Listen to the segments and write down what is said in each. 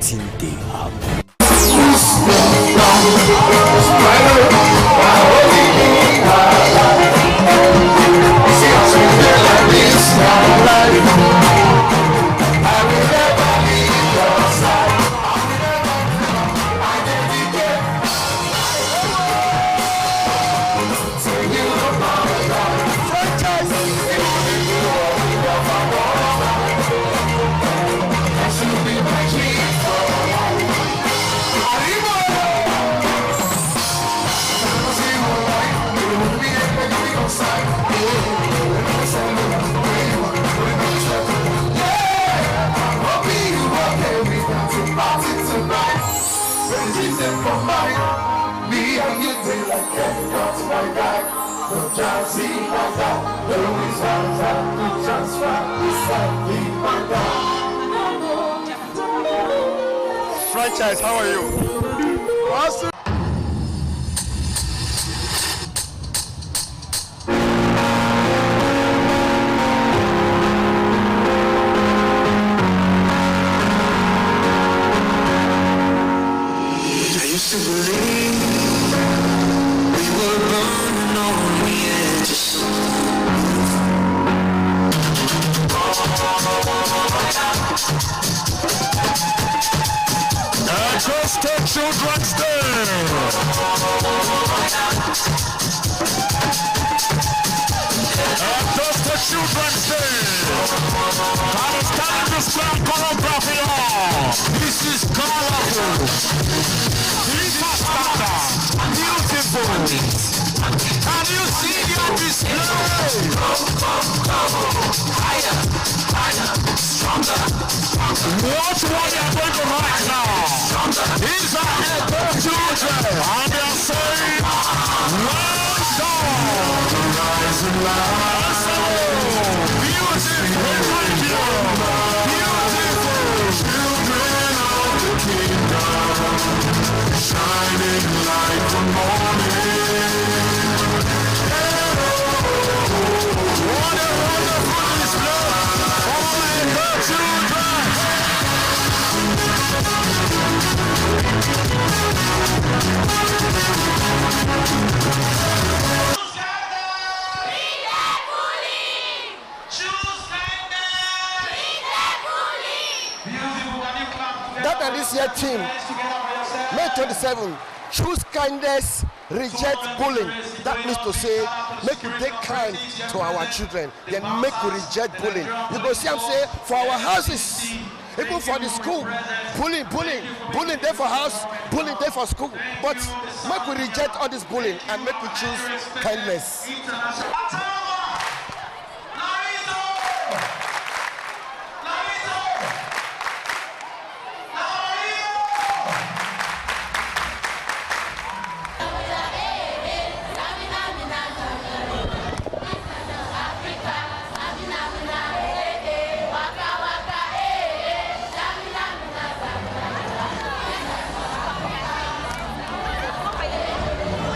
wetin dey happen. Franchise, how are you? Awesome. I used to believe we were running on the edge of Just a Children's Day. Just a Children's Day. I was telling this club choreography on. This is colorful. This is standard. Beautiful. Can you see your display? Higher, higher, stronger. Watch what you're going to right now. These are the children, and they are saying, well done. Rising light. Beautiful, children of the kingdom, shining like the morning. What a wonderful display. Oh my God, children. That and this year team, May 27, choose kindness, reject bullying. That means to say, make you take kind to our children, then make you reject bullying. You go see I'm saying, for our houses, even for the school, bullying there for house, bullying there for school. But make we reject all this bullying and make we choose kindness.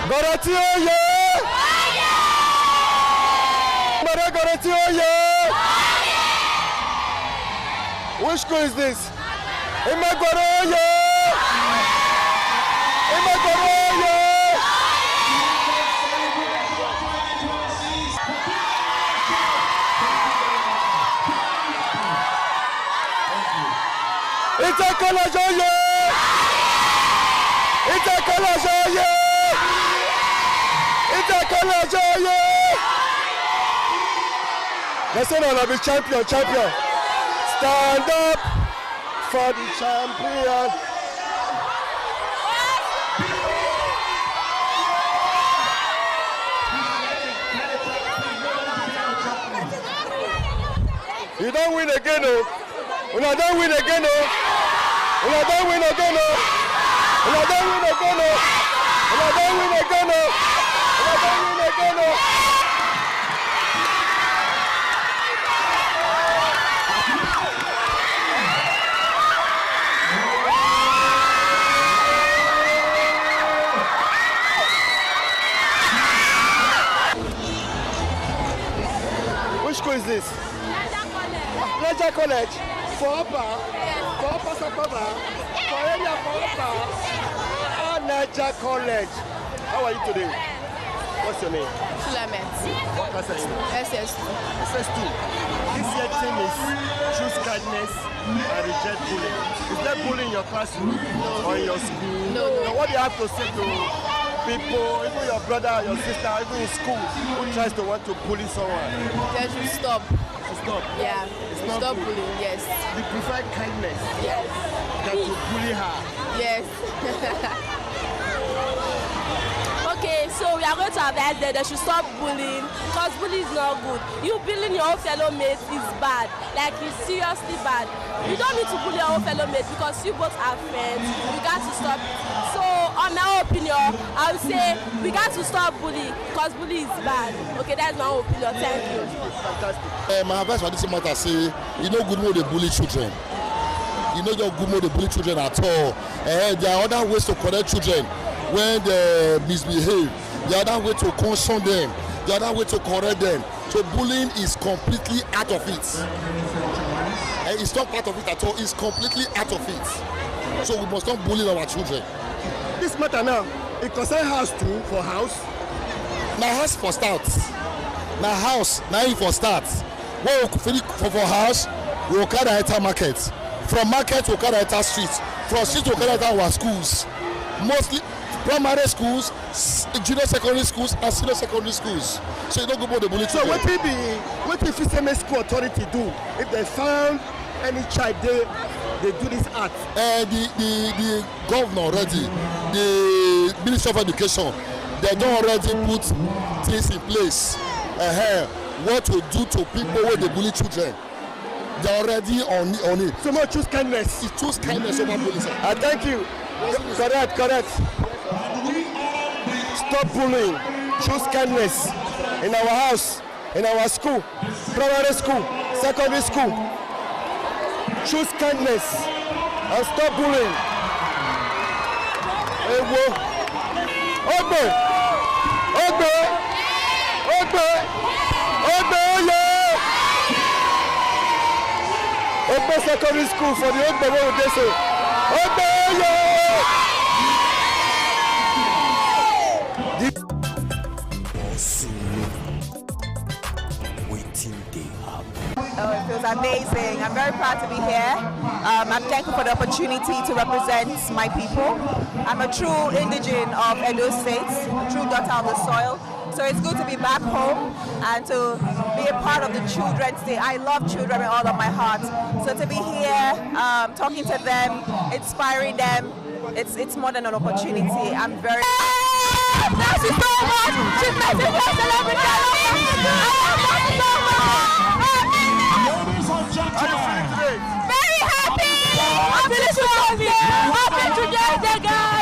Goroti oye! Mara Goroti oye! Which school is this? Imagoro oye! Imagoro oye! It's a college oye! It's a college oye! Let's say I'll be champion. Stand up for the champion. You don't win again, no. You don't win again, no. You don't win again, no. You don't win again, no. You don't win again, no. Which school is this? Leisure College. For Upper? Yes. For Upper Sakova? Yes. Niger College. How are you today? What's your name? Clement. What class are you? SS2. SS2. This year team is choose kindness and reject bullying. Is there bullying in your classroom or in your school? No. Now what do you have to say to people, even your brother, your sister, even in school, who tries to want to bully someone? They should stop. Stop. Yeah. not Stop good. bullying. Yes. You prefer kindness Yes. than to bully her. Yes. Okay, so we are going to advise that they should stop bullying because bullying is not good. You bullying your own fellow mates is bad. Like, it's seriously bad. You don't need to bully your own fellow mates because you both are friends. You got to stop. So, on my opinion, I would say we got to stop bullying because bullying is bad. Okay, that's my opinion. Thank you. Fantastic. My advice for this matter say, you know good mode they bully children. You know your good mode they bully children at all. There are other ways to correct children when they misbehave. The other way to caution them. The other way to correct them. So bullying is completely out of it. It's not part of it at all. It's completely out of it. So we must not bully our children. This matter now, it concerns house too, for house. My house for start. My house now for start. When we finish for house, we will carry enter market. From market we carry enter street. From street we carry enter our schools. Mostly primary schools, junior secondary schools, and senior secondary schools. So you don't go about the bullying. So what if FCMA school authority do if they found any child they do this act? The governor already, the Ministry of Education, they don't already put things in place. What to do to people when they bully children. They're already on it. So much choose kindness. It choose kindness over bullying. Thank you. Correct. Stop bullying. Choose kindness in our house, in our school, primary school, secondary school. Choose kindness and stop bullying. Ogbe secondary school for the Ogbe wey we dey so. Oh, it feels amazing. I'm very proud to be here. I'm thankful for the opportunity to represent my people. I'm a true indigene of Edo State, a true daughter of the soil. So it's good to be back home and to be a part of the Children's Day. I love children with all of my heart. So to be here, talking to them, inspiring them, it's more than an opportunity. I'm very... Thank you so much! She's my favorite celebrity! I love her so much! Very happy! Happy Children's Day, guys!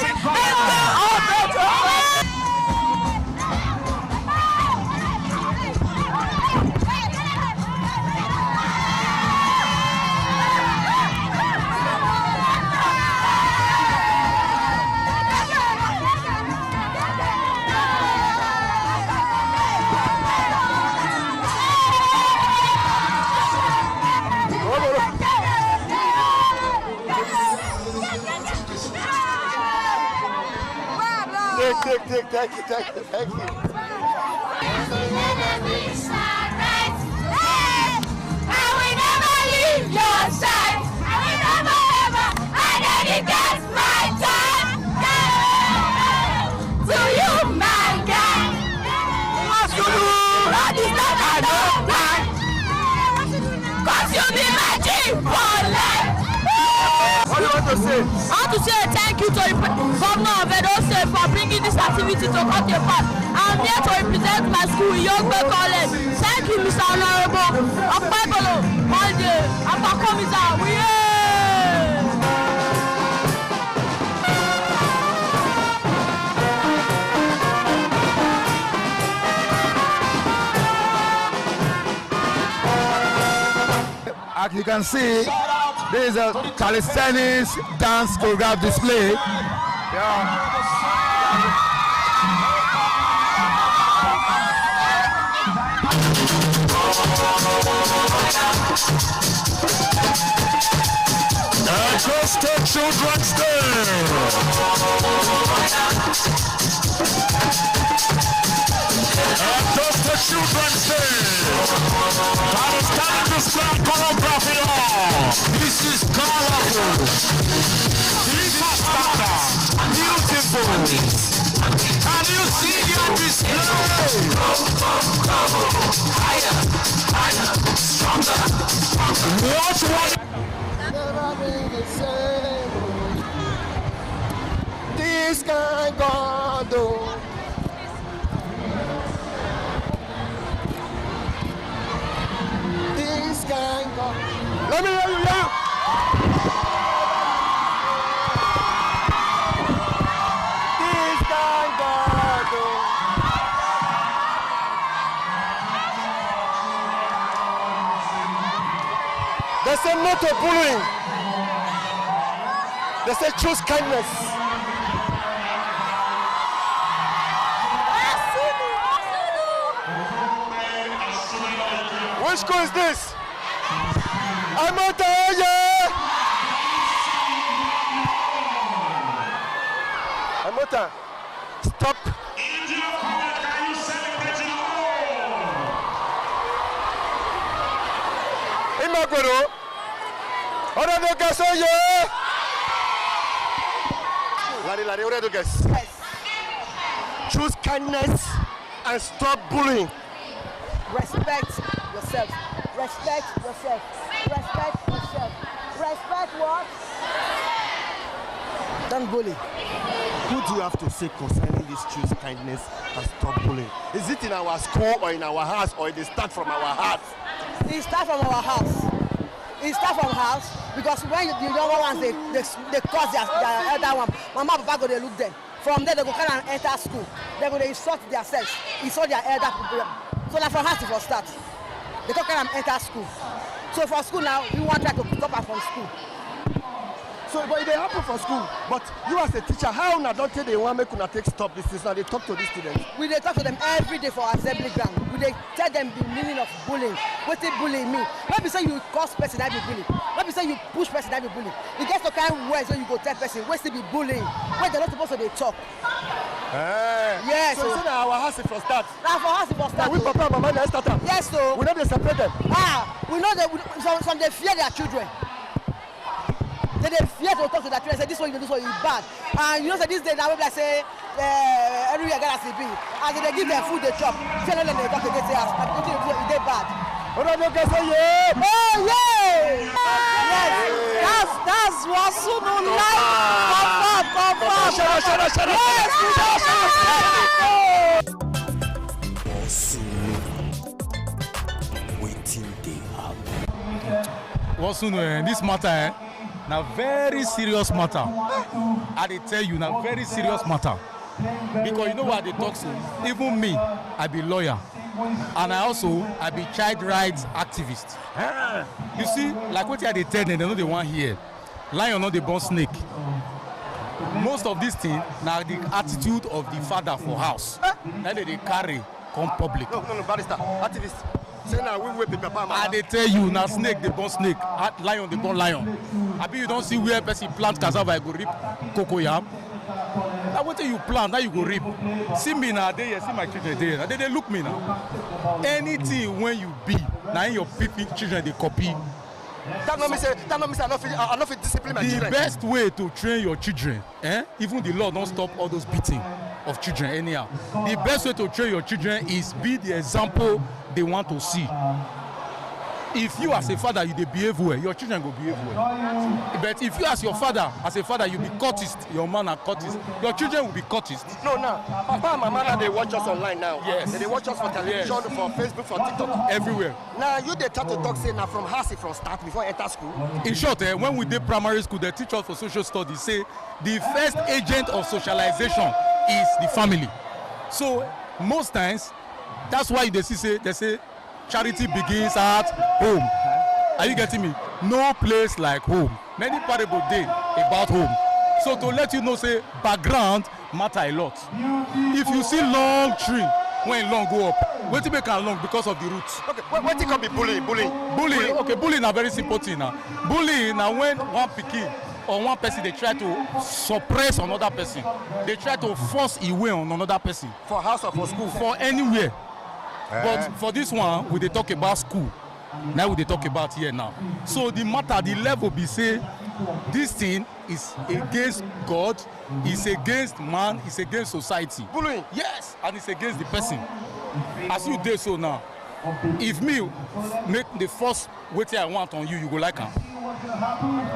Thank you. What do you want to say? I want to say thank you to the governor of Edo State for bringing this activity to Kote Park. I'm here to represent my school, Yogbe College. Thank you, Mr. Honorable. Akpabolo, Malde, Apakomiza, As you can see, this is a calisthenics dance choreograph display. Manchester Children's Day. Manchester Children's Day. I was telling this grand choreography on. This is colorful. This is standard. Beautiful. Can you see your display? Higher, higher, stronger, stronger. Watch one. Never be the same. This kind God, oh. This kind God. Let me hear you, yeah. This kind God, oh. They say no to bullying. They say choose kindness. Which school is this? Amatoye! Amota, stop. Imagoro. Ora do gasoye. Lari, ora do gas. Choose kindness and stop bullying. Respect yourself. Respect yourself. Respect yourself. Respect what? Don't bully. Who do you have to say concerning this choose kindness and stop bullying? Is it in our school or in our house or it start from our heart? It starts from our house. It starts from house because when the younger ones they cause their elder one, mama and papa go they look them. From there they go kind and enter school. They go they insult themselves, insult their elder people. So now from house to start. They go kind and enter school. So for school now we want to stop her from school. So, but it happen for school. But you as a teacher, how now don't tell the one make una take stop this is now they talk to these students? We they talk to them every day for assembly ground. We they tell them the meaning of bullying. What they bullying mean? Not be say you cause person that be bullying. Not be say you push person that be bullying. It gets to kind of words when you go tell person where still be bullying. When they're not supposed to they talk. Yes. So, it's in our house from start. Now for us it was Now we start. papa and mama now start up. Yes, so We know they separate them. we know that some they fear their children. They fear to talk to their children. Say this one you do, this one you bad. And you know say this day now we like say everywhere gonna see be. As they give their food they chop. Tell them they talk against their house. And they bad. Ora do gasoye. Oh yeah! Yes, that's Wasunu life. Confirm. Shut up. Wasunu, this matter, now very serious matter. I dey tell you, now very serious matter. Because you know what they talk say? Even me, I be lawyer. And I be child rights activist. You see, like what they tell them, they know they want here. Lion not the born snake. Most of these things now the attitude of the father for house. That they carry come public. No, barrister, activist. Say now we will be papa. I they tell you now snake they born snake, lion they born lion. I be you don't see where person plant cassava I go rip cocoyam. Now what you plant, now you go reap. See me now, see my children there. They look me now. Anything when you be, now your people children they copy. That no me say I not fit discipline my children. The best way to train your children, even the law don't stop all those beating of children anyhow. The best way to train your children is be the example they want to see. If you as a father you dey behave well, your children go behave well. But if you as a father you be courteous, your man are courteous, your children will be courteous. No, papa and mama now they watch us online now. Yes. They watch us for television, Yes. for Facebook, for TikTok. Everywhere. Now you they start to talk say now from house from start before enter school. In short, when we did primary school, the teachers for social studies say the first agent of socialization is the family. So most times, that's why they say charity begins at home. Are you getting me? No place like home. Many parable day about home. So to let you know, say background matter a lot. If you see long tree when long go up, wait till make am long because of the roots. Okay, what can be bullying? Bullying. Okay, bullying na very simple thing now. Bullying na when one pikin or one person they try to suppress another person, they try to force a way on another person. For house or for school? For anywhere. But for this one, we they talk about school. Now we they talk about here now. So the matter, the level be say, this thing is against God, it's against man, it's against society. Bullying? Yes, and it's against the person. As you do so now, if me make the first waiting I want on you, you go like him.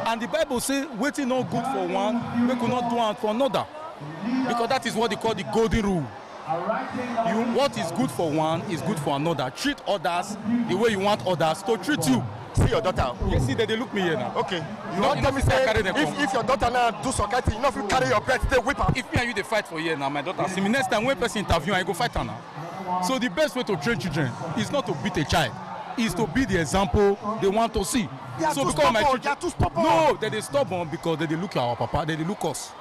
And the Bible say, waiting not good for one, we could not do it for another. Because that is what they call the golden rule. What is good for one is good for another. Treat others the way you want others to treat you. See your daughter. You see that they look me here now. Okay. You don't tell me say I carry them. If your daughter now do some kind of thing, you know if you carry your breath, they whip her. If me and you they fight for here now, my daughter see me next time when person interview, I go fight her now. So the best way to train children is not to beat a child, is to be the example they want to see. They are so too because my stubborn. children, They are too stubborn. no, they stubborn because they look at our papa, they look us.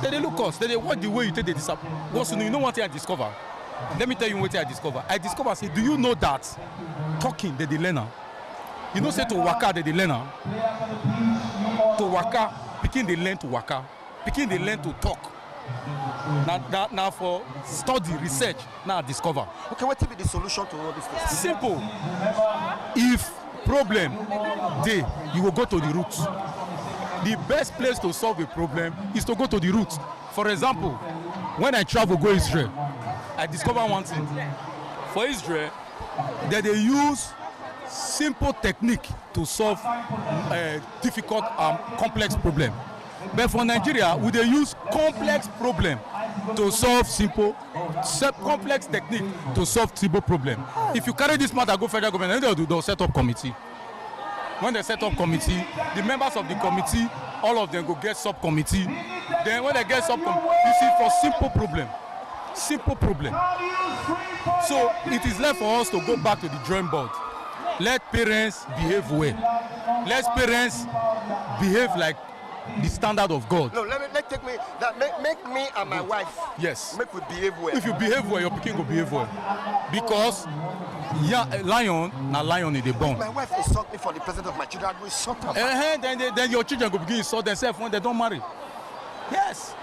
They look us. They watch the way you take the disappoint. What's you know one thing I discover? Let me tell you what I discover. I discover, say, do you know that talking they learn now? You know, say to waka they learn now. To waka, picking they learn to waka. Picking they learn to talk. Now for study, research, now discover. Okay, what will be the solution to all these things? Simple. If problem dey, you will go to the roots. The best place to solve a problem is to go to the roots. For example, when I travel go Israel, I discover one thing. For Israel, they use simple technique to solve difficult complex problem. But for Nigeria, we dey use complex problem to solve complex technique to solve simple problem. If you carry this matter go federal government, they'll set up committee. When they set up committee, the members of the committee, all of them go get subcommittee. Then when they get subcommittee, you see for simple problem. So it is left for us to go back to the drawing board. Let parents behave well. Let parents behave like the standard of God. No, make me and my wife. Yes. Make we behave well. If you behave well, your pikin go behave well. Because lion in the bone. My wife insult me for the president of my children. I go insult her. Then your children go begin insult themselves when they don't marry. Yes.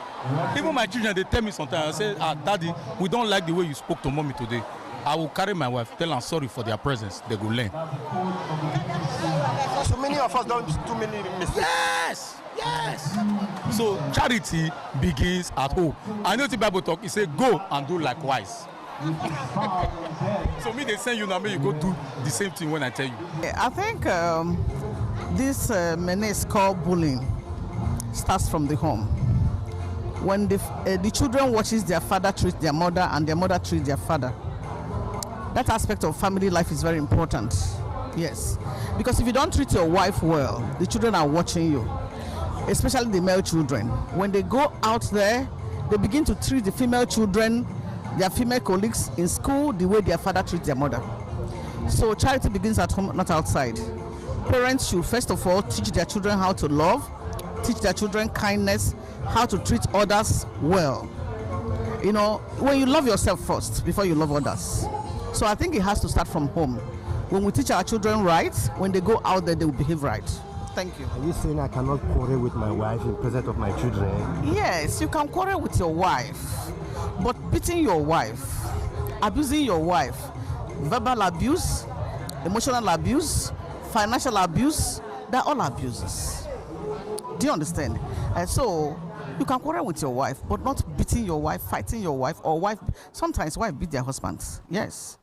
Even my children, they tell me sometimes, I say, Daddy, we don't like the way you spoke to mommy today. I will carry my wife, tell her sorry for their presence. They go learn. So many of us don't do too many mistakes. Yes. So charity begins at home. I know the Bible talk, it say go and do likewise. So me they send you now, you go do the same thing when I tell you. I think this menace called bullying starts from the home. When the children watches their father treat their mother and their mother treat their father, that aspect of family life is very important. Yes, because if you don't treat your wife well, the children are watching you, especially the male children. When they go out there, they begin to treat the female children, their female colleagues in school, the way their father treats their mother. So charity begins at home, not outside. Parents should first of all teach their children how to love, teach their children kindness, how to treat others well. You know, when you love yourself first before you love others. So I think it has to start from home. When we teach our children right, when they go out there, they will behave right. Thank you. Are you saying I cannot quarrel with my wife in presence of my children? Yes, you can quarrel with your wife, but beating your wife, abusing your wife, verbal abuse, emotional abuse, financial abuse, they're all abuses. Do you understand? And so you can quarrel with your wife, but not beating your wife, fighting your wife, or sometimes wife beat their husbands. Yes.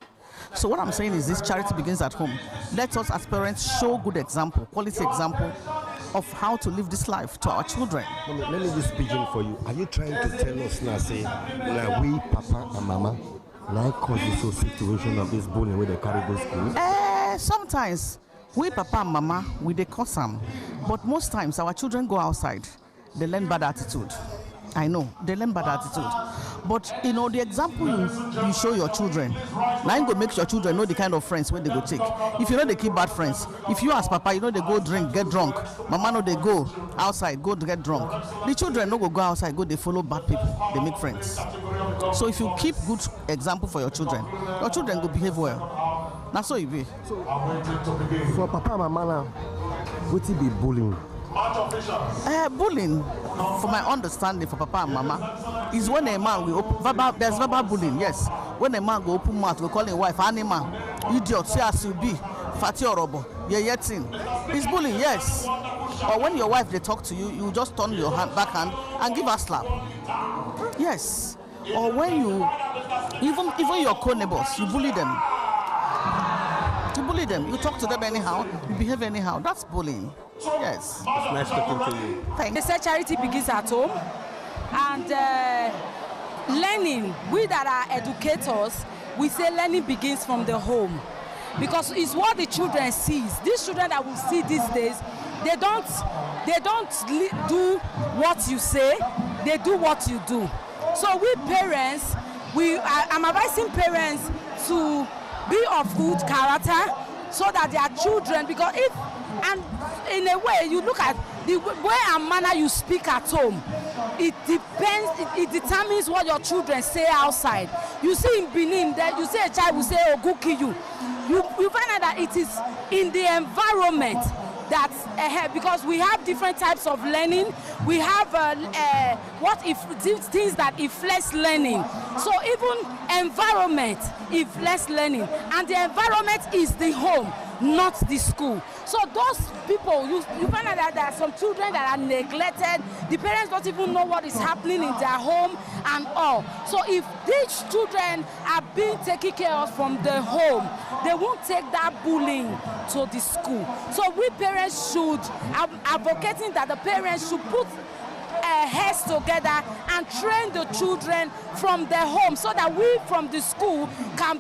So what I'm saying is this: charity begins at home. Let us as parents show good example, quality example of how to live this life to our children. Let me just begin for you. Are you trying to tell us now, say, now we, Papa and Mama, now cause this whole situation of this bullying where they carry those schools? Sometimes we, Papa and Mama, they cause them. But most times our children go outside, they learn bad attitude. I know, they learn bad attitude. But, you know, the example you show your children, now you go make your children know the kind of friends where they go take. If you know they keep bad friends, if you as Papa, you know they go drink, get drunk. Mama know they go outside, go get drunk. The children no go outside, they follow bad people, they make friends. So if you keep good example for your children go behave well. That's how it be. So, for Papa and Mama now, what will be bullying? Bullying, from my understanding, for papa and mama, is when a man will open there's verbal bullying, yes. When a man go open mouth, we call him wife animal, idiot, say as you be, fatty or robo, thing. It's bullying, yes. Or when your wife they talk to you, you just turn your backhand and give her slap. Yes. Or when you even your co-neighbors, you bully them. You bully them. You talk to them anyhow, you behave anyhow. That's bullying. Yes. It's nice talking to you. Thank you. They say charity begins at home, and learning. We that are educators, we say learning begins from the home, because it's what the children sees. These children that we see these days, they don't do what you say. They do what you do. So we parents, I'm advising parents to be of good character, so that their children, because and in a way you look at the way and manner you speak at home, it depends, it determines what your children say outside. You see in Benin that you say a child will say, oh, go kill you. You find out that it is in the environment that's ahead, because we have different types of learning. We have things that influence learning. So even environment influence learning, and the environment is the home, not the school. So those people, you find out that there are some children that are neglected. The parents don't even know what is happening in their home and all. So if these children are being taken care of from the home, they won't take that bullying to the school. So we parents should, advocating that the parents should put heads together and train the children from their home, so that we from the school can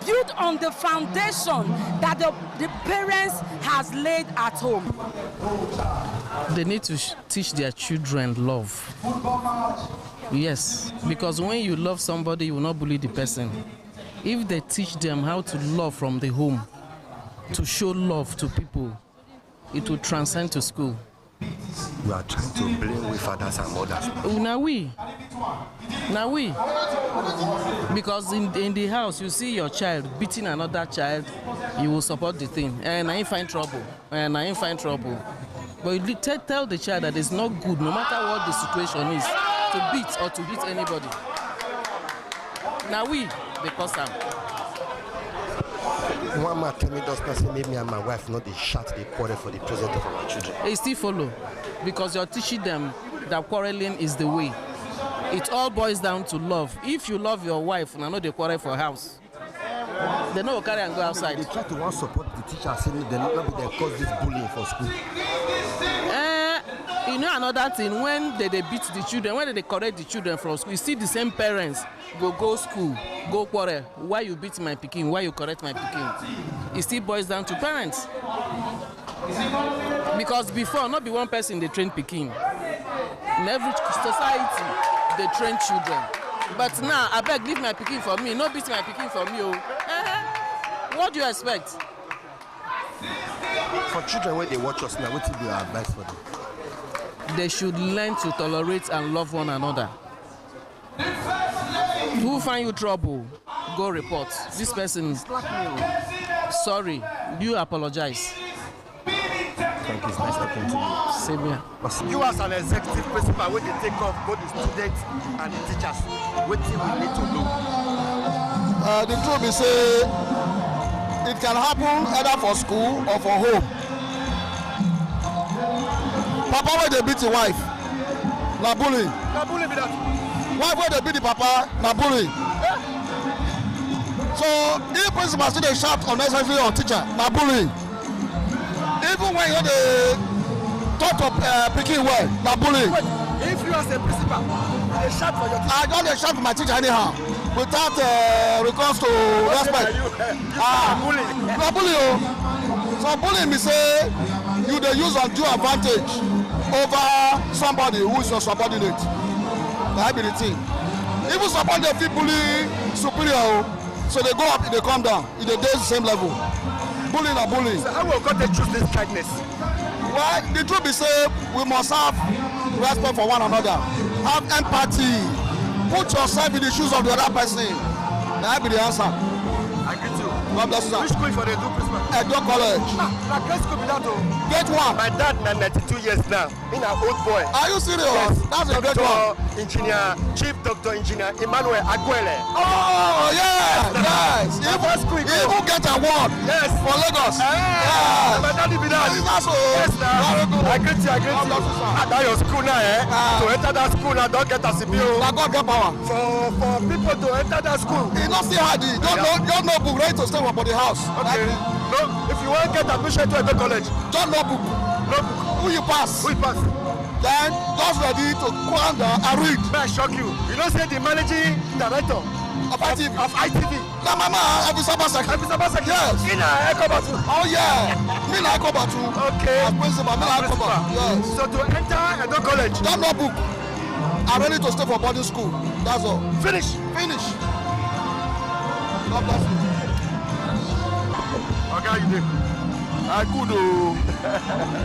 build on the foundation that the parents has laid at home. They need to teach their children love. Yes, because when you love somebody, you will not bully the person. If they teach them how to love from the home, to show love to people, it will transcend to school. You are trying to blame with fathers and mothers. Now we. Because in the house, you see your child beating another child, you will support the thing. And I ain't find trouble. But you tell the child that it's not good, no matter what the situation is, to beat or to hit anybody. Now we, because One man tell me those person made me and my wife not the shot the quarrel for the present of our children. They still follow, because you're teaching them that quarreling is the way. It all boils down to love. If you love your wife, now know they quarrel for house. They know carry and go outside. They try to want support the teacher, saying they not be they cause this bullying for school. You know another thing, when they beat the children, when they correct the children from school, you see the same parents go school, go quarrel. Why you beat my pikin? Why you correct my pikin? It still boils down to parents. Because before, not be one person they train pikin. In every society, they train children. But now, I beg, leave my pikin for me. No beat my pikin for me. Oh. What do you expect? For children, when they watch us now, what will be your advice for them? They should learn to tolerate and love one another. Who find you trouble, go report. This person, sorry, you apologize. Thank you, it's nice talking to you. Same here. You as an executive principal, when they take off both the students and the teachers, what do we need to do? The truth is, it can happen either for school or for home. Papa where they beat the wife, na bullying. Na bullying be that. Wife where they beat the papa, na bullying. So if principal still dey shout unnecessarily on teacher, na bullying. Even when you dey talk to pikin well, na bullying. If you as a principal, they shout for your teacher. I don dey shout for my teacher anyhow, without recourse to respect. Bullying. Na bullying o. So bullying be say you dey use undue advantage over somebody who is your subordinate. That be the thing. Even somebody dey fit bully superior o, so they go up, they come down, they dey the same level. Bullying na bullying. So how will God choose this kindness? Well, the truth be say we must have respect for one another, have empathy, put yourself in the shoes of the other person. That be the answer. I agree too. God bless you, sir. Which school for the do Christmas? Edo College. Na great school be that o. Great one. My dad na 92 years now. He na old boy. Are you serious? Yes. That's a great one. Engineer, Chief Doctor Engineer Emmanuel Aguele. Oh yeah, yes. Even get award. Yes. For Lagos. Yeah. My daddy be that. That's so. Yes, Very good. I greet you. That your school now, eh? To enter that school now, don't get a CBO. Na God get power. For people to enter that school. He not see hard. Don't know book ready to stay for the house. Okay. No, if you want to get admission to Edo College, don't know book. No book. Who you pass? Who you pass? Then just ready to go under and read. May I shock you? You don't say the managing director of ITV. Of ITV. Na mama Efisabasek. Efisabasek. Yes. In a Ekobatu. Oh yeah. Me na Ekobatu. Okay. As principal, me na Ekobatu. Yes. So to enter Edo College, don't know book. I'm ready to stay for boarding school. That's all. Finish. God bless you. Okay, you did. I could do.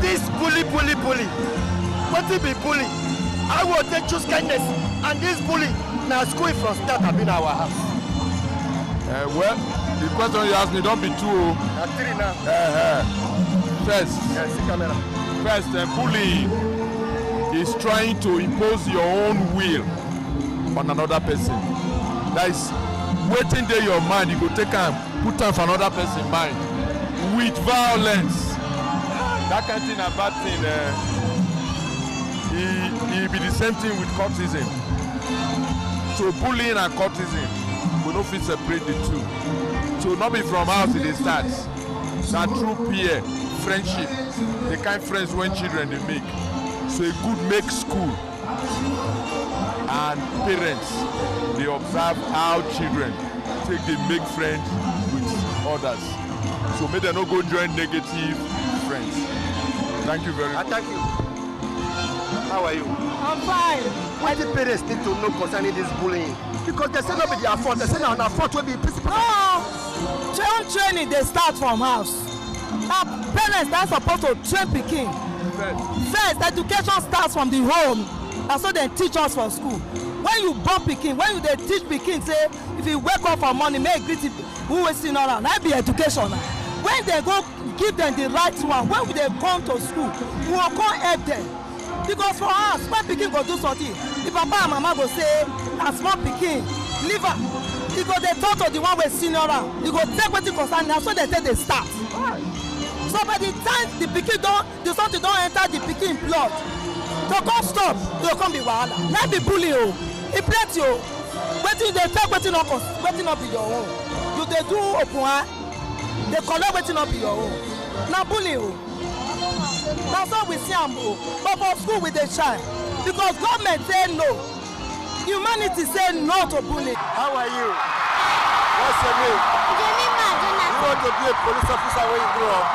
This bully. What it be bully? I will take choose kindness. And this bully, now school from start have been our house. Well, the question you asked me, don't be too. Three now. First. Yes, see camera. First, bullying is trying to impose your own will on another person. That is waiting there your mind, you go take and put on for another person's mind with violence. That kind of thing, a bad thing. It be the same thing with courtesan. So bullying and courtesan, we don't fit separate the two. So not be from house it starts. That true peer friendship, the kind of friends when children they make. So a good make school and parents they observe how children take they make friends with others. So may they not go join negative friends. Thank you very much. Thank you. How are you? I'm fine. Why the parents need to know concerning this bullying? Because they say not be their fault. They say now fault will be principal. No, training they start from house. Now parents are supposed to train pikin. First, education starts from the home. And so they teach us for school. When you born pikin, when they teach pikin, say if you wake up for morning, make greet who will see around. That be education. When they go give them the right one, when they come to school, we will come help them. Because for us, when pikin go do something, the papa and mama go say, as small pikin, leave her. He go they talk to the one with senior around. He go take what he concern now, so they say they start. So by the time the pikin the something don't enter the pikin blood, to come stop, they will come be wahala. Not be bully o, e plenty o. Wetin they take wetin not be your own. You dey do open eye, they collect wetin not be your own. Na bully o. That's how we see am o. But for school we dey shine because government say no, humanity say no to bullying. How are you? What's your name? Jemima Jonathan. You want to be a police officer when you grow up?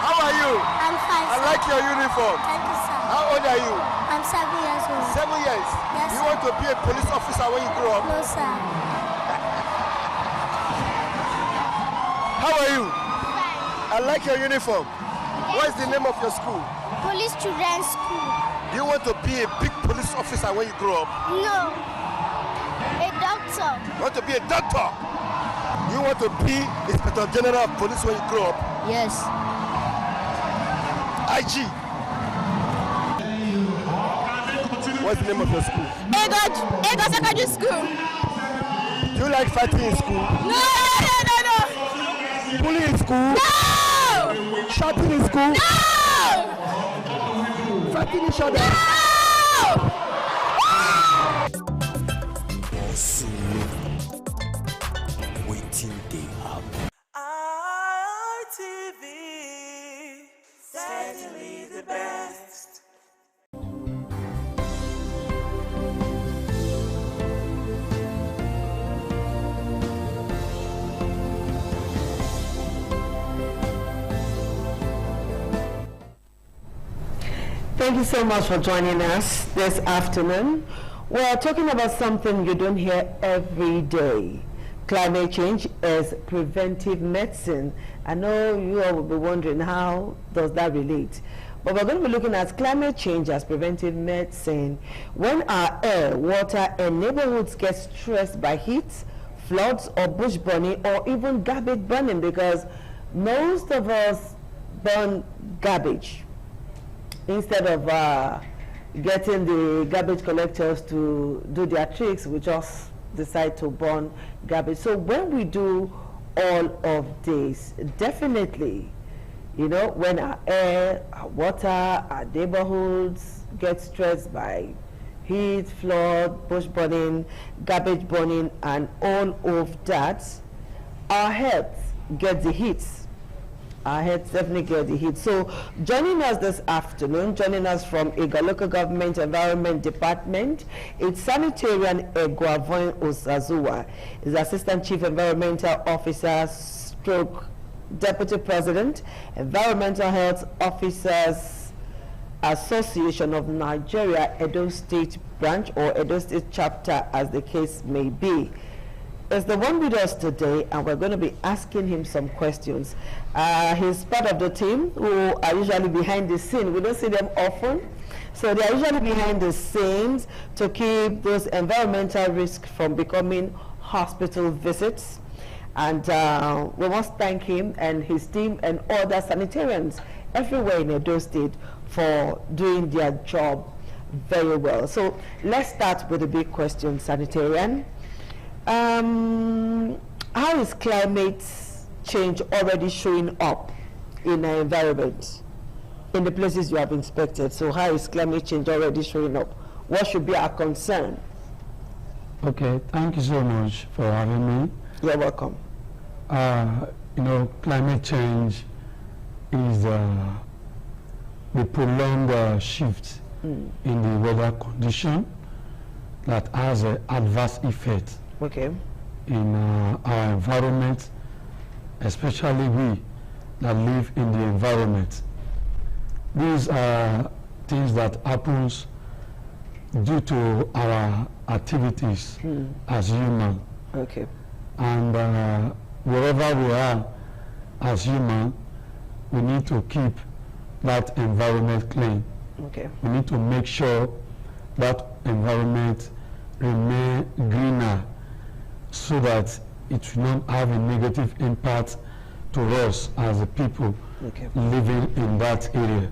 How are you? I'm fine. I like your uniform. Thank you, sir. How old are you? I'm 7 years old. 7 years? Yes, You want to be a police officer when you grow up? No, sir. How are you? Fine. I like your uniform. Yes. What is the name of your school? Police Children's School. Do you want to be a big police officer when you grow up? No. A doctor. You want to be a doctor? You want to be Inspector General of Police when you grow up? Yes. IG. What's the name of your school? Ego Secondary School. Do you like fighting in school? No. Bullying in school? No. Shouting in school? No. Fighting each other? No. Waiting they happen. ITV, certainly the best. Thank you so much for joining us this afternoon. We're talking about something you don't hear every day. Climate change is preventive medicine. I know you all will be wondering how does that relate. But we're going to be looking at climate change as preventive medicine. When our air, water, and neighborhoods get stressed by heat, floods or bush burning or even garbage burning, because most of us burn garbage instead of getting the garbage collectors to do their tricks. We just decide to burn garbage. So when we do all of this, definitely, you know, when our air, our water, our neighborhoods get stressed by heat, flood, bush burning, garbage burning, and all of that, our health gets the hits. Our heads definitely get the heat. So joining us this afternoon, joining us from Iga Local Government Environment Department, it's Sanitarian Egwavoin Osazuwa, is Assistant Chief Environmental Officer stroke Deputy President, Environmental Health Officers Association of Nigeria, Edo State Branch or Edo State Chapter, as the case may be. Is the one with us today, and we're going to be asking him some questions. He's part of the team who are usually behind the scene. We don't see them often, so they are usually behind the scenes to keep those environmental risks from becoming hospital visits. And we must thank him and his team and other sanitarians everywhere in Edo State for doing their job very well. So let's start with the big question, Sanitarian. How is climate change already showing up in the environment, in the places you have inspected? So how is climate change already showing up? What should be our concern? Okay, thank you so much for having me. You're welcome. You know, climate change is the prolonged shift in the weather condition that has an adverse effect in our environment, especially we that live in the environment. These are things that happens due to our activities as human. And wherever we are as human, we need to keep that environment clean. We need to make sure that environment remain greener, so that it will not have a negative impact to us as a people living in that area.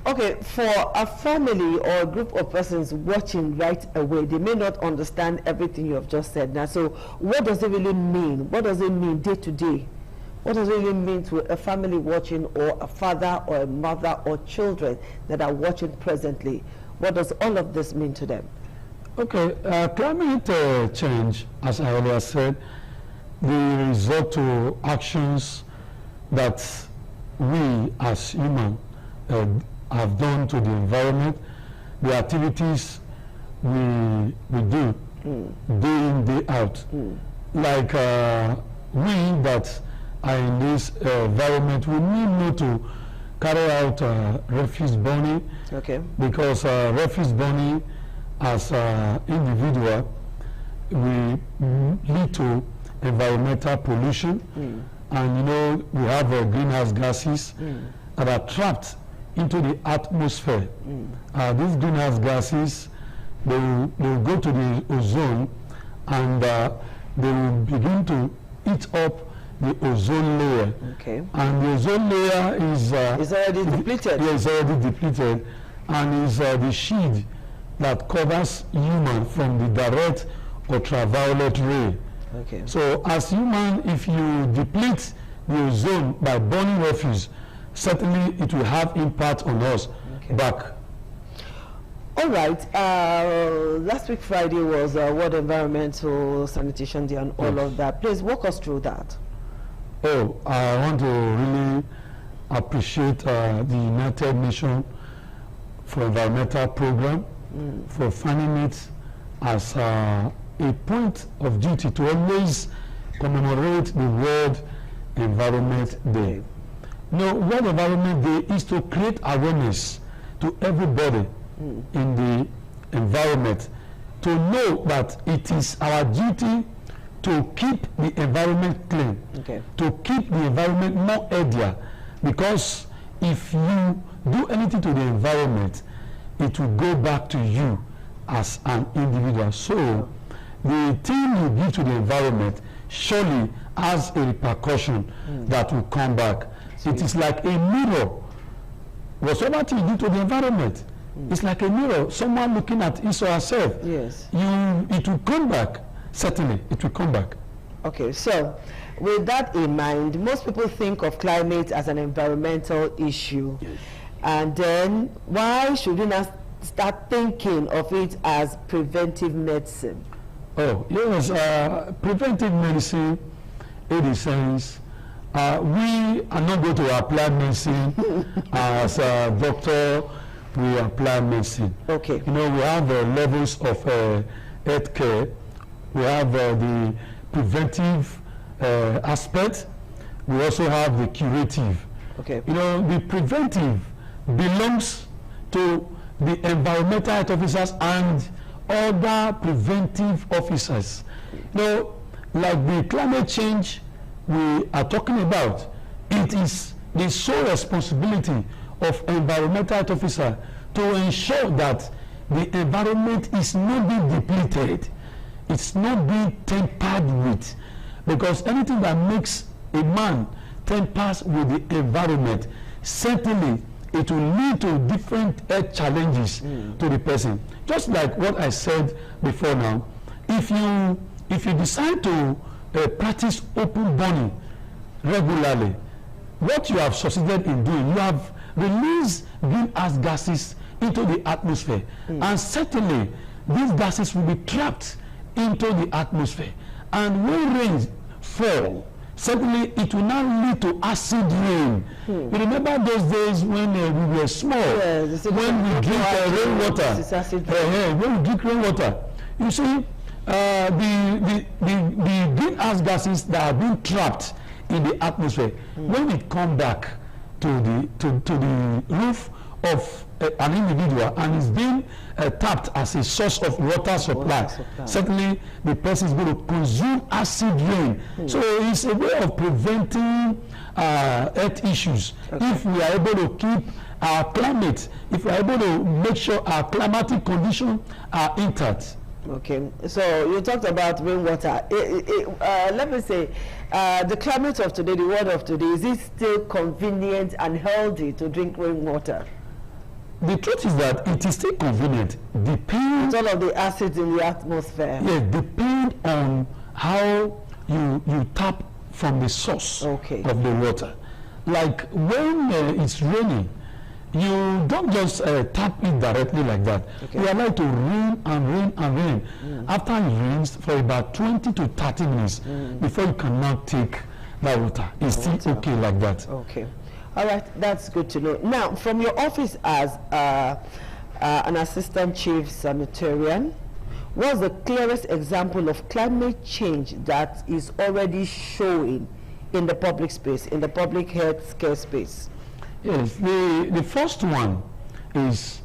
Okay, for a family or a group of persons watching right away, they may not understand everything you have just said now. So what does it really mean? What does it mean day to day? What does it really mean to a family watching, or a father or a mother or children that are watching presently? What does all of this mean to them? Okay, climate change, as I earlier said, the result to actions that we as humans have done to the environment, the activities we do day in, day out. Like we that are in this environment, we need not to carry out refuse burning, because refuse burning as individual we lead to environmental pollution, and you know we have greenhouse gases that are trapped into the atmosphere. These greenhouse gases, they will go to the ozone, and they will begin to eat up the ozone layer. And the ozone layer is already depleted. Yeah, it's already depleted, and is the shield that covers human from the direct ultraviolet ray. So as human, if you deplete the ozone by burning refuse, certainly it will have impact on us back. All right. Last week Friday was World Environmental Sanitation Day and all of that. Please walk us through that. Oh, I want to really appreciate the United Nations for Environmental Program for finding it as a point of duty to always commemorate the World Environment Day. No, World Environment Day is to create awareness to everybody in the environment, to know that it is our duty to keep the environment clean, to keep the environment more healthier, because if you do anything to the environment, it will go back to you as an individual. So the thing you give to the environment surely has a repercussion that will come back. It is like a mirror. Whatever thing you do to the environment, it's like a mirror. Someone looking at his or herself. Yes. It will come back. Certainly, it will come back. Okay, so with that in mind, most people think of climate as an environmental issue. Yes. And then why should we not start thinking of it as preventive medicine? Oh, yes, preventive medicine, in the sense, we are not going to apply medicine as a doctor, we apply medicine. Okay. You know, we have levels of health care. We have the preventive aspect. We also have the curative. Okay. You know, the preventive belongs to the environmental health officers and other preventive officers. You know, like the climate change we are talking about, it is the sole responsibility of environmental health officer to ensure that the environment is not being depleted, it's not being tampered with, because anything that makes a man tampers with the environment, certainly it will lead to different health challenges to the person. Just like what I said before now, if you decide to practice open burning regularly, what you have succeeded in doing, you have released greenhouse gases into the atmosphere, and certainly these gases will be trapped into the atmosphere, and when rain fall, certainly it will now lead to acid rain. You remember those days when we were small, when we drink rainwater. When we drink rainwater, you see, the greenhouse gases that are being trapped in the atmosphere, when it come back to the roof of an individual and is being tapped as a source of water supply, certainly the person is going to consume acid rain. So it's a way of preventing health issues. If we are able to keep our climate, if we are able to make sure our climatic conditions are intact. Okay, so you talked about rainwater. Let me say, the climate of today, the world of today, is it still convenient and healthy to drink rainwater? The truth is that it is still convenient. Depends all of the acids in the atmosphere. Yeah, depend on how you tap from the source of the water. Like when it's raining, you don't just tap it directly like that. You are allowed to rain and rain and rain. After it rains for about 20 to 30 minutes before you can now take that water. It's still okay like that. Okay. All right, that's good to know. Now, from your office as an assistant chief sanitarian, what's the clearest example of climate change that is already showing in the public space, in the public health care space? Yes, the first one is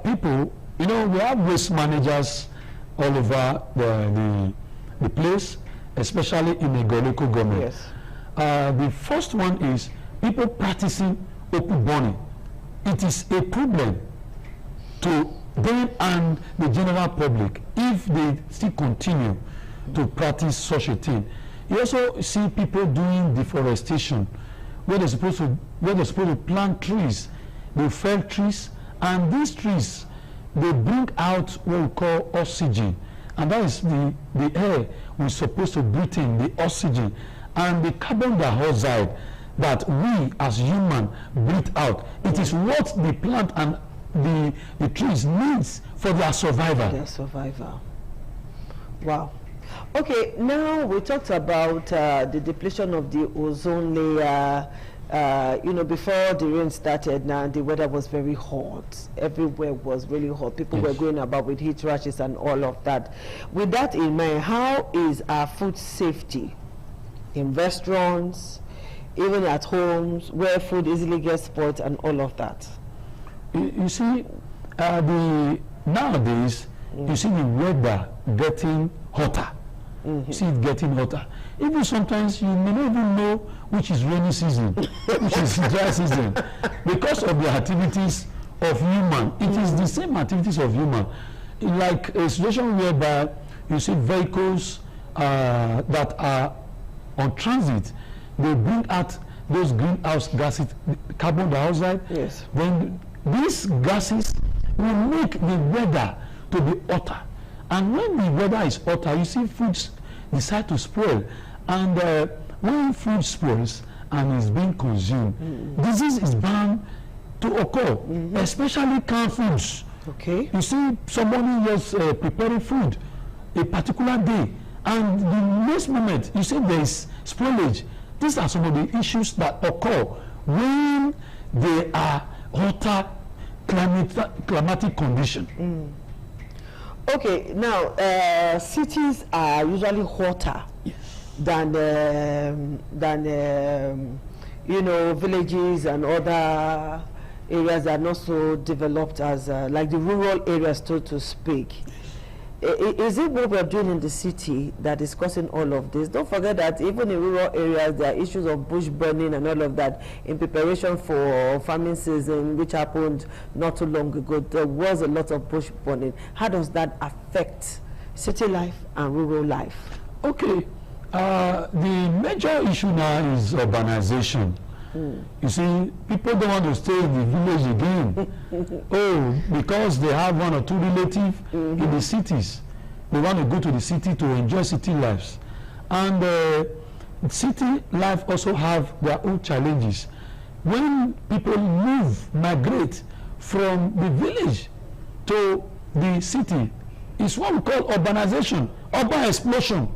people, you know, we have waste managers all over the place, especially in the local government. Yes. The first one is people practicing open burning. It is a problem to them and the general public if they still continue to practice such a thing. You also see people doing deforestation where they're supposed to plant trees. They fell trees, and these trees, they bring out what we call oxygen, and that is the air we're supposed to breathe in, the oxygen, and the carbon dioxide that we as humans breathe out. It is what the plant and the trees needs for their survival. Their survival. Wow. Okay, now we talked about the depletion of the ozone layer. You know, before the rain started, now the weather was very hot. Everywhere was really hot. People were going about with heat rashes and all of that. With that in mind, how is our food safety in restaurants, even at homes where food easily gets spoiled and all of that? You see, nowadays, you see the weather getting hotter. You see it getting hotter. Even sometimes you may not even know which is rainy season, which is dry season, because of the activities of human. It is the same activities of human. Like a situation whereby you see vehicles that are on transit, they bring out those greenhouse gases, carbon dioxide. Yes. Then these gases will make the weather to be hotter. And when the weather is hotter, you see foods decide to spoil. And when food spoils and is being consumed, disease is bound to occur, especially canned foods. Okay. You see somebody just preparing food a particular day, and the next moment you see there is spoilage. These are some of the issues that occur when they are hotter climatic condition. Okay, now cities are usually hotter than you know, villages and other areas that are not so developed as like the rural areas, so to speak. Is it what we're doing in the city that is causing all of this? Don't forget that even in rural areas there are issues of bush burning and all of that in preparation for farming season, which happened not too long ago. There was a lot of bush burning. How does that affect city life and rural life? Okay, the major issue now is urbanization. You see, people don't want to stay in the village again. Because they have one or two relatives in the cities. They want to go to the city to enjoy city lives. And city life also have their own challenges. When people migrate from the village to the city, it's what we call urbanization, urban explosion.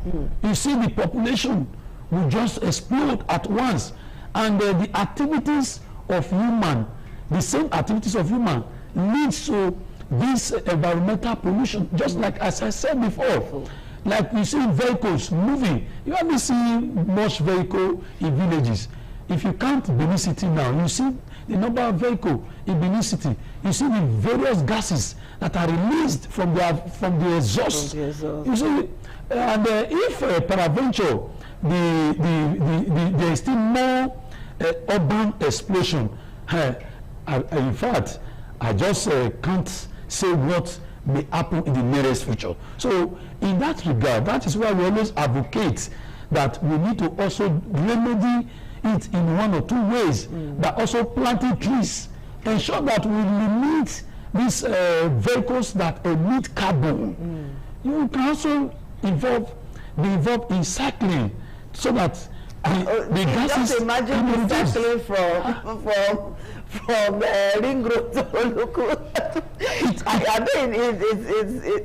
You see, the population will just explode at once. And the activities of human, the same activities of human leads to this environmental pollution, just like as I said before. Like you see vehicles moving. You hardly see much vehicle in villages. If you count Benin City now, you see the number of vehicles in Benin City. You see the various gases that are released from the exhaust. You see, and if peradventure there is still more urban explosion. In fact, I just can't say what may happen in the nearest future. So in that regard, that is why we always advocate that we need to also remedy it in one or two ways, by also planting trees, ensure that we limit these vehicles that emit carbon. You can also be involved in cycling, so that the gases. Just imagine cycling from Ring Road to Oluku. I mean,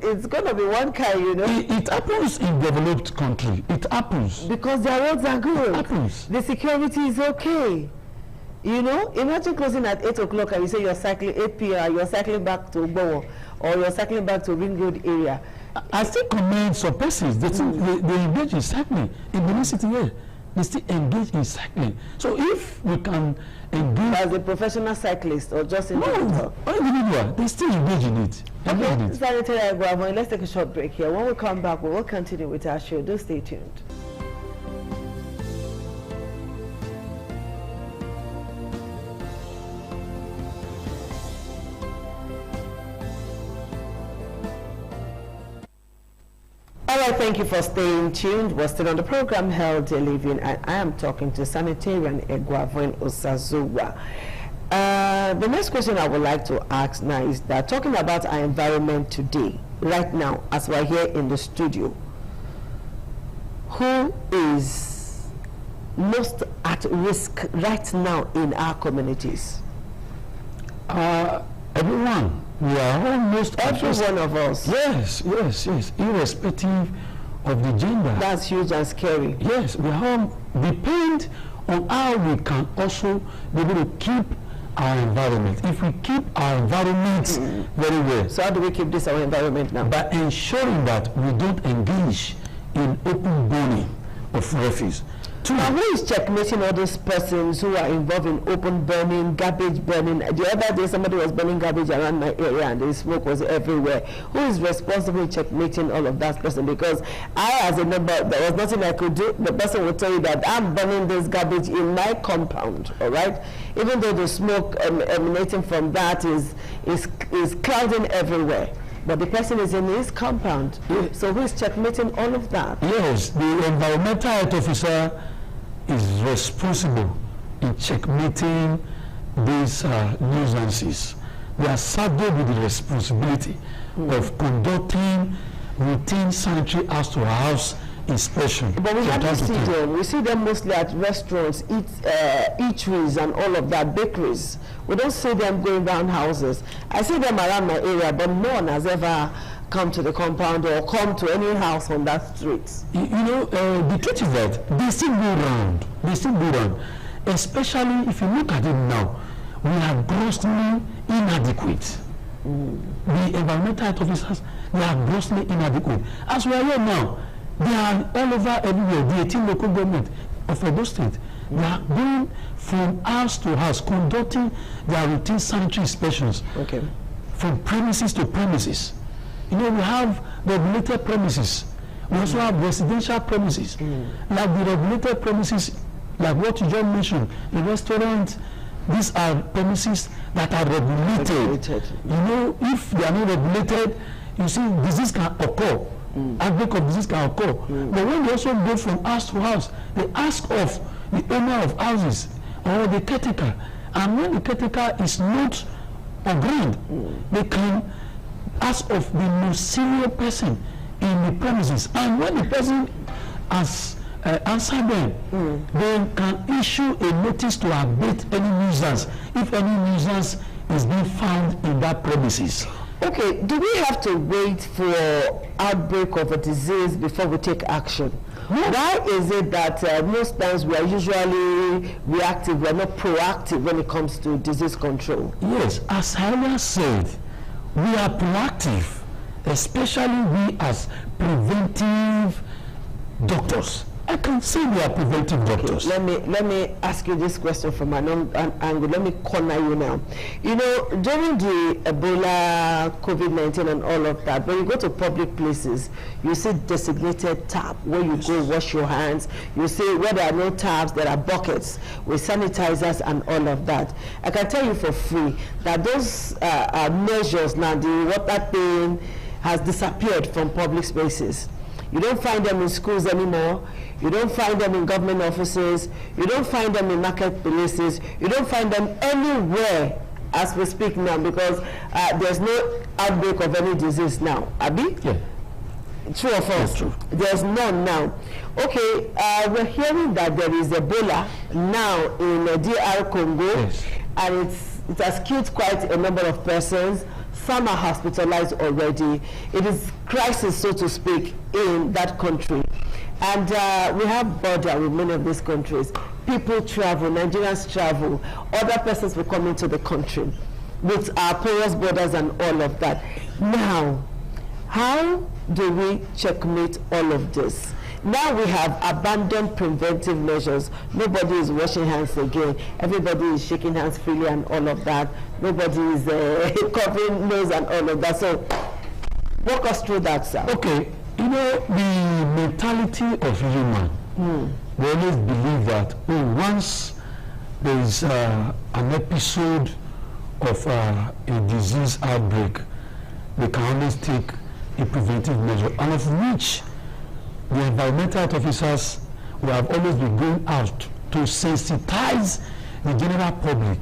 it's going to be one kind, you know. It happens in developed country. It happens because their roads are good. It happens. The security is okay. You know, imagine closing at 8 o'clock and you say you're cycling 8 p.m. You're cycling back to Bowo, or you're cycling back to Ring Road area. I still commend some persons. They engage in cycling in Benin City here. They still engage in cycling. So if we can engage as a professional cyclist or just individual, they still engage in it. Okay, Sanitary Egwavon, let's take a short break here. When we come back, we will continue with our show. Do stay tuned. Alright, thank you for staying tuned. We're still on the program Healthy Living, and I am talking to Sanitarian Egwavon Osazuwa. The next question I would like to ask now is that, talking about our environment today, right now, as we're here in the studio, who is most at risk right now in our communities? Everyone. We are almost every one of us. Yes, irrespective of the gender. That's huge and scary. Yes, we all depend on how we can also be able to keep our environment. If we keep our environment very well. So how do we keep this our environment now? By ensuring that we don't engage in open burning of refuse. Now, who is checkmating all those persons who are involved in open burning, garbage burning? The other day, somebody was burning garbage around my area and the smoke was everywhere. Who is responsible in checkmating all of that person? Because I, as a member, there was nothing I could do. The person will tell you that I'm burning this garbage in my compound, all right? Even though the smoke emanating from that is clouding everywhere. but the person is in his compound. So who is checkmating all of that? Yes, the environmental health officer is responsible in checkmating these nuisances. They are saddled with the responsibility of conducting routine sanitary house-to-house inspection. But we hardly see them. We see them mostly at restaurants, eateries and all of that, bakeries. We don't see them going down houses. I see them around my area, but no one has ever come to the compound or come to any house on that street. You know, the truth is that they still go round. They still go round. Especially if you look at it now, we are grossly inadequate. The environmental health officers, they are grossly inadequate. As we are here now, they are all over everywhere. The 18 local government of Edo State, they are going from house to house, conducting their routine sanitary inspections. Okay. From premises to premises. You know, we have regulated premises. We also have residential premises. Like the regulated premises, like what you just mentioned, the restaurant, these are premises that are regulated. You know, if they are not regulated, you see, disease can occur. Outbreak of disease can occur. But when they also go from house to house, they ask of the owner of houses or the caretaker. And when the caretaker is not agreed, they can ask of the most senior person in the premises. And when the person has answered them, they can issue a notice to abate any nuisance if any nuisance is being found in that premises. Okay, do we have to wait for outbreak of a disease before we take action? No. Why is it that most times we are usually reactive, we are not proactive when it comes to disease control? Yes, as I earlier said, we are proactive, especially we as preventive doctors. I can say we are preventive doctors. Okay, let me ask you this question from an angle. Let me corner you now. You know, during the Ebola, COVID-19 and all of that, when you go to public places, you see designated tap where you go wash your hands. You see where there are no taps, there are buckets with sanitizers and all of that. I can tell you for free that those measures now, the water thing has disappeared from public spaces. You don't find them in schools anymore. You don't find them in government offices. You don't find them in marketplaces. You don't find them anywhere as we speak now, because there's no outbreak of any disease now. Abi? Yeah. True or false? True. There's none now. Okay, we're hearing that there is Ebola now in DR Congo, yes, and it has killed quite a number of persons. Some are hospitalized already. It is crisis, so to speak, in that country. And we have border with many of these countries. People travel, Nigerians travel, other persons will come into the country with our porous borders and all of that. Now, how do we checkmate all of this? Now we have abandoned preventive measures. Nobody is washing hands again. Everybody is shaking hands freely and all of that. Nobody is covering nose and all of that. So walk us through that, sir. Okay, you know, the mentality of human, we always believe that once there is an episode of a disease outbreak, they can always take a preventive measure, and of which the environmental health officers will have always been going out to sensitize the general public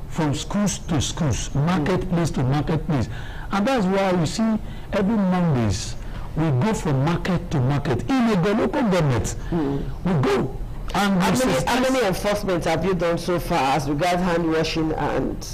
from schools to schools, marketplace to marketplace. And that's why you see every Mondays we go from market to market. In the local government, we go. And how many enforcements have you done so far as regards hand washing and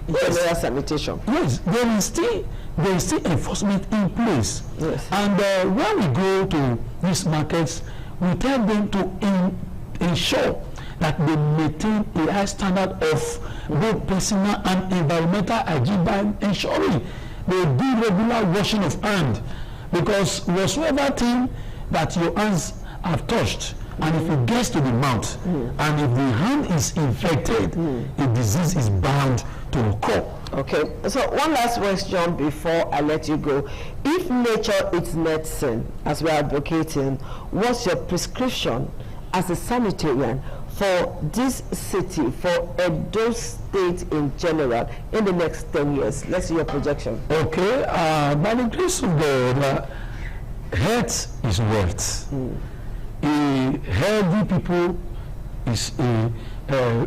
general sanitation? Yes, there is still enforcement in place. Yes. And when we go to these markets, we tell them to ensure that they maintain a high standard of both personal and environmental hygiene by ensuring they do regular washing of hands. Because whatsoever thing that your hands have touched, and if it gets to the mouth, and if the hand is infected, a disease is bound to occur. Okay, so one last question before I let you go. If nature is medicine, as we are advocating, what's your prescription as a sanitarian for this city, for Edo State in general, in the next 10 years? Let's see your projection. Okay, by the grace of God, health is wealth. A healthy people is a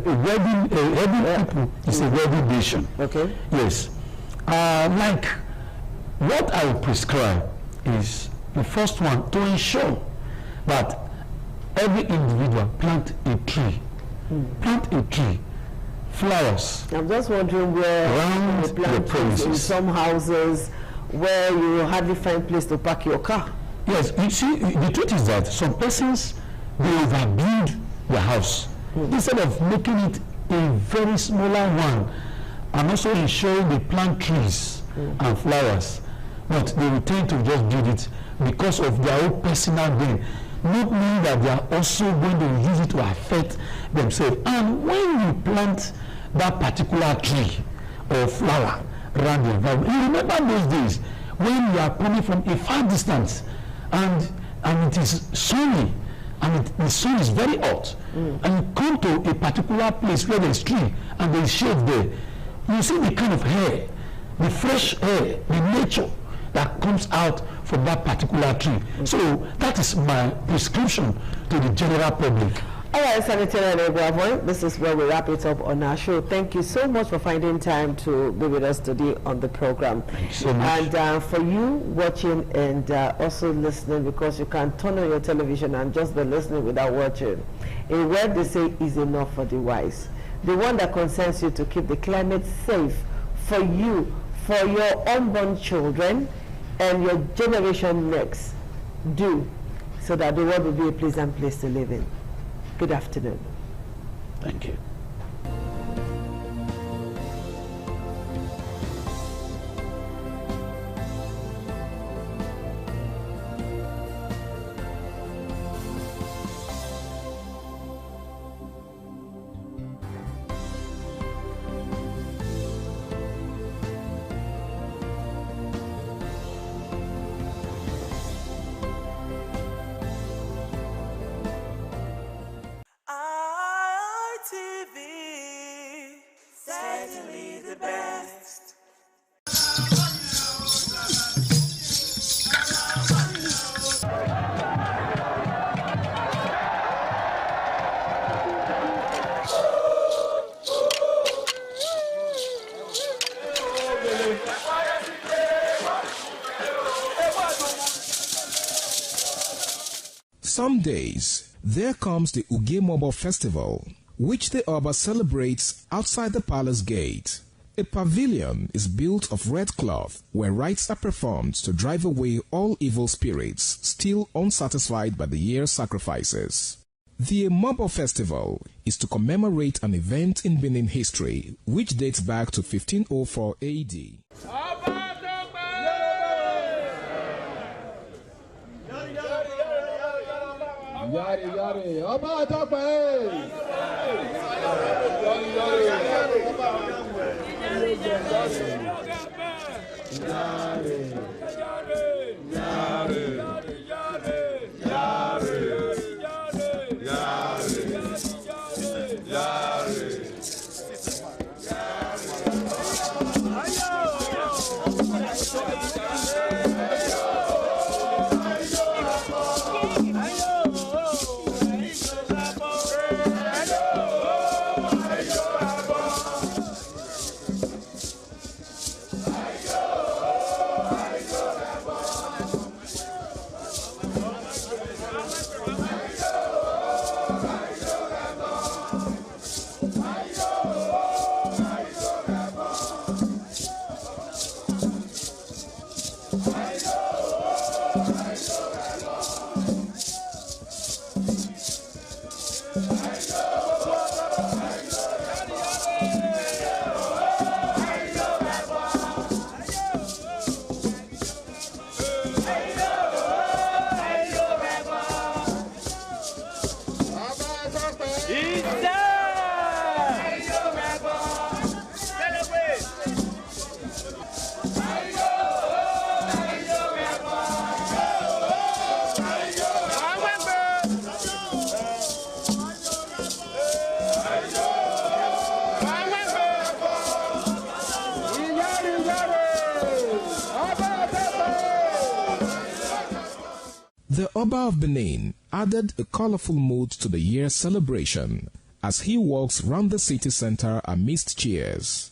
wealthy people is a wealthy nation. Okay. Yes. Like what I would prescribe is the first one, to ensure that every individual plant a tree. Plant a tree. Flowers. I'm just wondering where around the plant trees in some houses where you hardly find place to park your car. Yes, you see, the truth is that some persons, they overbuild their house instead of making it a very smaller one, and also ensuring they plant trees and flowers, but they will tend to just build it because of their own personal gain, not meaning that they are also going to use it to affect themselves. And when you plant that particular tree or flower around the environment, you remember those days when you are coming from a far distance and it is sunny and the sun is very hot, and you come to a particular place where there is tree and there is shade there, you see the kind of air, the fresh air, the nature that comes out from that particular tree. So that is my prescription to the general public. All right, Senator Eneguavoin, this is where we wrap it up on our show. Thank you so much for finding time to be with us today on the program. Thank you so much. And for you watching and also listening, because you can turn on your television and just be listening without watching, a word they say is enough for the wise. The one that concerns you to keep the climate safe for you, for your unborn children, and your generation next. Do, so that the world will be a pleasant place to live in. Good afternoon. Thank you. Certainly the best. Some days, there comes the Ugemobo Festival, which the Oba celebrates outside the palace gate. A pavilion is built of red cloth where rites are performed to drive away all evil spirits still unsatisfied by the year's sacrifices. The Emobo Festival is to commemorate an event in Benin history which dates back to 1504 AD. Yari yari, Ọba Tope. The Oba of Benin added a colorful mood to the year's celebration as he walks round the city center amidst cheers.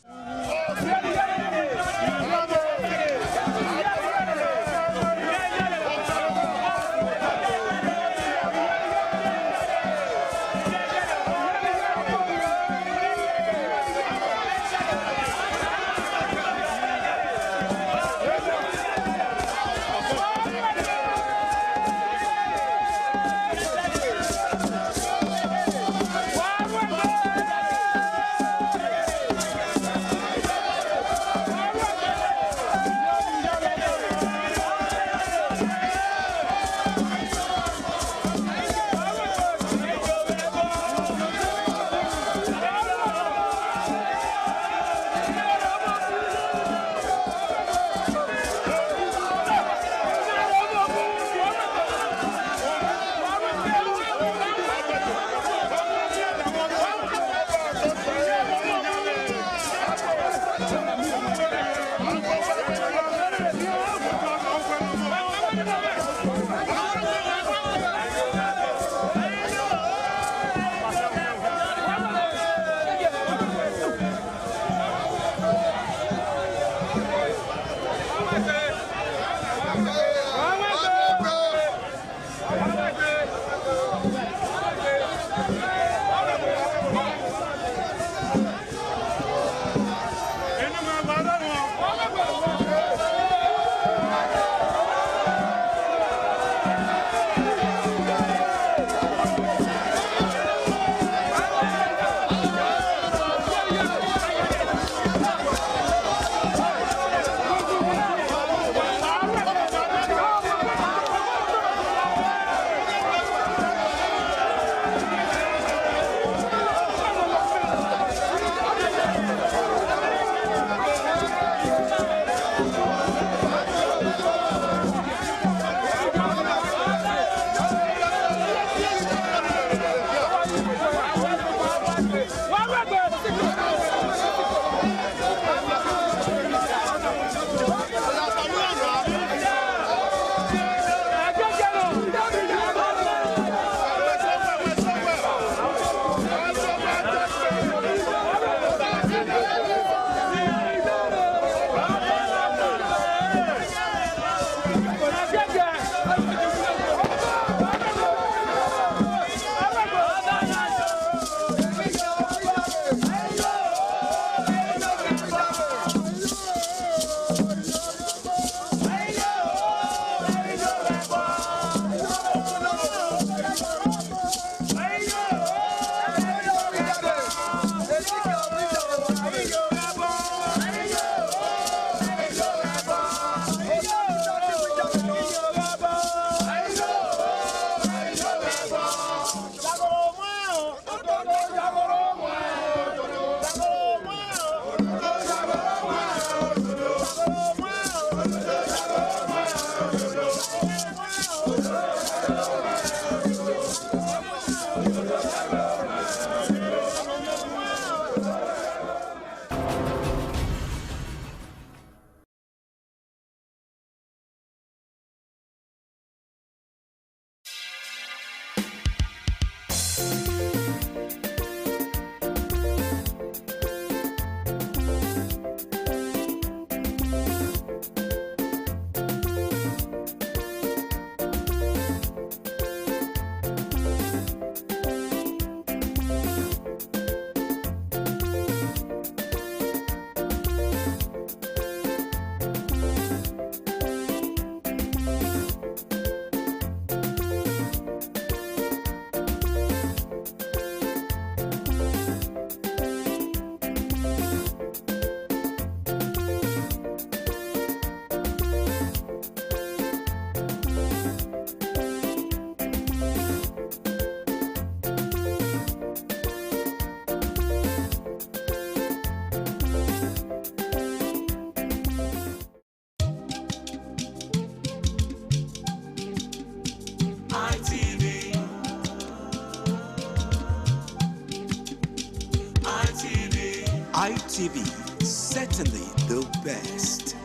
ITV, certainly the best.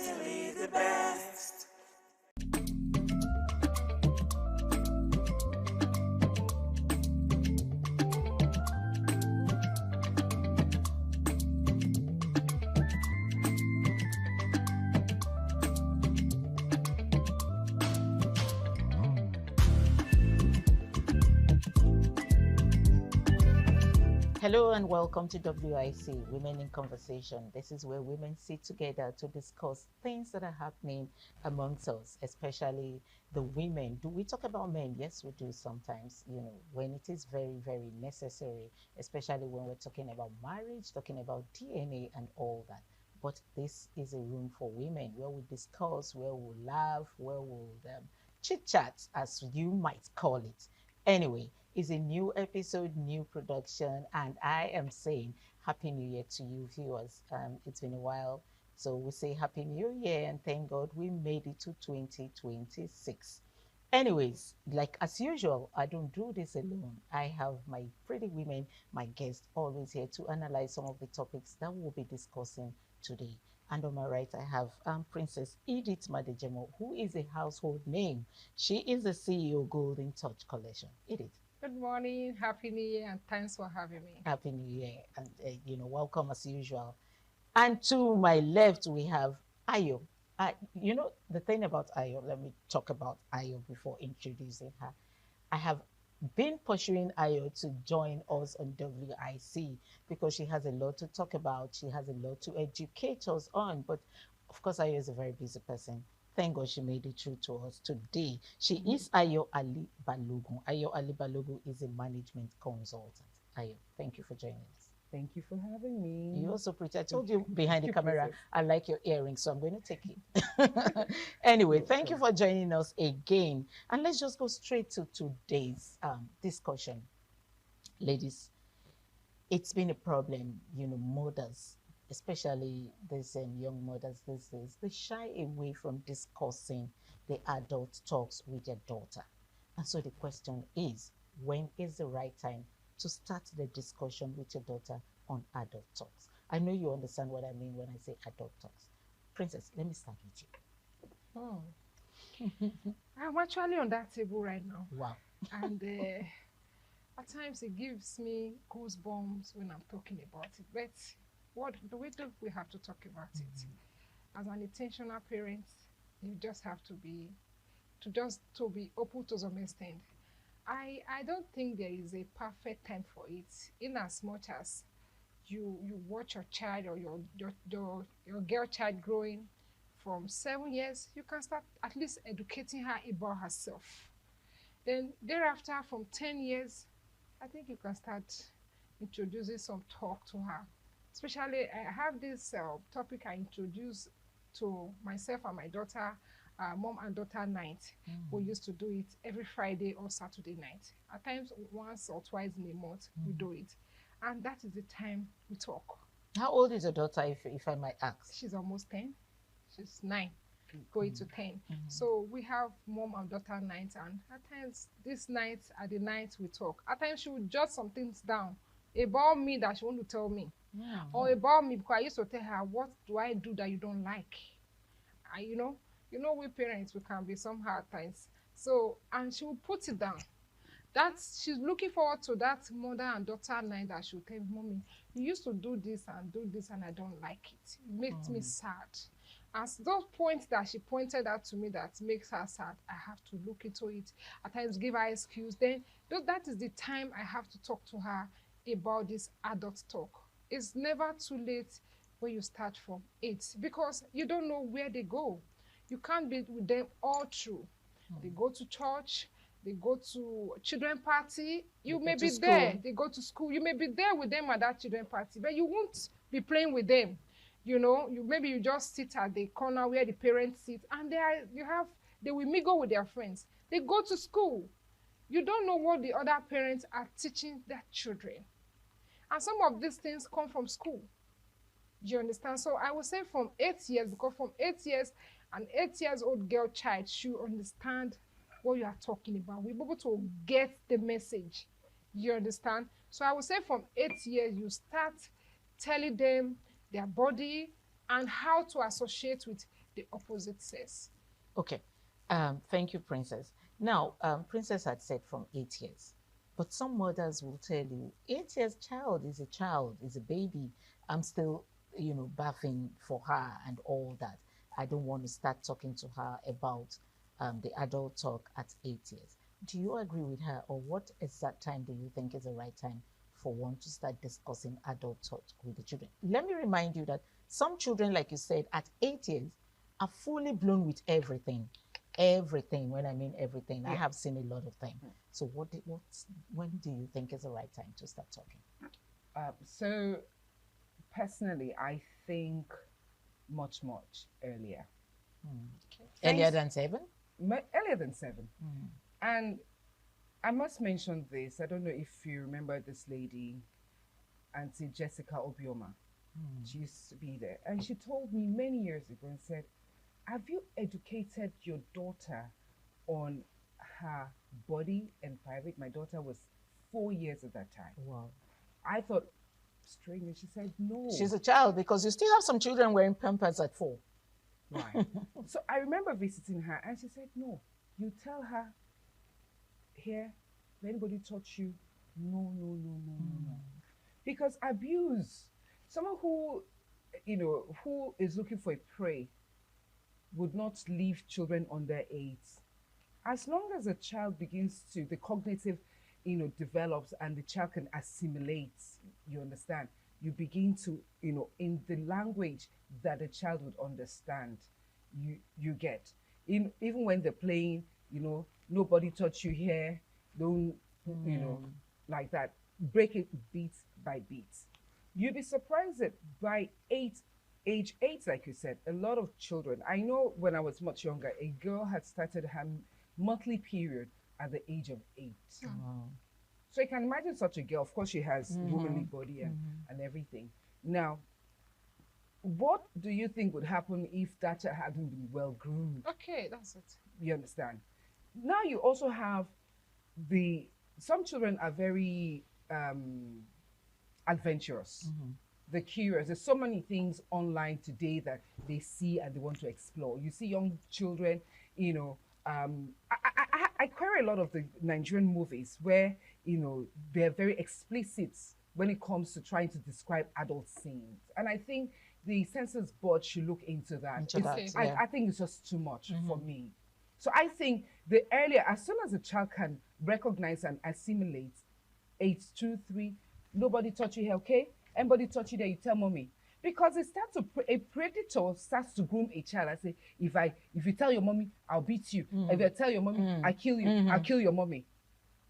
certainly the best. Hello and welcome to WIC, Women in Conversation. This is where women sit together to discuss things that are happening amongst us, especially the women. Do we talk about men? Yes, we do sometimes, when it is very, very necessary, especially when we're talking about marriage, talking about DNA and all that. But this is a room for women where we discuss, where we'll laugh, where we'll chit-chat, as you might call it. Anyway, it's a new episode, new production, and I am saying Happy New Year to you viewers. It's been a while, so we say Happy New Year and thank God we made it to 2026. Anyways, like as usual, I don't do this alone. I have my pretty women, my guests, always here to analyze some of the topics that we'll be discussing today. And on my right, I have Princess Edith Madejemo, who is a household name. She is the CEO Golden Touch Collection. Edith. Good morning, Happy New Year, and thanks for having me. Happy New Year, and welcome as usual. And to my left, we have Ayo. The thing about Ayo, let me talk about Ayo before introducing her. I have been pursuing Ayo to join us on WIC because she has a lot to talk about. She has a lot to educate us on. But of course, Ayo is a very busy person. Thank God she made it through to us today. She is Ayo Ali Balogun. Ayo Ali Balogun is a management consultant. Ayo, thank you for joining us. Thank you for having me. You also pretty. I told you behind the camera, I like your earrings, so I'm going to take it. Anyway, thank you for joining us again. And let's just go straight to today's discussion. Ladies, it's been a problem, mothers, especially these young mothers these days, they shy away from discussing the adult talks with their daughter. And so the question is, when is the right time to start the discussion with your daughter on adult talks? I know you understand what I mean when I say adult talks. Princess, let me start with you. I'm actually on that table right now. Wow. And at times it gives me goosebumps when I'm talking about it. But what do we have to talk about it? As an intentional parent, you just have to be open to some extent. I don't think there is a perfect time for it, in as much as you watch your child or your girl child growing from 7 years, you can start at least educating her about herself. Then thereafter, from 10 years, I think you can start introducing some talk to her. Especially, I have this topic I introduced to myself and my daughter, mom and daughter night. We used to do it every Friday or Saturday night. At times, once or twice in a month, we do it. And that is the time we talk. How old is your daughter, if I might ask? She's almost 10. She's 9, going to 10. So we have mom and daughter nights, and at times, these nights are the nights we talk. At times, she will jot some things down about me that she want to tell me. Or about me, because I used to tell her, what do I do that you don't like? We parents, we can be somehow at times. So, and she will put it down. She's looking forward to that mother and daughter night that she'll tell me, Mommy, you used to do this and I don't like it. It makes me sad. As those points that she pointed out to me that makes her sad, I have to look into it. At times give her excuse. Then that is the time I have to talk to her about this adult talk. It's never too late when you start from 8, because you don't know where they go. You can't be with them all through. They go to church, they go to children party, you may be there. They go to school, you may be there with them at that children party, but you won't be playing with them. Maybe you just sit at the corner where the parents sit, and they will mingle with their friends. They go to school. You don't know what the other parents are teaching their children. And some of these things come from school. Do you understand? So I would say from 8 years, because from 8 years, an 8-year-old girl child should understand what you are talking about. We're able to get the message. You understand? So I would say from 8 years, you start telling them their body and how to associate with the opposite sex. Okay. Thank you, Princess. Now, Princess had said from 8 years, but some mothers will tell you 8 years child, is a baby. I'm still, bathing for her and all that. I don't want to start talking to her about the adult talk at 8 years. Do you agree with her, or what exact time do you think is the right time for one to start discussing adult talk with the children? Let me remind you that some children, like you said, at 8 years are fully blown with everything. Everything. When I mean everything, I have seen a lot of things. So when do you think is the right time to start talking? So personally, I think much earlier. Okay. Earlier than 7? Earlier than 7. And I must mention this. I don't know if you remember this lady, Auntie Jessica Obioma. She used to be there. And she told me many years ago and said, have you educated your daughter on her body and private? My daughter was 4 years at that time. Wow. I thought, strange. And she said, no. She's a child, because you still have some children wearing Pampers at 4. Right. So I remember visiting her and she said, no, you tell her, here, if anybody touch you, no. Because abuse, someone who, who is looking for a prey would not leave children under 8. As long as a child begins to, the cognitive, develops and the child can assimilate, you understand, you begin to, in the language that the child would understand, you get. Even when they're playing, nobody touch you here, don't, like that. Break it beat by beat. You'd be surprised that by age 8, like you said, a lot of children, I know when I was much younger, a girl had started her monthly period at the age of 8. Wow. So you can imagine such a girl. Of course, she has womanly body and everything. Now, what do you think would happen if that child hadn't been well groomed? Okay, that's it. You understand? Now you also have some children are very adventurous. They're curious. There's so many things online today that they see and they want to explore. You see young children, I query a lot of the Nigerian movies where, they're very explicit when it comes to trying to describe adult scenes. And I think the Census Board should look into that. I think it's just too much for me. So I think the earlier, as soon as a child can recognize and assimilate, 8, 2, 3, nobody touch you here, okay? Anybody touch you there, you tell mommy. Because it starts to, a predator starts to groom a child. I say, if you tell your mommy, I'll beat you. If I tell your mommy, I kill you, I'll kill your mommy.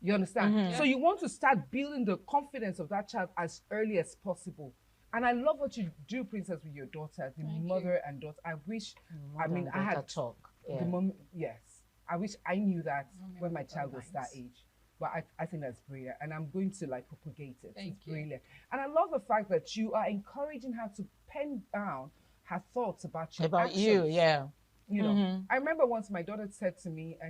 You understand? So you want to start building the confidence of that child as early as possible. And I love what you do, Princess, with your daughter, the mother and daughter. I wish, I had talk. The mom, yes. I wish I knew that when my child was that age. But I think that's brilliant. And I'm going to propagate it. It's brilliant. And I love the fact that you are encouraging her to pen down her thoughts about your actions. You, yeah. I remember once my daughter said to me, I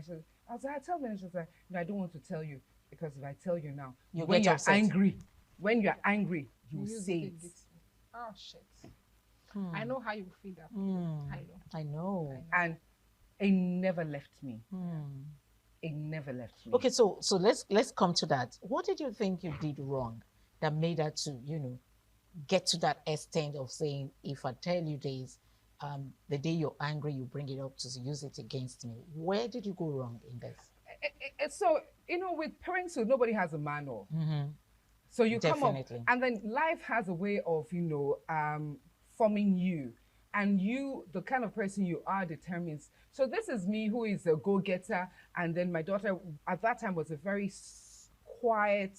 was like, tell me, and she was like, no, I don't want to tell you, because if I tell you now, when you're angry, you will say it. Oh, shit. I know how you feel that. I know. And it never left me. It never left me. Okay, so let's come to that. What did you think you did wrong that made her to, get to that extent of saying, if I tell you this, the day you're angry, you bring it up to use it against me. Where did you go wrong in this? So, with parenthood, nobody has a manual. So you come up, and then life has a way of, forming you. And you, the kind of person you are, determines. So this is me, who is a go-getter, and then my daughter at that time was a very quiet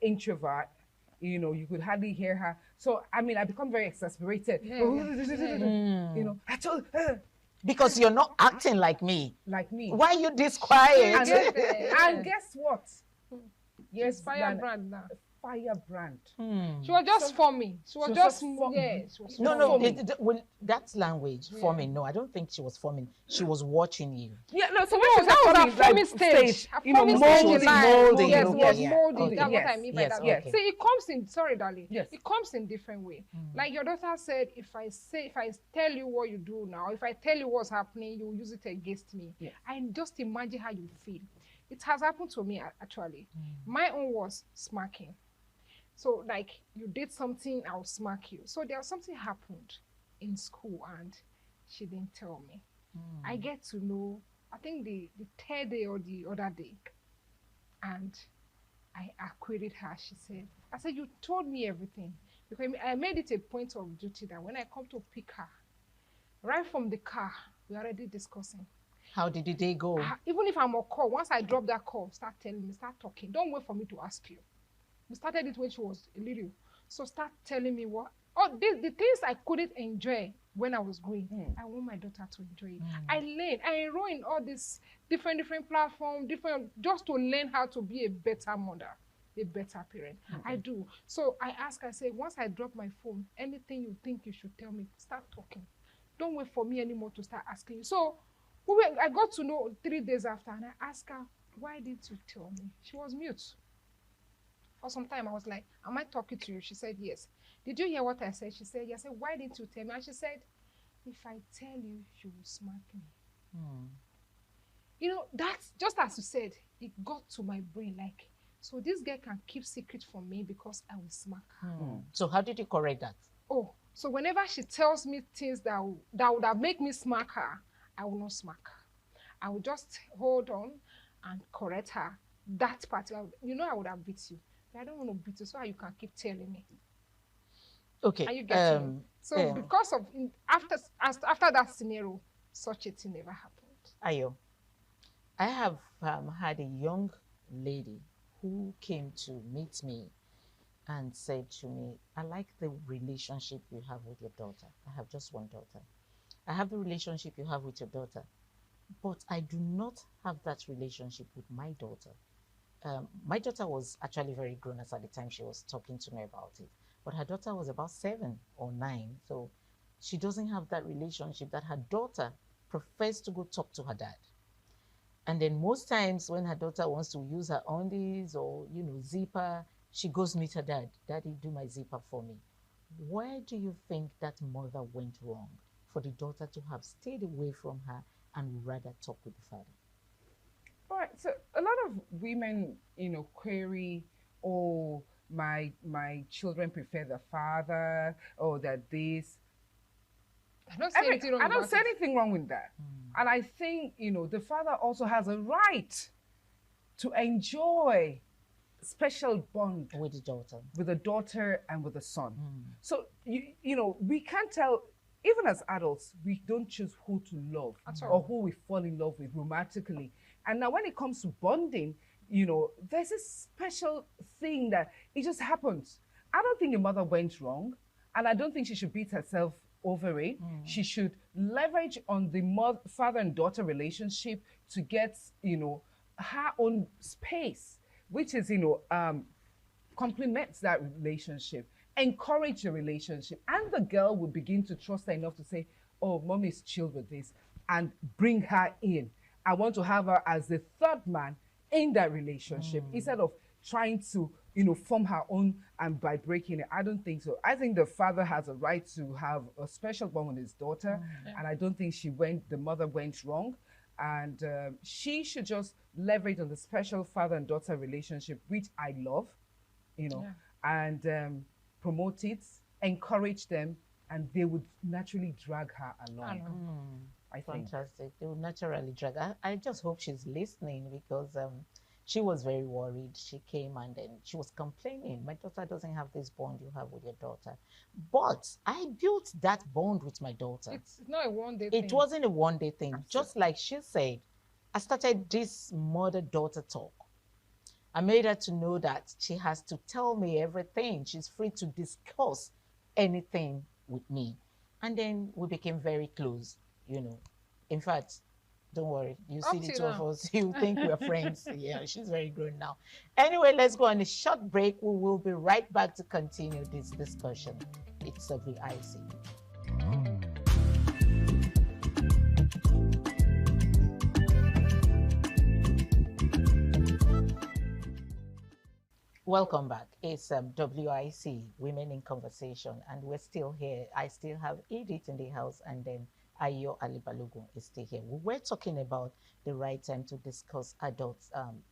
introvert. You could hardly hear her. So I become very exasperated. I told her. Because you're not acting like me. Like me. Why are you this quiet? And guess what? Yes, firebrand now. firebrand. She was just forming. She was just forming. yeah. She was No, forming. well, that's language, forming. No, I don't think she was forming. She was watching you. Yeah, no, so No, that was her forming stage. Her forming stage in life. molding. Yes, Okay, was yeah. molding. Okay. That's what I mean by Yes, that. okay. See, it comes in. Sorry, darling. Yes. It comes in different way. Like your daughter said, if I tell you what you do now, if I tell you what's happening, you use it against me. Yes. I just imagine how you feel. It has happened to me actually. My own was smacking. So like you did something, I'll smack you. So there was something happened in school and she didn't tell me. I get to know, I think the third day or the other day, and I queried her. She said, I said, you told me everything. Because I made it a point of duty that when I come to pick her, right from the car, we're already discussing. How did the day go? Even if I'm on call, once I drop that call, start telling me, start talking. Don't wait for me to ask you. We started it when she was a little. So start telling me what, the things I couldn't enjoy when I was growing. I want my daughter to enjoy it. I learned, I enroll in all these different platforms, just to learn how to be a better mother, a better parent. I do. So I ask, I say, once I drop my phone, anything you think you should tell me, start talking. Don't wait for me anymore to start asking you. So I got to know 3 days after, and I asked her, why didn't you tell me? She was mute. For some time, I was like, am I talking to you? She said, yes. Did you hear what I said? She said, yes. I said, why didn't you tell me? And she said, if I tell you, you will smack me. You know, that's just as you said, it got to my brain like, so this girl can keep secret from me because I will smack her. So how did you correct that? Oh, so whenever she tells me things that would have made me smack her, I will not smack her. I will just hold on and correct her. That part, you know, I would have beat you. But I don't want to beat you so you can keep telling me. Okay. Are you getting me? So because of, after that scenario, such a thing never happened. Ayo, I have had a young lady who came to meet me and said to me, I like the relationship you have with your daughter. I have just one daughter. I have the relationship you have with your daughter, but I do not have that relationship with my daughter. My daughter was actually very grown at the time she was talking to me about it, but her daughter was about 7 or 9, so she doesn't have that relationship that her daughter prefers to go talk to her dad. And then most times when her daughter wants to use her undies or, you know, zipper, she goes meet her dad. Daddy, do my zipper for me. Where do you think that mother went wrong for the daughter to have stayed away from her and rather talk with the father? All right, so a lot of women, you know, query, oh, my children prefer the father, or that this. I don't see anything wrong with that. And I think, you know, the father also has a right to enjoy special bond with the daughter and with the son. So, you know, we can't tell, even as adults, we don't choose who to love or who we fall in love with romantically. And now when it comes to bonding, you know, there's this special thing that it just happens. I don't think the mother went wrong, and I don't think she should beat herself over it. She should leverage on the father and daughter relationship to get, you know, her own space, which is, you know, complements that relationship, encourage the relationship, and the girl will begin to trust her enough to say, oh, mommy's chill with this, and bring her in. I want to have her as the third man in that relationship instead of trying to, you know, form her own and by breaking it. I don't think so. I think the father has a right to have a special bond with his daughter, and I don't think the mother went wrong. And she should just leverage on the special father and daughter relationship, which I love, you know, and promote it, encourage them, and they would naturally drag her along. I think. Fantastic. They will naturally drag. I just hope she's listening, because she was very worried. She came and then she was complaining. My daughter doesn't have this bond you have with your daughter. But I built that bond with my daughter. It's not a one-day thing. It wasn't a one-day thing. Absolutely. Just like she said, I started this mother-daughter talk. I made her to know that she has to tell me everything. She's free to discuss anything with me. And then we became very close, you know. In fact, Don't worry. You Up see the till two of now. us, you think we're friends. Yeah, she's very grown now. Anyway, let's go on a short break. We will be right back to continue this discussion. It's WIC. Welcome back. It's WIC, Women in Conversation, and we're still here. I still have Edith in the house, and then Ayo Ali Balogun is still here. We were talking about the right time to discuss adult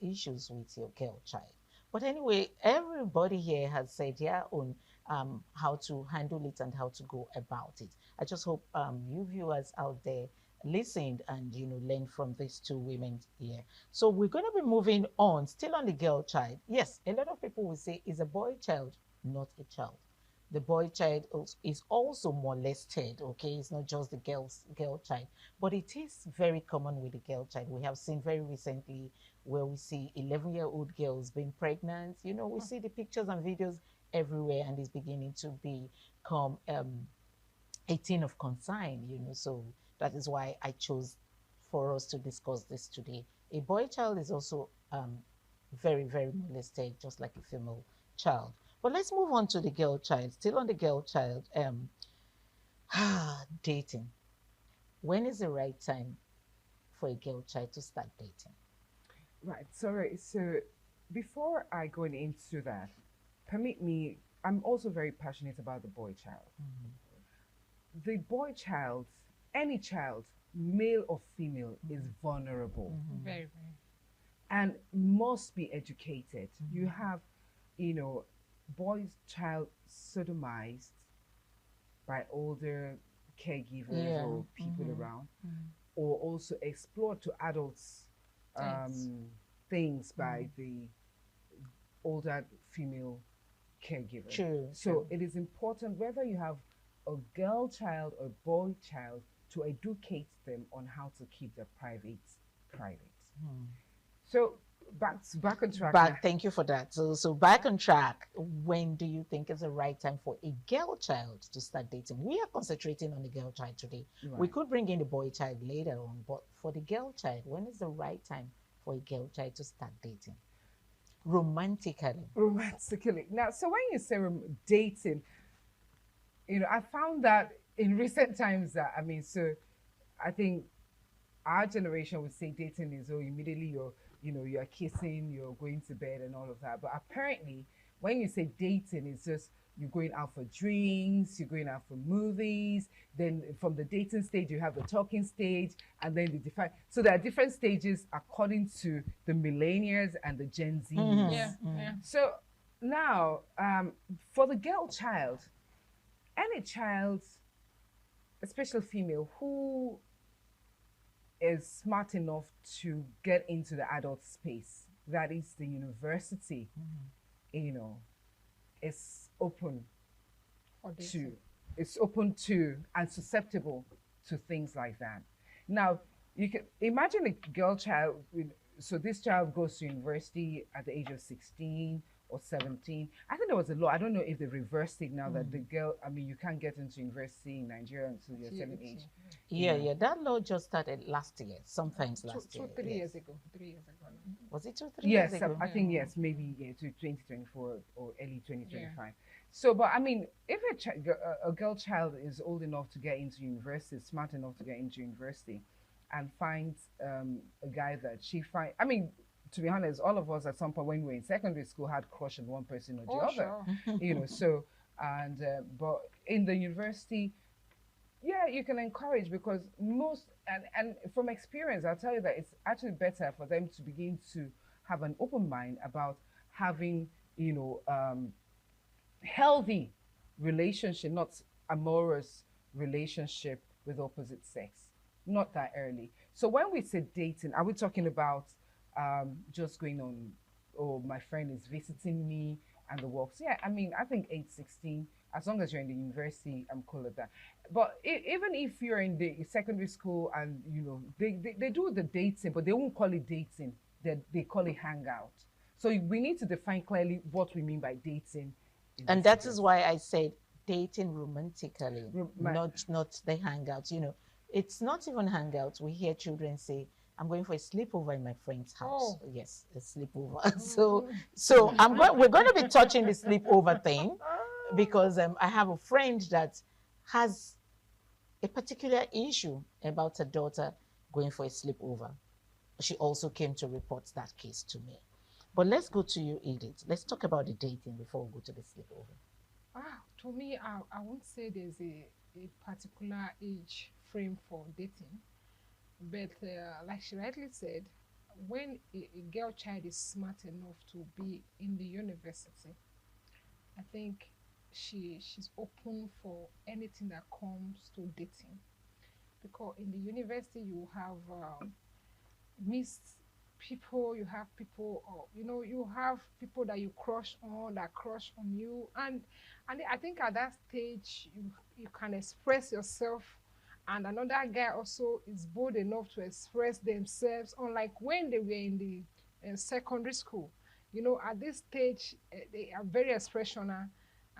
issues with your girl child. But anyway, everybody here has said their own how to handle it and how to go about it. I just hope you viewers out there listened and learned from these two women here. So we're going to be moving on, still on the girl child. Yes, a lot of people will say is a boy child, not a child. The boy child is also molested, okay? It's not just the girl child, but it is very common with the girl child. We have seen very recently where we see 11-year-old girls being pregnant. We see the pictures and videos everywhere, and it's beginning to become a thing of concern, so that is why I chose for us to discuss this today. A boy child is also very, very molested, just like a female child. But let's move on to the girl child. Still on the girl child, dating. When is the right time for a girl child to start dating? Right, sorry. So before I go into that, permit me, I'm also very passionate about the boy child. The boy child, any child, male or female, is vulnerable. Very, very. And must be educated. You have, boys child sodomized by older caregivers or people around, or also explored to adults things by the older female caregiver. True. So it is important, whether you have a girl child or boy child, to educate them on how to keep their private. So back on track. Thank you for that. So back on track. When do you think is the right time for a girl child to start dating? We are concentrating on the girl child today. Right. We could bring in the boy child later on, but for the girl child, when is the right time for a girl child to start dating? Romantically. Now, so when you say dating, I found that in recent times that, I think our generation would say dating is, immediately you're kissing, you're going to bed and all of that. But apparently, when you say dating, it's just you're going out for drinks, you're going out for movies. Then from the dating stage, you have the talking stage, and then the define. So there are different stages according to the millennials and the Gen Zs. Yeah. So now, for the girl child, any child, especially female, who is smart enough to get into the adult space, that is the university, is open to and susceptible to things like that. Now, you can imagine a girl child, so this child goes to university at the age of 16 or 17. I think there was a law. I don't know if they reversed it now that the girl, you can't get into university in Nigeria until you're 7 age. Yeah. That law just started last year, sometimes last year. 3 years ago. 3 years ago. Was it 2 3 years Yes, ago? I think yes, maybe to 2024 or early 2025. So, but if a girl child is old enough to get into university, smart enough to get into university, and finds a guy that she finds, to be honest, all of us at some point when we were in secondary school had crush on one person or the other. Sure. But in the university, you can encourage, because most, and from experience, I'll tell you that it's actually better for them to begin to have an open mind about having, healthy relationship, not amorous relationship with opposite sex, not that early. So when we say dating, are we talking about just going on, my friend is visiting me and the works? Yeah, I think 8, 16, as long as you're in the university, I'm cool with that. But even if you're in the secondary school and, they do the dating, but they won't call it dating, they call it hangout. So we need to define clearly what we mean by dating. And that is why I said dating romantically, not the hangouts. It's not even hangouts. We hear children say, I'm going for a sleepover in my friend's house. Oh. Yes, a sleepover. So we're going to be touching the sleepover thing because I have a friend that has a particular issue about her daughter going for a sleepover. She also came to report that case to me. But let's go to you, Edith. Let's talk about the dating before we go to the sleepover. To me, I won't say there's a particular age frame for dating. But like she rightly said, when a girl child is smart enough to be in the university, I think she's open for anything that comes to dating. Because in the university, you have missed people, you have people, you have people that you crush on, that crush on you. And I think at that stage, you can express yourself. And another guy also is bold enough to express themselves, unlike when they were in the secondary school. At this stage, they are very expressional,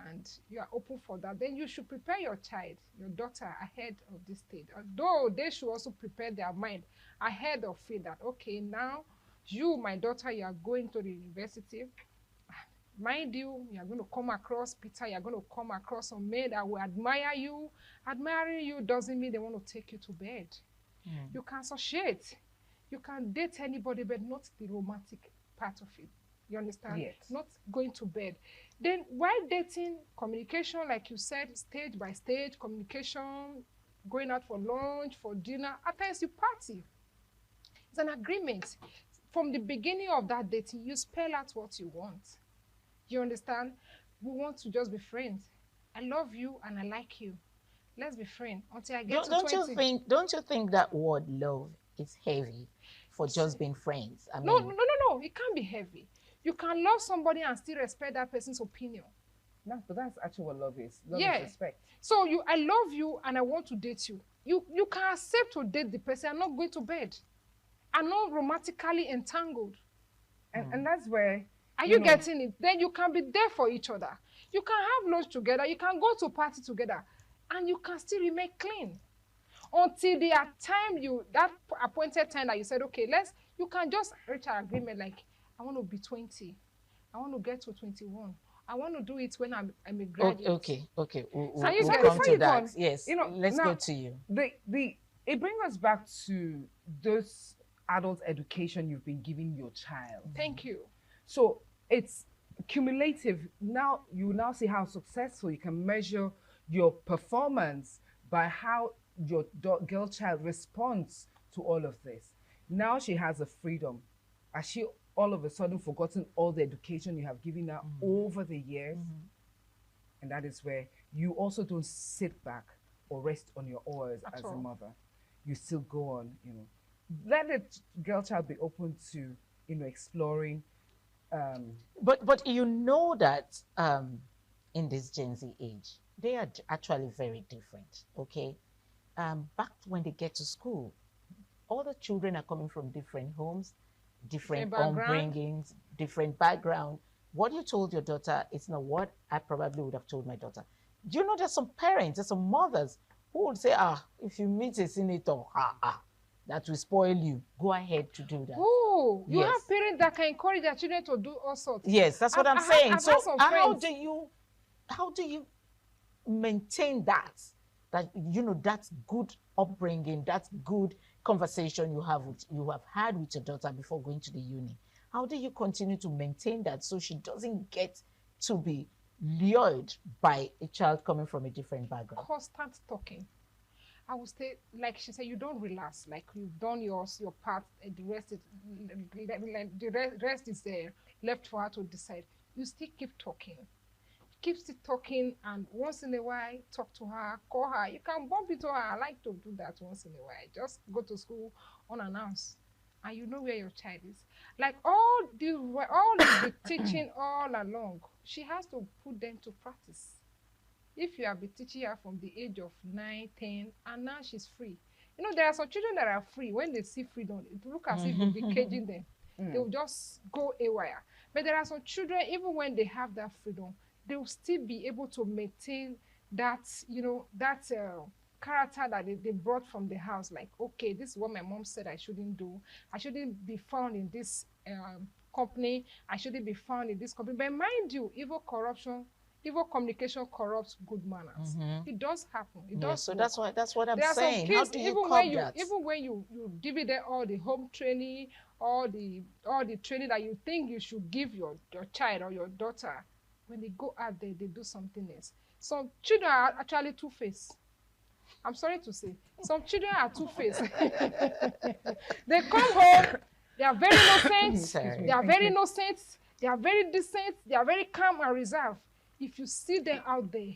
and you are open for that. Then you should prepare your child, your daughter, ahead of this stage. Although they should also prepare their mind ahead of it that, okay, now you, my daughter, you are going to the university. Mind you, are going to come across Peter, you're going to come across some men that will admire you. Admiring you doesn't mean they want to take you to bed. You can associate. You can date anybody, but not the romantic part of it. You understand? Yes. Not going to bed. Then while dating, communication, like you said, stage by stage, communication, going out for lunch, for dinner, at times you party. It's an agreement. From the beginning of that dating, you spell out what you want. You understand? We want to just be friends. I love you and I like you. Let's be friends until I get to 20. Don't you think that word love is heavy for just being friends? I mean, No. It can't be heavy. You can love somebody and still respect that person's opinion. No, but that's actually what love is. Love is respect. So I love you and I want to date you. You can accept to date the person. I'm not going to bed. I'm not romantically entangled. And that's where... Are you getting it? Then you can be there for each other. You can have lunch together. You can go to party together. And you can still remain clean. Until the time that appointed time that you said, okay, you can just reach an agreement like, I want to be 20. I want to get to 21. I want to do it when I'm a graduate. Okay. We'll you come to that. Yes, let's go to you. It brings us back to those adult education you've been giving your child. Thank you. So it's cumulative. Now you now see how successful you can measure your performance by how your girl child responds to all of this. Now she has a freedom. Has she all of a sudden forgotten all the education you have given her over the years? And that is where you also don't sit back or rest on your oars as a mother. You still go on, Let the girl child be open to, exploring. But you know that in this Gen Z age, they are actually very different, okay? Back when they get to school, all the children are coming from different homes, different upbringings, different background. What you told your daughter is not what I probably would have told my daughter. Do you know there's some parents, there's some mothers who would say, if you meet a senator, that will spoil you. Go ahead to do that. Oh, you have parents that can encourage their children to do all sorts. Yes, that's what I'm saying. So how do you maintain that that's good upbringing, that's good conversation you have had with your daughter before going to the uni? How do you continue to maintain that so she doesn't get to be lured by a child coming from a different background? Constant talking. I would say, like she said, you don't relax. Like you've done your part, and the rest is there, left for her to decide. You still keep talking. Keep still talking, and once in a while, talk to her, call her. You can bump into her. I like to do that once in a while. Just go to school unannounced, and you know where your child is. Like all the teaching all along, she has to put them to practice. If you have been teaching her from the age of 9, 10, and now she's free. There are some children that are free. When they see freedom, it looks as if you'll be caging them. They will just go haywire. But there are some children, even when they have that freedom, they will still be able to maintain that, character that they brought from the house. Like, okay, this is what my mom said I shouldn't do. I shouldn't be found in this company. I shouldn't be found in this company. But mind you, evil communication corrupts good manners. It does happen. It does. So that's what I'm there saying. How do you that? Even when you dividend all the home training, all the training that you think you should give your child or your daughter, when they go out there, they do something else. Some children are actually two-faced. I'm sorry to say, some children are two-faced. They come home, they are very innocent. They are very innocent. They are very decent. They are very calm and reserved. If you see them out there,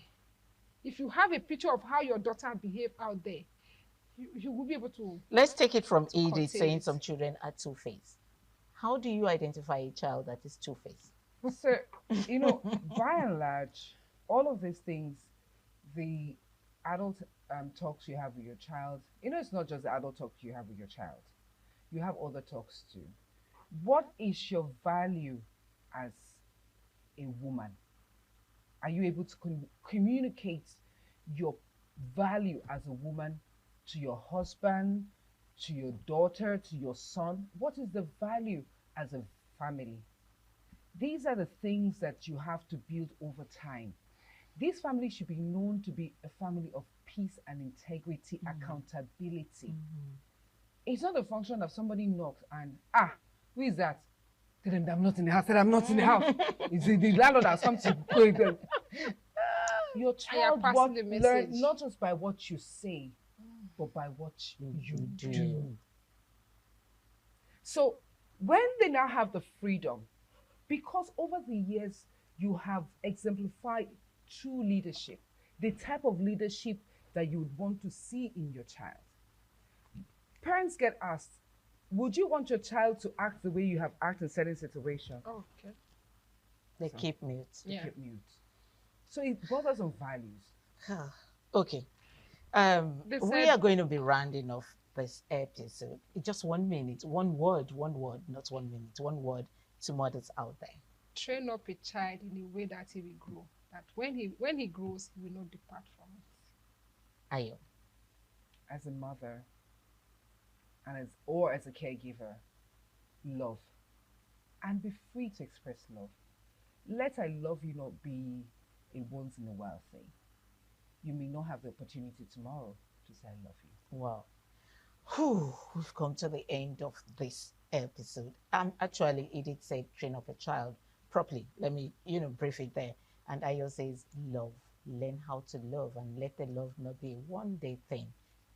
if you have a picture of how your daughter behaved out there, you will be able to. Let's take it from Edith saying some children are two-faced. How do you identify a child that is two-faced? So, you know, by and large, all of these things, the adult talks you have with your child, you know, it's not just the adult talk you have with your child. You have other talks too. What is your value as a woman? Are you able to communicate your value as a woman to your husband, to your daughter, to your son? What is the value as a family? These are the things that you have to build over time. This family should be known to be a family of peace and integrity, accountability. It's not a function of somebody knocks and, who is that? Tell them I'm not in the house. Tell them I'm not in the house. It's the landlord has come to pay them. Your child will learn not just by what you say, but by what you do. So when they now have the freedom, because over the years you have exemplified true leadership, the type of leadership that you would want to see in your child. Parents get asked, would you want your child to act the way you have acted in certain situations? Oh, okay. They keep mute. They keep mute. So it borders on values. Okay. We are going to be rounding off this episode. Just 1 minute, one word, not 1 minute, one word to mothers out there. Train up a child in a way that he will grow. That when he grows, he will not depart from it. Ayo. As a mother, and as a caregiver, love. And be free to express love. Let I love you not be a once in a while thing. You may not have the opportunity tomorrow to say I love you. Wow. We've come to the end of this episode. Actually, Edith said train up a child properly. Let me, brief it there. And Ayo says love. Learn how to love and let the love not be a one-day thing.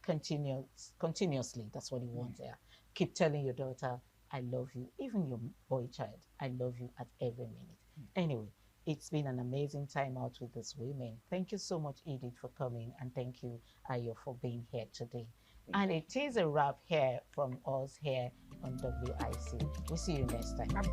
Continuously. That's what he wants there. Keep telling your daughter, I love you. Even your boy child, I love you at every minute. Anyway, it's been an amazing time out with these women. Thank you so much, Edith, for coming. And thank you, Ayo, for being here today. And it is a wrap here from us here on WIC. We'll see you next time.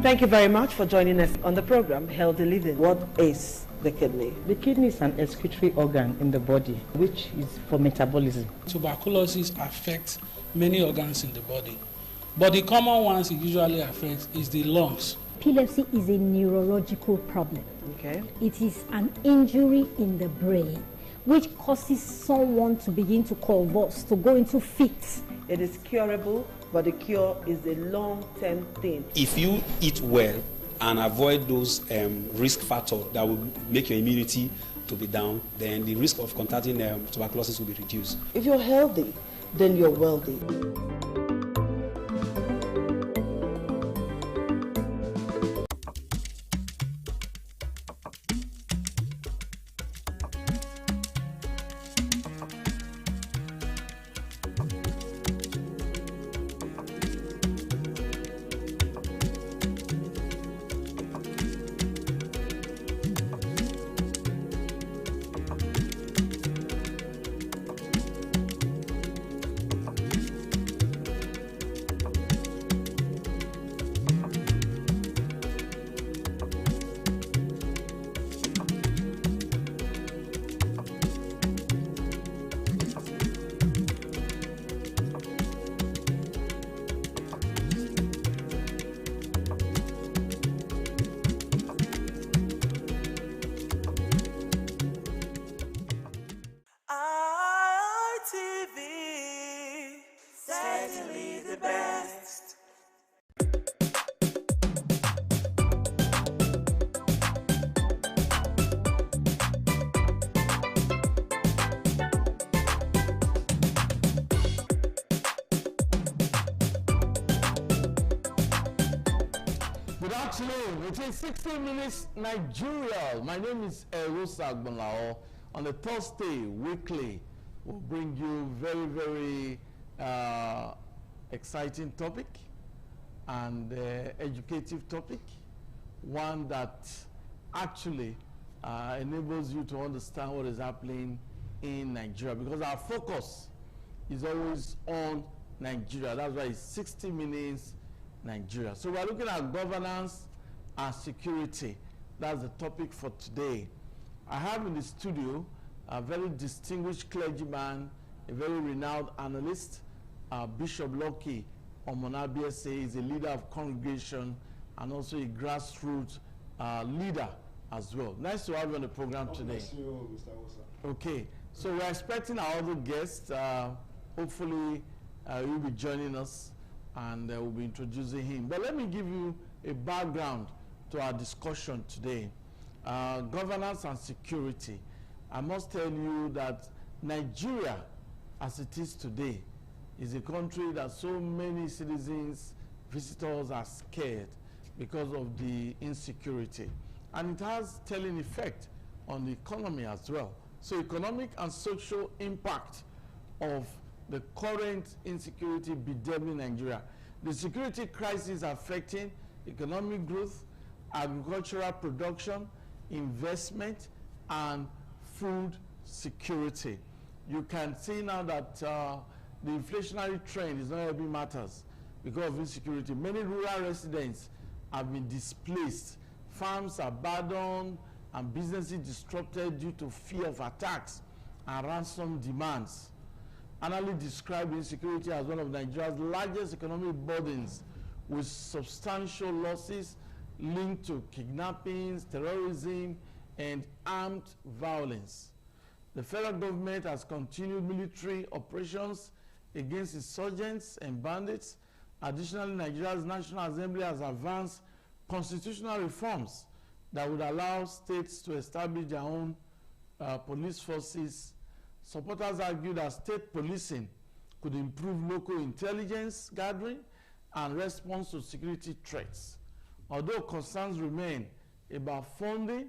Thank you very much for joining us on the program, Healthy Living. What is the kidney? The kidney is an excretory organ in the body, which is for metabolism. Tuberculosis affects many organs in the body, but the common ones it usually affects is the lungs. Epilepsy is a neurological problem. Okay. It is an injury in the brain, which causes someone to begin to convulse, to go into fits. It is curable, but the cure is a long-term thing. If you eat well and avoid those risk factors that will make your immunity to be down, then the risk of contracting tuberculosis will be reduced. If you're healthy, then you're wealthy. afternoon. It is 60 Minutes Nigeria. My name is Erosa Agbonlao. On the Thursday weekly, we'll bring you very, very exciting topic and educative topic. One that actually enables you to understand what is happening in Nigeria, because our focus is always on Nigeria. That's why it's 60 Minutes Nigeria. So we're looking at governance and security. That's the topic for today. I have in the studio a very distinguished clergyman, a very renowned analyst, Bishop Lucky Omonabiese. Is a leader of congregation and also a grassroots leader as well. Nice to have you on the program today. Bless you, Mr. Osa. Okay, so we're expecting our other guests. Hopefully, you'll be joining us and we'll be introducing him. But let me give you a background to our discussion today. Governance and security. I must tell you that Nigeria, as it is today, is a country that so many citizens, visitors are scared because of the insecurity. And it has telling effect on the economy as well. So economic and social impact of the current insecurity bedeviling Nigeria. The security crisis affecting economic growth, agricultural production, investment, and food security. You can see now that the inflationary trend is not helping matters because of insecurity. Many rural residents have been displaced, farms abandoned, and businesses disrupted due to fear of attacks and ransom demands. Analysts describe insecurity as one of Nigeria's largest economic burdens, with substantial losses linked to kidnappings, terrorism, and armed violence. The federal government has continued military operations against insurgents and bandits. Additionally, Nigeria's National Assembly has advanced constitutional reforms that would allow states to establish their own police forces. Supporters argue that state policing could improve local intelligence gathering and response to security threats, although concerns remain about funding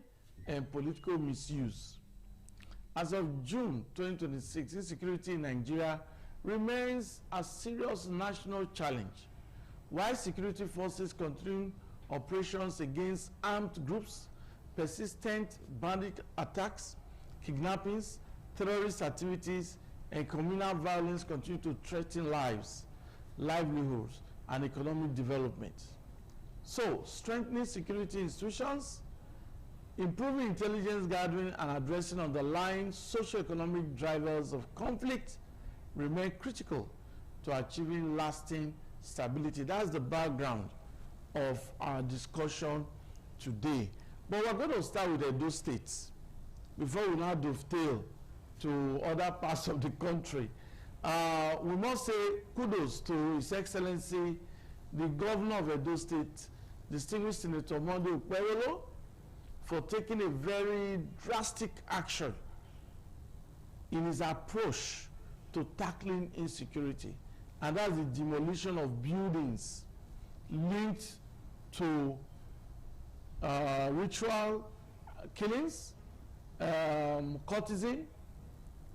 and political misuse. As of June 2026, insecurity in Nigeria remains a serious national challenge. While security forces continue operations against armed groups, persistent bandit attacks, kidnappings, terrorist activities, and communal violence continue to threaten lives, livelihoods, and economic development. So, strengthening security institutions, improving intelligence gathering, and addressing underlying socio-economic drivers of conflict remain critical to achieving lasting stability. That's the background of our discussion today. But we're going to start with Edo State before we now dovetail to other parts of the country. We must say kudos to His Excellency, the Governor of Edo State, distinguished Senator Monday Okpebholo, for taking a very drastic action in his approach to tackling insecurity, and that's the demolition of buildings linked to ritual killings, courtesy,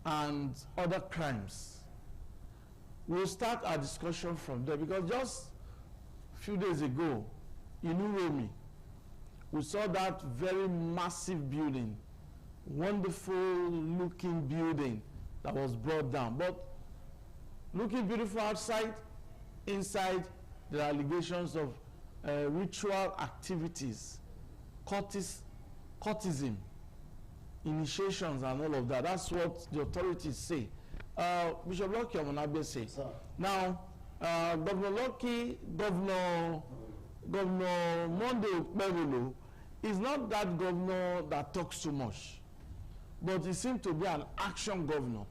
and other crimes. We'll start our discussion from there, because just a few days ago in Uromi, we saw that very massive building, wonderful looking building that was brought down. But looking beautiful outside, inside there are allegations of ritual activities, courtesan, initiations, and all of that. That's what the authorities say. Bishop Lucky Omonabiese. Now, Governor Lucky, Governor Monday Okpebholo is not that governor that talks too much, but he seems to be an action governor.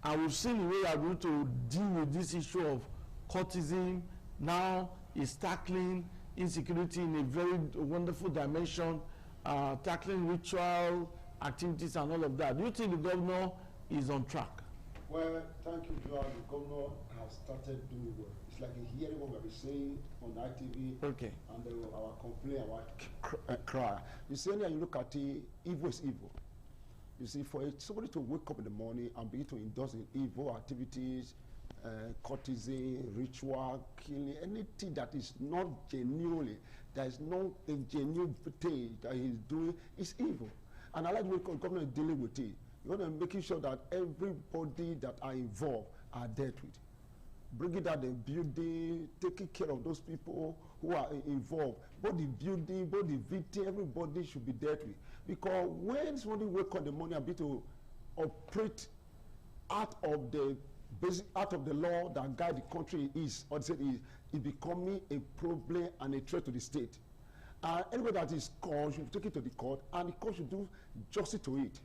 And we've seen the way they are going to deal with this issue of courtesan. Now he's tackling insecurity in a very wonderful dimension, tackling ritual activities and all of that. Do you think the governor is on track? Well, thank you, Joel. The governor has started doing well. It's like a hearing what we've been saying on ITV. Okay. And our complaint, our cry. You see, when you look at it, evil is evil. You see, for somebody to wake up in the morning and begin to indulge in evil activities, courtesy, ritual, killing, anything that is not genuinely, that is not a genuine thing that he's doing, is evil. And I like the way the government is dealing with it. You're going to making sure that everybody that are involved are dealt with. Bringing down the building, taking care of those people who are involved. Both the building, both the victim, everybody should be dealt with. Because when somebody wake up in the morning and be to operate out of the basic out of the law that guide the country is becoming a problem and a threat to the state. Anybody that is called should take it to the court, and the court should do justice to it.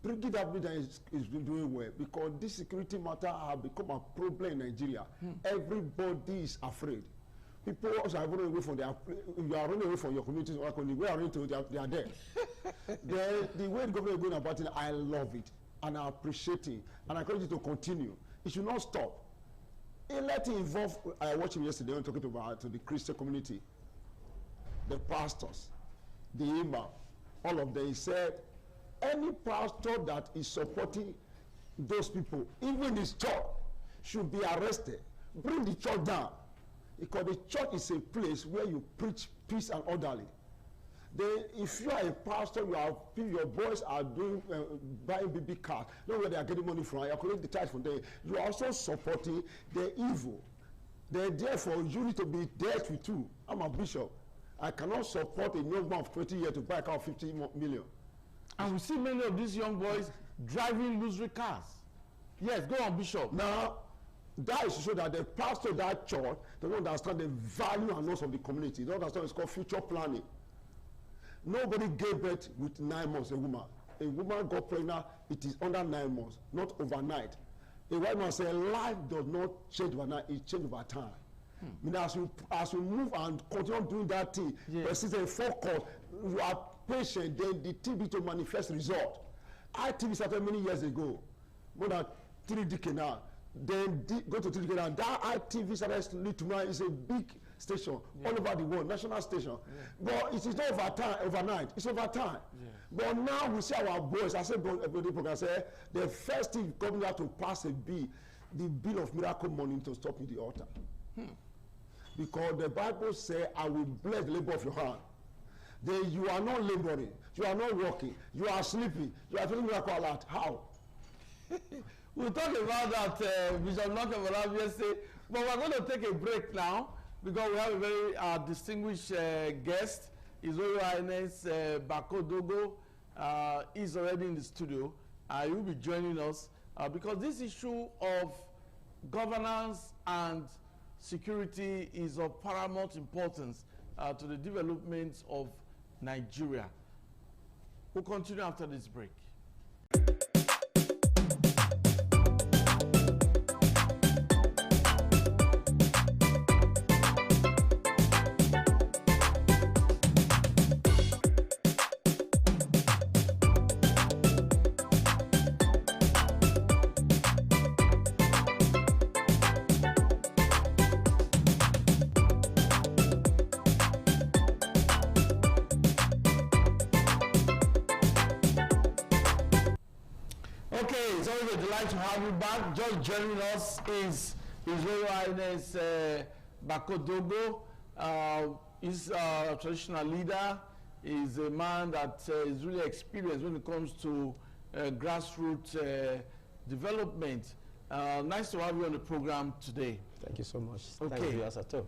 Bringing that bill is doing well, because this security matter has become a problem in Nigeria. Everybody is afraid. People also are running away from their. You are running away from your communities. Where are running to? They are there. The way the government is going about it, I love it, and I appreciate it, and I encourage it to continue. It should not stop. Let it involve. I watched him yesterday when talking to the Christian community, the pastors, the imam, all of them. He said, any pastor that is supporting those people, even his church, should be arrested. Bring the church down, because the church is a place where you preach peace and orderly. If you are a pastor, your boys are doing buying baby cars, not where they are getting money from, you are collecting the tithe from them. You are also supporting the evil. Therefore, you need to be dealt with too. I'm a bishop. I cannot support a young man of 20 years to buy a car of 50 million. And we see many of these young boys driving luxury cars. Yes, go on, Bishop. Now, that is to show that the pastor of that church does not understand the value and loss of the community. They don't understand it's called future planning. Nobody gave birth with 9 months, a woman. A woman got pregnant, it is under 9 months, not overnight. A white man said, life does not change overnight, it changes over time. I mean, as we move and continue doing that thing, persistent focus, you are patient, then the thing will to manifest result. ITV started many years ago, more than 3 decades now. Then go to 3 decades now. That ITV started to now is a big station all over the world, national station. But it is not overnight. It's over time. But now we see our boys. I said, the first thing coming out to pass a bill, the bill of miracle money to stop in the altar. Because the Bible says, I will bless the labor of your hand. Then you are not laboring, you are not working, you are sleeping, you are feeling miracle alert. How? We'll talk about that, Bishop Nokemola yesterday, but we're going to take a break now because we have a very distinguished guest. His Royal Highness Bako Dogo is already in the studio. He will be joining us because this issue of governance and security is of paramount importance to the development of Nigeria. We'll continue after this break. To have you back. Just joining us is His Royal Highness Bako Dogo. He's a traditional leader. He's a man that is really experienced when it comes to grassroots development. Nice to have you on the program today. Thank you so much. Okay. Thank you, Asato.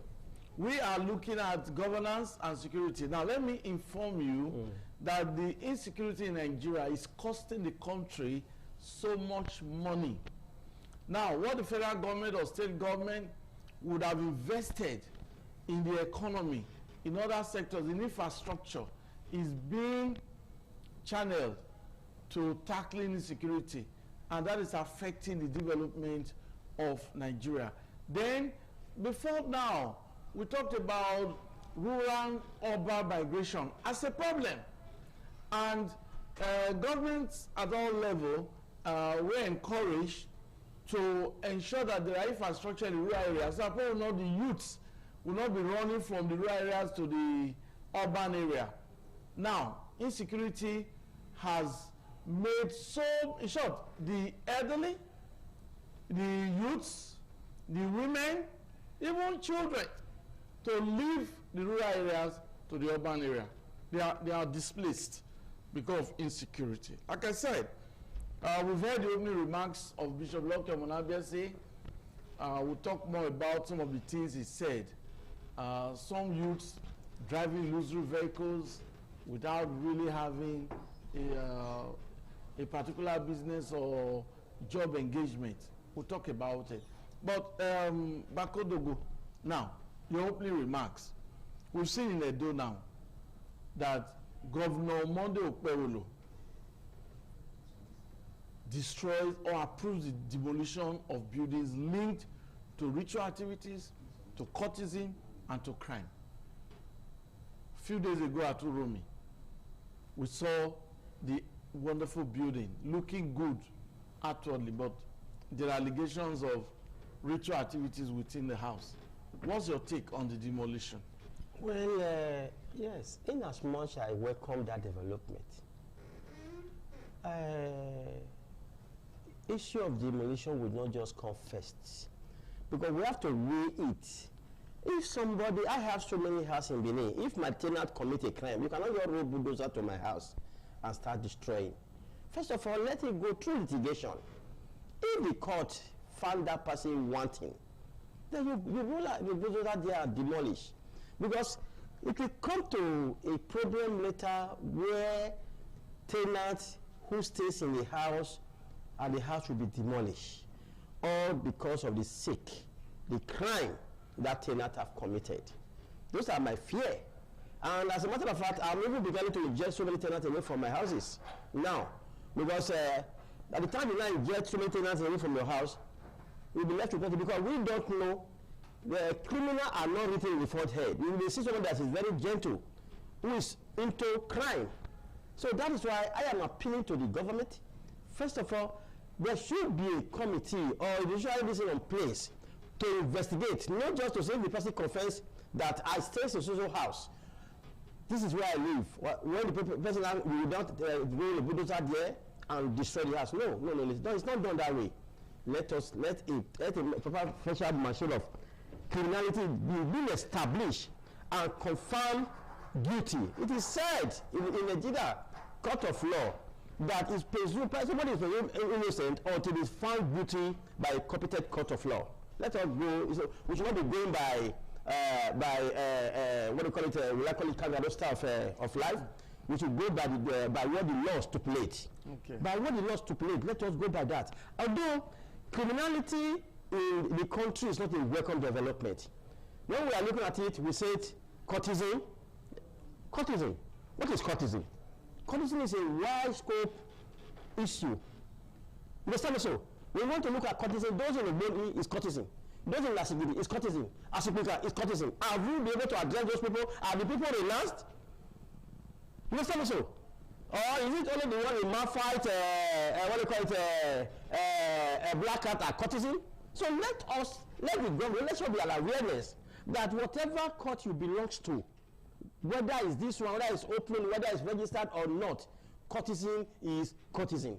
We are looking at governance and security. Now, let me inform you that the insecurity in Nigeria is costing the country so much money. Now, what the federal government or state government would have invested in the economy, in other sectors, in infrastructure, is being channeled to tackling insecurity, and that is affecting the development of Nigeria. Then, before now, we talked about rural-urban migration as a problem, and governments at all levels were encouraged to ensure that there are infrastructure in the rural areas. So probably not the youths will not be running from the rural areas to the urban area. Now, insecurity has made so, in short, the elderly, the youths, the women, even children, to leave the rural areas to the urban area. They are displaced because of insecurity. Like I said, we've heard the opening remarks of Bishop Lucky Omonabiase. We'll talk more about some of the things he said. Some youths driving illusory vehicles without really having a particular business or job engagement. We'll talk about it. But Bakodogo, now, your opening remarks. We've seen in Edo now that Governor Monday Okpebholo destroys or approves the demolition of buildings linked to ritual activities, to cultism, and to crime. A few days ago at Uromi, we saw the wonderful building looking good outwardly, but there are allegations of ritual activities within the house. What's your take on the demolition? Well, yes, in as much I welcome that development. Issue of demolition will not just come first, because we have to weigh it. If somebody, I have so many houses in Benin, if my tenant commit a crime, you cannot just roll bulldozer to my house and start destroying. First of all, let it go through litigation. If the court found that person wanting, then you roll out the bulldozer there and demolish. Because it will come to a problem later where tenants who stays in the house and the house will be demolished, all because of the crime that tenant have committed. Those are my fear. And as a matter of fact, I'm even beginning to eject so many tenants away from my houses now. Because at the time you now eject so many tenants away from your house, you'll be left with nothing, because we don't know. The criminals are not written in the forehead. You will see someone that is very gentle, who is into crime. So that is why I am appealing to the government. First of all, there should be a committee or a judicial reason in place to investigate, not just to say the person confess that I stay in a social house. This is where I live. When the person will not roll a bulldozer there and destroy the house. No, it's not done that way. Let a proper facial machine of criminality be established and confirmed guilty. It is said in Nigeria court of law that is presumed somebody is innocent until he is found guilty by a competent court of law. Let us go. We should not be going by what do you call it? We call it Kangaroo style of life. We should go by what the law stipulates. Okay. By what the law stipulates, let us go by that. Although criminality in the country is not a welcome development. When we are looking at it, we say courtesan. Courtesan. What is courtesan? Courtesan is a wide scope issue. You understand me? So we want to look at courtesan. Those in the body is courtesan. Those in Lasibidi is courtesan. Asupika is courtesan. Have we been able to address those people? Are the people renounced? You understand me? So, or is it only the one in Malfight, what do you call it, Black Cat are courtesan? So let the government, let's show the awareness that whatever court you belongs to, whether it's this one, whether it's open, whether it's registered or not, courtesan is courtesan.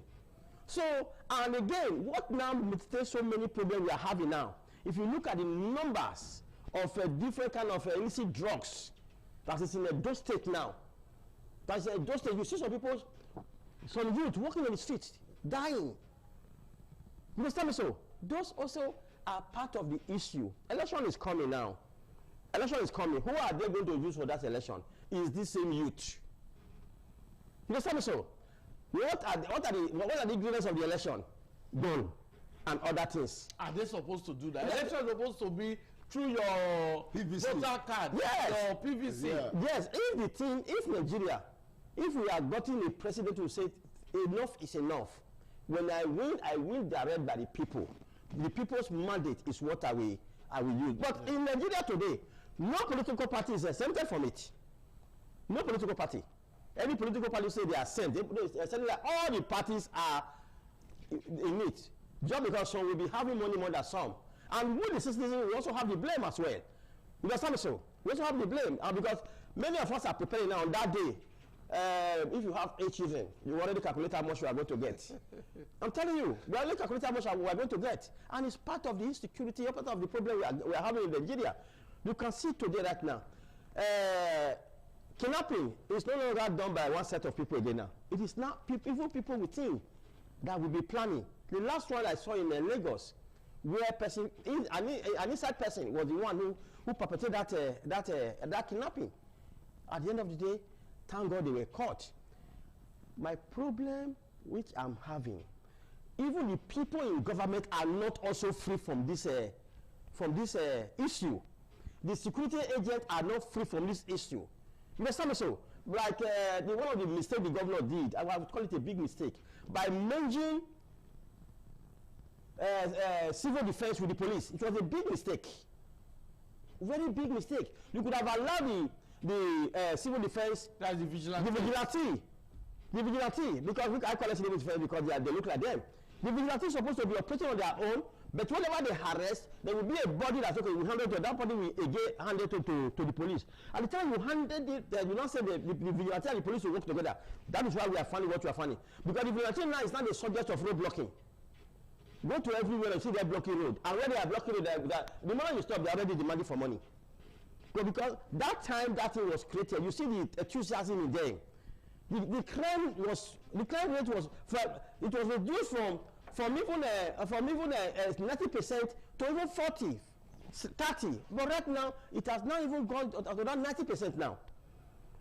So, and again, what now mitigates so many problems we are having now? If you look at the numbers of different kind of illicit drugs that is in Edo State now, that's Edo State, you see some people, some youth walking on the streets, dying. You understand me? So those also are part of the issue. Election is coming now. Election is coming. Who are they going to use for that election? Is this same youth? You understand me? So what are the grievances of the election? Gun and other things. Are they supposed to do that? The election is supposed to be through your voter card, your PVC. Yeah. Yes, if Nigeria, if we are getting a president who said enough is enough, when I win direct by the people. The people's mandate is what I will use. But in Nigeria today, no political party is exempted from it. No political party. Every political party say they are sent. They say that all the parties are in it. just because some will be having money more than some. And we, the citizens, we also have the blame as well. You understand me? So we also have the blame, and because many of us are preparing now on that day. If you have 8 children, you already calculate how much you are going to get. I'm telling you, we already calculate how much we are going to get, and it's part of the insecurity, part of the problem we are having in Nigeria. You can see today right now, kidnapping is no longer done by one set of people again now. It is now even people within that will be planning. The last one I saw in Lagos, where an inside person was the one who perpetrated that kidnapping. At the end of the day, thank God they were caught. My problem which I'm having, even the people in government are not also free from this issue. The security agents are not free from this issue. You understand me? So, like one of the mistakes the governor did, I would call it a big mistake, by merging civil defense with the police. It was a big mistake, very big mistake. You could have allowed the civil defense, that's the vigilante, because I call it civil defense because they look like them. The vigilante is supposed to be operating on their own, but whenever they harass, there will be a body that's okay. We hand it to that body, we again hand it to the police. At the time you handed it, you not say the vigilante and the police will work together. That is why we are finding what we are finding. Because the vigilante now is not the subject of road blocking. Go to everywhere and see they're blocking road, and when they are blocking road, the moment you stop, they're already demanding for money. So because that time that thing was created, you see the enthusiasm in them. The crime rate was reduced from even 90% to even 40, 30. But right now, it has not even gone to around 90% now.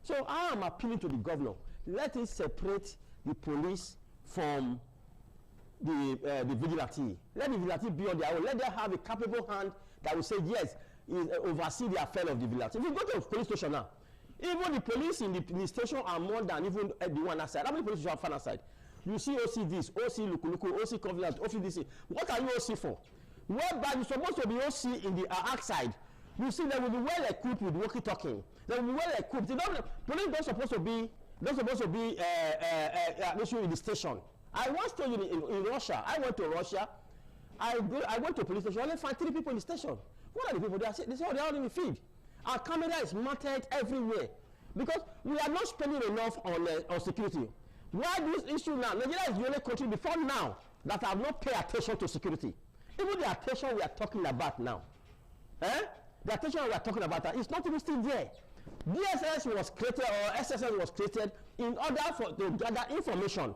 So I am appealing to the governor. Let it separate the police from the vigilante. Let the vigilante be on their own. Let them have a capable hand that will say yes, oversee the affair of the vigilante. If you go to a police station now, even the police in the station are more than even the one outside. How many police you have found outside? You see OC this, OC Lukuluku, OC Covenant, OC this. What are you OC for? Whereby you're supposed to be OC in the outside. You see, they will be well equipped with walkie-talking. They will be well equipped. Police don't supposed to be an issue in the station. I once told you in Russia. I went to Russia. I went to a police station. I only find 3 people in the station. What are the people there? They say, oh, they are in the field. Our camera is mounted everywhere because we are not spending enough on security. Why this issue now? Nigeria is the only country before now that have not paid attention to security. Even the attention we are talking about now, the attention we are talking about is not even still there. DSS was created or SSS was created in order to gather information.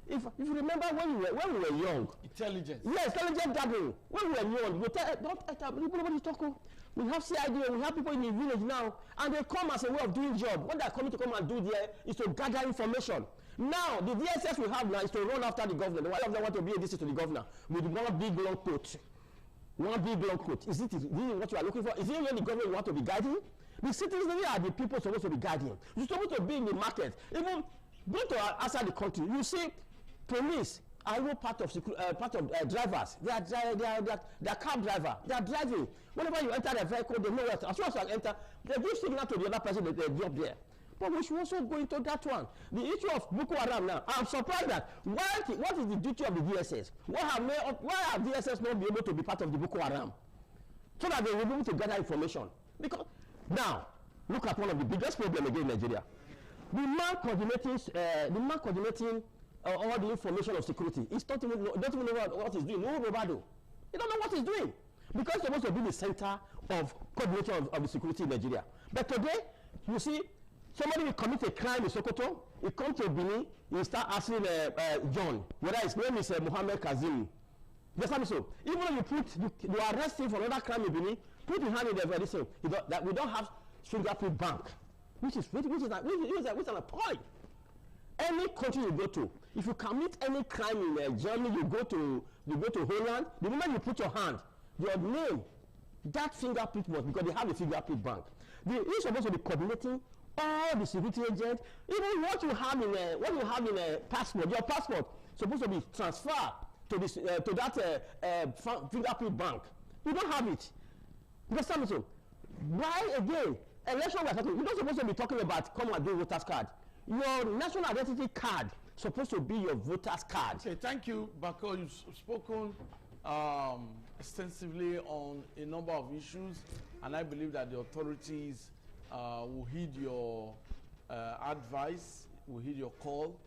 If you remember when we were young, intelligence. Yes, intelligence gathering. When we were young, we nobody talk. We have CID, we have people in the village now, and they come as a way of doing job. What they are coming to come and do there is to gather information. Now, the DSS we have now is to run after the governor. One of them want to be a DC to the governor with one big long coat. One big long coat. Is it what you are looking for? Is it really the government you want to be guiding? The citizens are the people supposed to be guiding. You're supposed to be in the market. Even go to outside the country, you see police are even part of drivers. They are cab driver. They are driving. Whenever you enter the vehicle, they know what. As soon as you enter, they give signal to the other person that they drop there. But we should also go into that one. The issue of Boko Haram now. I'm surprised that what is the duty of the DSS? Why have DSS not been able to be part of the Boko Haram? So that they will be able to gather information. Because now, look at one of the biggest problems again in Nigeria. The man coordinating all the information of security. He don't even know what he's doing. No Robado. He don't know what he's doing. Because he's supposed to be the center of coordination of the security in Nigeria. But today, you see, somebody will commit a crime in Sokoto, he comes to Benin, he start asking John, whether his name is Mohammed Kazim. So, even though you arrest him for another crime in Benin, put your hand in the very same. That we don't have fingerprint bank, which is an appalling. Any country you go to, if you commit any crime in Germany, you go to Holland. The moment you put your hand, your name, that fingerprint was because they have a fingerprint bank. You're supposed to be coordinating all the security agents. Even what you have in a passport, your passport supposed to be transferred to this to that fingerprint bank. You don't have it. Understand me? So why again? Election we are talking. You're not supposed to be talking about come and do voters card. Your national identity card supposed to be your voter's card. Okay, thank you, Bako. You've spoken extensively on a number of issues, and I believe that the authorities will heed your advice, will heed your call,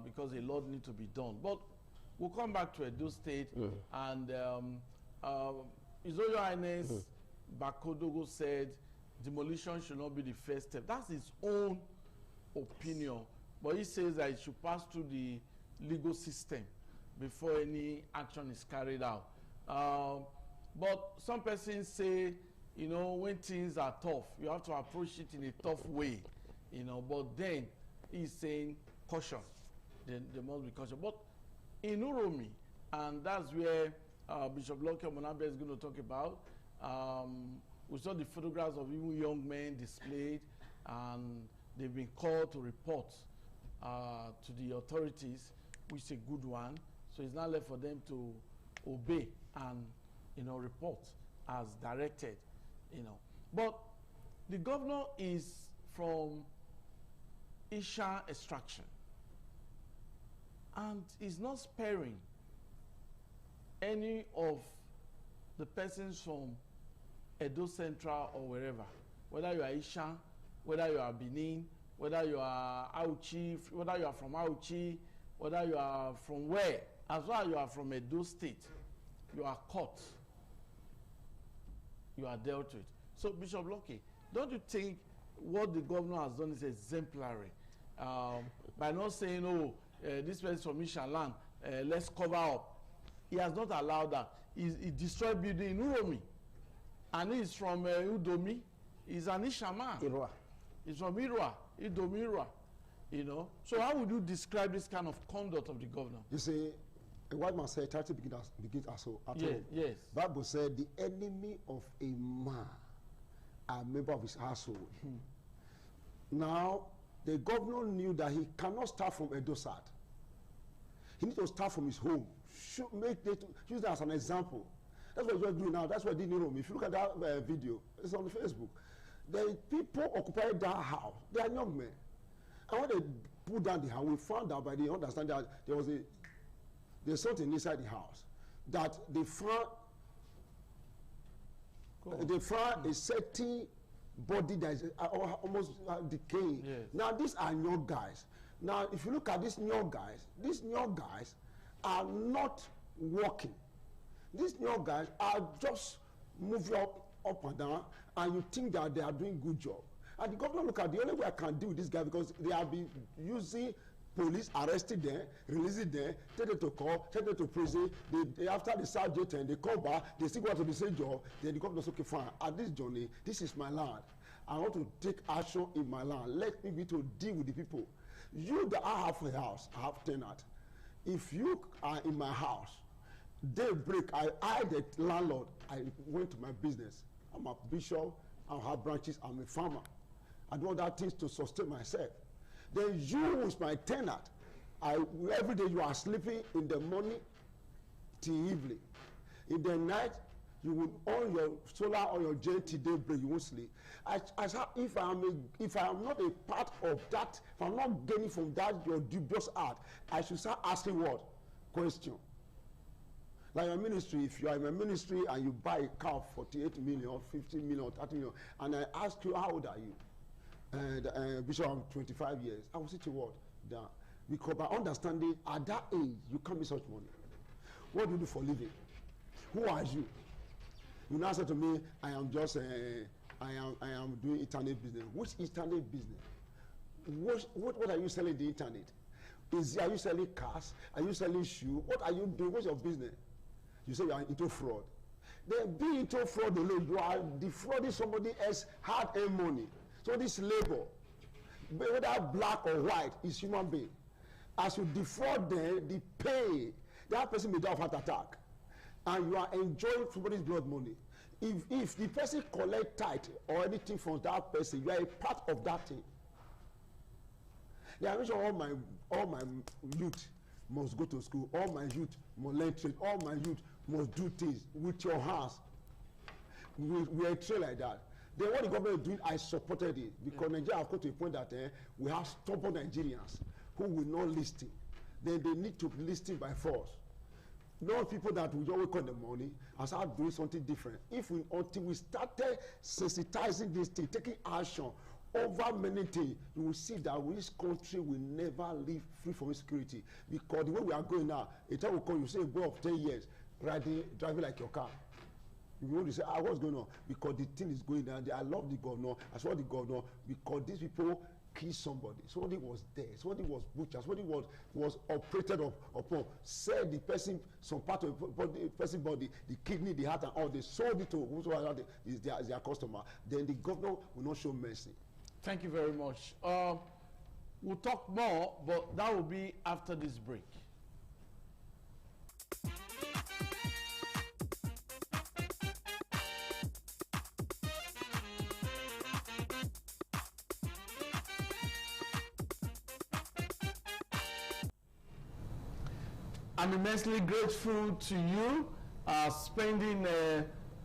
because a lot needs to be done. But we'll come back to Edo State, and His Royal Highness Bako Dogo said demolition should not be the first step. That's his own opinion, but he says that it should pass through the legal system before any action is carried out. But some persons say, you know, when things are tough, you have to approach it in a tough way, you know, but then he's saying caution. There must be caution. But in Uromi, and that's where Bishop Lucky Omonabe is going to talk about, we saw the photographs of even young men displayed, and they've been called to report to the authorities, which is a good one. So it's not left for them to obey and, you know, report as directed, you know. But the governor is from Isha extraction, and is not sparing any of the persons from Edo Central or wherever, whether you are Isha, whether you are Benin, whether you are Auchi, whether you are from Auchi, whether you are from where, as well as you are from Edo State, you are caught, you are dealt with. So, Bishop Lucky, don't you think what the governor has done is exemplary? By not saying, oh, this person is from Isha land, let's cover up. He has not allowed that. He destroyed building in Uromi, and he's from Udomi. He's an Isha man. Irwa. He's from Irwa, Idomi Irwa, you know. So how would you describe this kind of conduct of the governor? You see, a white man said, charity begins at home. Yes. Bible said, the enemy of a man are a member of his household. Now, the governor knew that he cannot start from Edo Side. He needs to start from his home. Use that as an example. That's what you're doing now. That's what I did in Rome. If you look at that video, it's on Facebook. The people occupied that house. They are young men. And when they put down the house, we found out by the understanding that there's something inside the house. That they found a certain body that is almost decaying. Yes. Now, these are young guys. Now, if you look at these young guys are not working. These young guys are just moving up and down, and you think that they are doing good job. And the governor look at the only way I can deal with this guy, because they have been using police, arresting them, releasing them, take them to court, take them to prison. They after the sergeant and they come back, they still go to the same job. Then the governor says, okay, fine. At this journey, this is my land. I want to take action in my land. Let me be to deal with the people. You that I have a house, I have tenant. If you are in my house, daybreak, I the landlord, I went to my business. I'm a bishop, I have branches, I'm a farmer. I do other things to sustain myself. Then you is my tenant. Every day you are sleeping in the morning till evening. In the night, you will on your solar or your gen till daybreak, you won't sleep. If I am not a part of that, if I'm not gaining from that your dubious art, I should start asking what? Question. Like your ministry, if you are in my ministry and you buy a car for 48 million, 50 million, 30 million, and I ask you, how old are you? And Bishop, I'm 25 years. I will say to what? That because by understanding, at that age, you can't make such money. What do you do for living? Who are you? You now say to me, I am just, I am doing internet business. Which internet business? What are you selling the internet? Are you selling cars? Are you selling shoes? What are you doing? What's your business? You say you are into fraud. Then be into fraud alone. You are defrauding somebody else hard-earned money. So this labor, whether black or white, is human being. As you defraud them, the pay, that person may die of heart attack. And you are enjoying somebody's blood money. If the person collect tithe or anything from that person, you are a part of that thing. Yeah, I mentioned all my youth must go to school. All my youth must learn trade. All my youth must do things with your hands. We are trained like that. Then what the government is doing, I supported it, because Nigeria have come to a point that we have stubborn Nigerians who will not listen, then they need to listen by force. Not people that will just wake up in the morning and start doing something different. Until we started sensitizing this thing, taking action over many things, you will see that this country will never live free from insecurity. Because the way we are going now, a time will come, you see a boy of 10 years driving like your car. You want to say, what's going on? Because the thing is going down. I love the governor. I saw the governor because these people kill somebody. Somebody was dead. Somebody was butchered. Somebody was operated upon. Said the person, some part of the person body, the kidney, the heart, and all. They sold it to whoever is their customer. Then the governor will not show mercy. Thank you very much. We'll talk more, but that will be after this break. I'm immensely grateful to you spending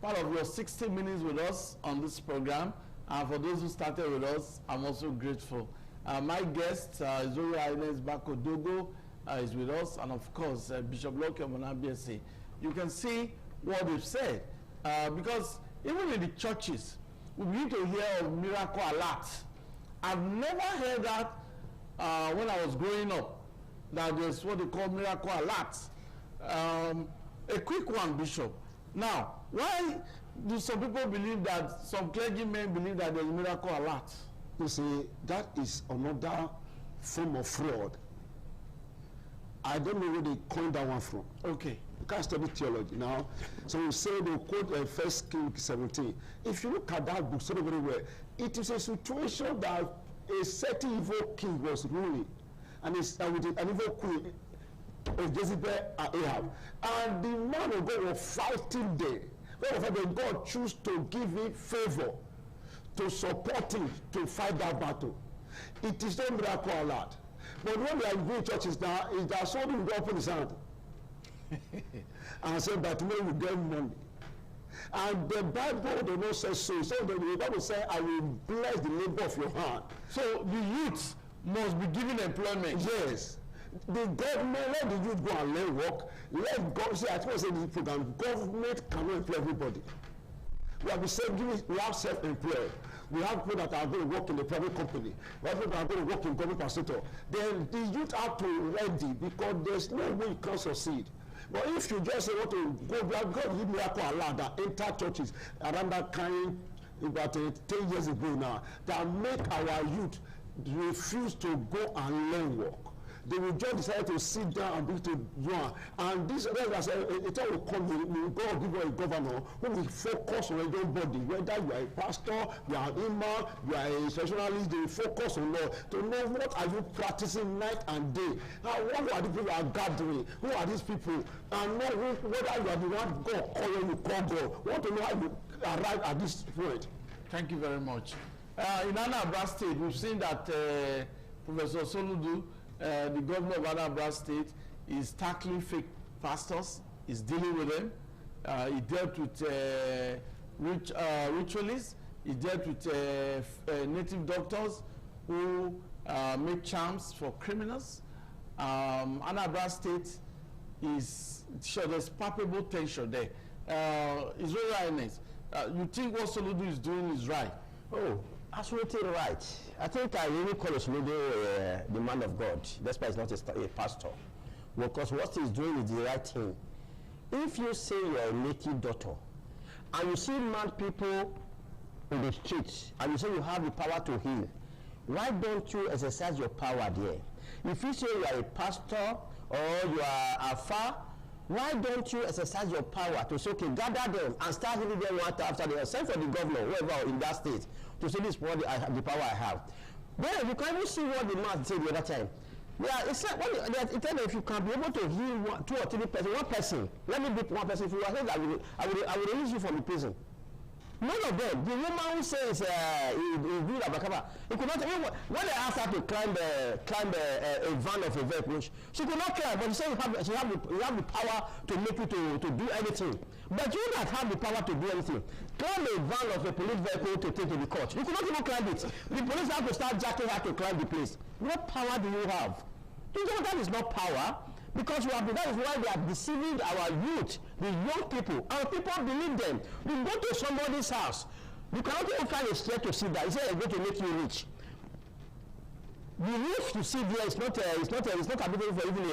part of your 60 minutes with us on this program. And for those who started with us, I'm also grateful. My guest, His Royal Highness Bako Dogo, is with us. And of course, Bishop Loke Omonabiese. You can see what they've said. Because even in the churches, we begin to hear of miracle alert. I've never heard that when I was growing up. That there's what they call miracle alerts. A quick one, Bishop. Now, why do some people believe that, some clergymen believe that there's miracle alert? You see, that is another form of fraud. I don't know where they coined that one from. Okay. You can't study theology now. So you say they quote 1 Kings 17. If you look at that book so very well, it is a situation that a certain evil king was ruling. And with an evil queen of Jezebel and Ahab. And the man of God was fighting there. When God chose to give him favor, to support him to fight that battle. It is not miracle alert. But when we are going to churches now, is that somebody will open his hand and say that tomorrow we get money. And the Bible does not say so. So the Bible says, I will bless the labor of your hand. So the youth must be given employment. Yes. The government, let the youth go and learn work. Let God say, I think I said this program, government cannot employ everybody. We have been saying, we have self-employed. We have people that are going to work in the private company. We have people that are going to work in government sector. Then the youth have to ready because there's no way you can succeed. But if you just say want to go back, God give miracle alert that enter churches around that kind about 10 years ago now, that make our youth refuse to go and learn work. They will just decide to sit down and begin to run. And this, as a time will come, God give you a governor who will focus on your body, whether you are a pastor, you are an imam, you are a specialist, they will focus on Lord to know what are you practicing night and day. Now, what are the people are gathering? Who are these people? And know whether you are the one God call you call God. Want to know how you arrive at this point. Thank you very much. In Anambra State, we've seen that Professor Soludo, the governor of Anambra State, is tackling fake pastors, is dealing with them. He dealt with ritualists, he dealt with native doctors who make charms for criminals. Anambra State is sure there's palpable tension there. His Royal Highness, you think what Soludo is doing is right? Oh, absolutely right. I think I really call Soludo the man of God, despite he's not a pastor. Because what he's doing is the right thing. If you say you're a native doctor, and you see mad people in the streets, and you say you have the power to heal, why don't you exercise your power there? If you say you are a pastor, or you are a far, why don't you exercise your power to say, okay, gather them and start healing them one after the other? Send for the governor, whoever in that state, to say this is what the power I have. Then you can even see what the man said the other time. Yeah, it's like if you can be able to heal 2 or 3 persons, one person, let me be one person. If you are saying I will release you from the prison. None of them. The woman who says he do Abakaba, he could not. When they asked her to climb a van of a vehicle, she could not climb. But she said you have the power to make you to do anything. But you don't have the power to do anything. Climb a van of a police vehicle to take to the court. You could not even climb it. The police have to start jacking her to climb the place. What power do you have? You know that is not power, because that is why they are deceiving our youth, the young people, and people believe them. You go to somebody's house, you cannot even find a straight to sit there. He said, "I'm going to make you rich." The roof you see there is not applicable for even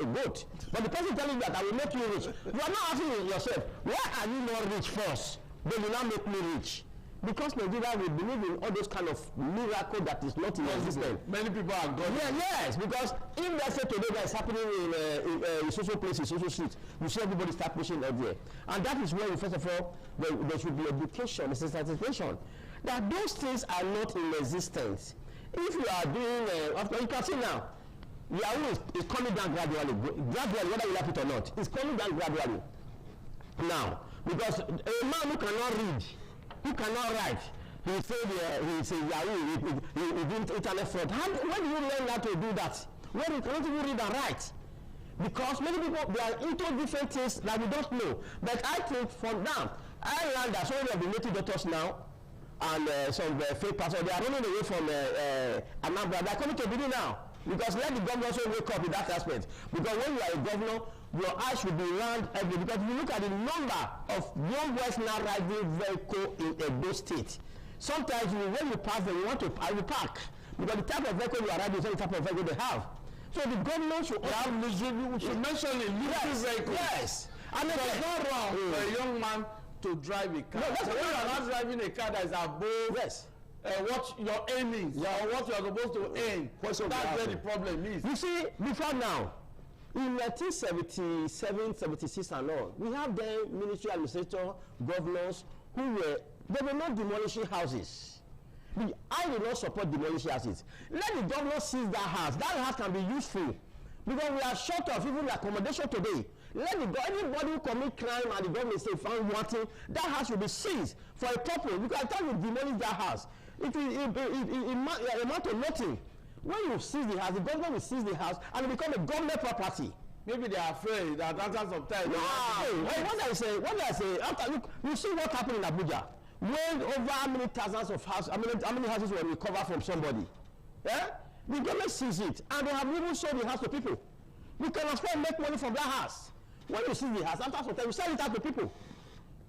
a goat. But the person telling you that I will make you rich, you are not asking yourself, why are you not rich first? They will not make me rich. Because Nigeria will believe in all those kind of miracle that is not in existence. Many people are gone. Yeah, yes, because if let's say today that is happening in social places, social streets, you see everybody start pushing out there. And that is where, first of all, there should be education, sensitization. That those things are not in existence. If you are doing, you can see now, Yahoo is coming down gradually, whether you like it or not. It's coming down gradually. Now, because a man who cannot read, who cannot write, he say Yahoo, he did internet fraud. When do you learn how to do that? When you cannot even read and write? Because many people, they are into different things that we don't know. But I think from now, I learned that some of the native doctors now, and some fake pastors, they are running away from Anambra. They are coming to Benin now. Because let the governor also wake up in that aspect. Because when you are a governor, your eyes should be round every. Because if you look at the number of young boys now riding vehicle in Edo State, sometimes when you pass them, you want to park. Because the type of vehicle you are riding is not the type of vehicle they have. So the government should have miserable. You should mention a little vehicle. Yes. And it is not wrong for a young man to drive a car. No, that's when you are not driving a car that is above what your aim is, or what you are supposed to aim. That's where the problem is. You see, before now, in 1977, 76 and all, we have the military administrator, governors who they were not demolishing houses. I will not support demolishing houses. Let the governor seize that house. That house can be useful. Because we are short of even accommodation today. Let anybody who commit crime and the government say found wanting, that house will be seized for a purpose. Because at time you demolish that house, it amount to nothing. When you seize the house, the government will seize the house and it become a government property. Maybe they are afraid that after some time. No, what I say, after look, you see what happened in Abuja. When over how many thousands of houses, how many houses were recovered from somebody? Yeah? The government sees it, and they have even sold the house to people. We can afford make money from that house. When you see the house, after some time, you sell it out to people.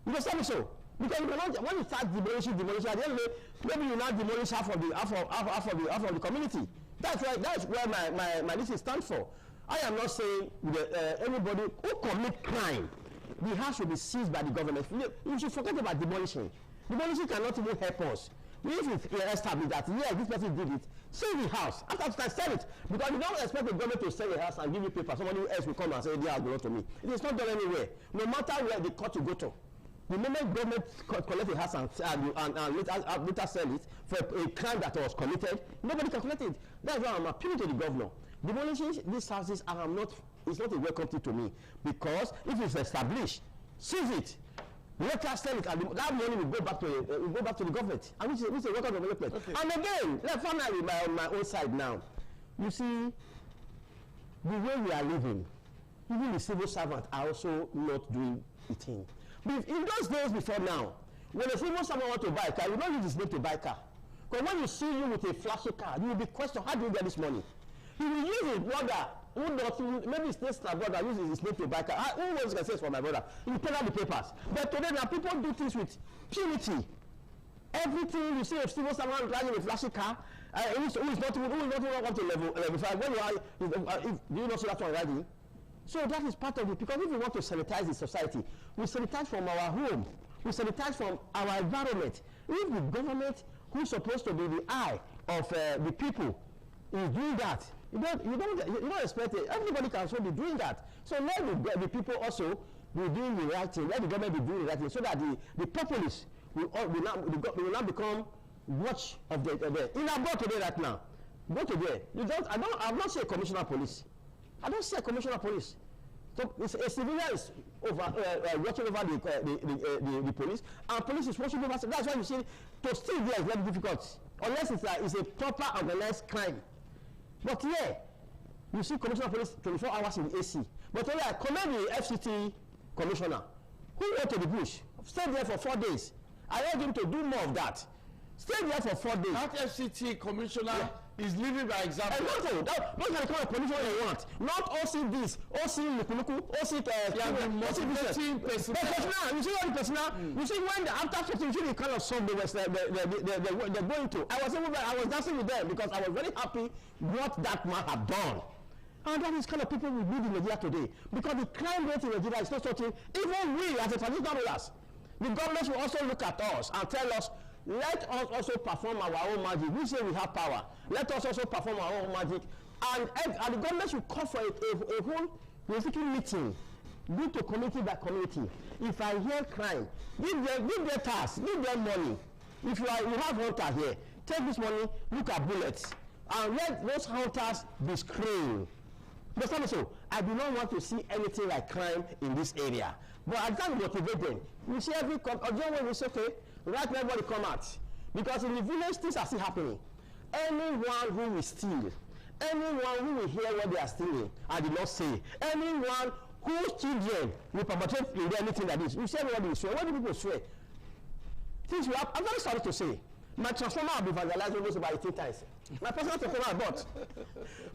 You can sell it so. Because you cannot, when you start demolishing, at the end of the day, maybe you now demolish half of the community. That's where my list stands for. I am not saying that anybody who commit crime, the house should be seized by the government. You should forget about demolishing. Demolishing cannot even help us. If you establish that, yeah, this person did it, sell the house. After that, sell it. Because you don't expect the government to sell the house and give you paper. Somebody else will come and say, the house belongs to me. It is not done anywhere. No matter where the court you go to. The moment government collect the house and later sell it for a crime that was committed, nobody can collect it. That's why I'm appealing to the governor. Demolishing these houses it's not a welcome thing to me. Because if it's established, seize it. Let us sell it, and that money will go back to the government, and which is a record development. Okay. And again, finally, on my own side now, you see, the way we are living, even the civil servants are also not doing the thing. But in those days before now, when a civil servant wants to buy a car, you don't use his name to buy a car. Because when you see you with a flashy car, you will be questioned, how do you get this money? He will use his brother, maybe his sister brother uses his name to buy a car. Who wants to say for my brother? He will pay out the papers. But today now people do things with purity. Everything you see a civil servant driving a flashy car, who is not even up to level 5. When you are, do you not see that one riding? So that is part of it. Because if we want to sanitize the society, we sanitize from our home. We sanitize from our environment. If the government, who's supposed to be the eye of the people, is doing that, you don't expect it. Everybody can also be doing that. So let the people also be doing the right thing. Let the government be doing the right thing, so that the populace will now become watch of the in Abo today right now. Go to there. I'm not saying commissioner of police. I don't say commissioner of police. So a civilian is watching over the police, and police is watching over. That's why you see to steal there is very difficult, unless it's a proper organized crime. But yeah, you see commissioner of police 24 hours in the AC. But when I commend the FCT commissioner, who went to the bush, stayed there for 4 days. I urge him to do more of that. Stay there for 4 days. That FCT commissioner is living by example. Exactly. Those are the kind of position you want. Not OC this, OC Lukuluku, OC motivating personal. You see what the personal? You see when after 15, you see the kind of song they're going to. I was dancing with them because I was very happy what that man had done. And that is kind of people we need in Nigeria today. Because the crime rate in Nigeria is not something, even we as a traditional rulers, the government will also look at us and tell us, let us also perform our own magic. We say we have power. Let us also perform our own magic. And the government should call for a whole meeting, go to community by community. If I hear crime, give their tasks, give them money. If you have hunters here, take this money, look at bullets, and let those hunters be screened. But so, I do not want to see anything like crime in this area. But I can't motivate them. You see every when we say, okay, right now everybody come out. Because in the village things are still happening. Anyone who will steal, anyone who will hear what they are stealing and did not say, anyone whose children will perpetrate in anything like this, you see everybody will swear. What do people swear? Things will happen. I'm very sorry to say. My transformer will be vandalized almost about 18 times. My personal transformer I bought.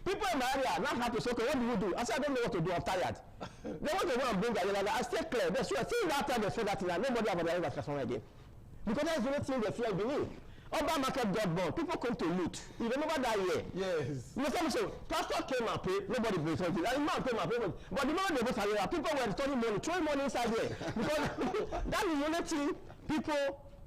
People in my area now have to say, okay, what do you do? I said, I don't know what to do, I'm tired. They want to go and bring that. I stay clear. They swear, see that time they swear that thing, and nobody have vandalized my transformer again. Because that's the only thing they fear beneath. Urban market got born. People come to loot. You remember that year? Yes. You know so pastor came and paid, nobody paid something. And the man came and paid. But the moment they go to people were returning money, throwing money inside there. Because that is the only thing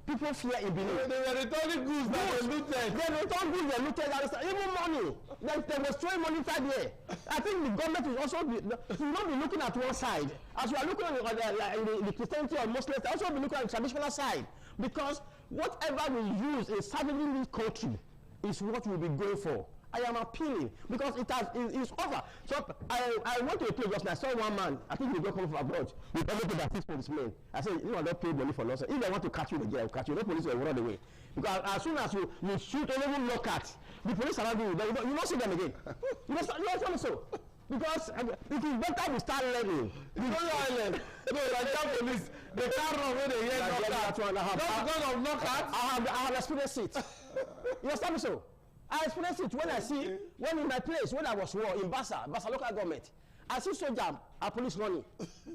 people fear in Benin. They were returning goods that were looted. They returned goods they looted. Even money. They were throwing money inside there. I think the government will also not be looking at one side. As we are looking at the Christianity or Muslims, they also be looking at the traditional side. Because whatever we use in serving this country is what we'll be going for. I am appealing because it's over. So I went to a place just now. I saw one man, I think he will come from abroad, with everything that is policemen. I said, you don't pay money for nonsense. If they want to catch you, they'll catch you. No police will run away. Because as soon as you shoot or even look at, the police around you, you don't see them again. You don't so. Because it is better we start learning. You know Island. No, Nigerian police, they can't run when they hear knockout. Not because of knockout. I have experienced it. You understand me so? I experienced it when in my place, when I was in Bassa local government. I see soldier and police running.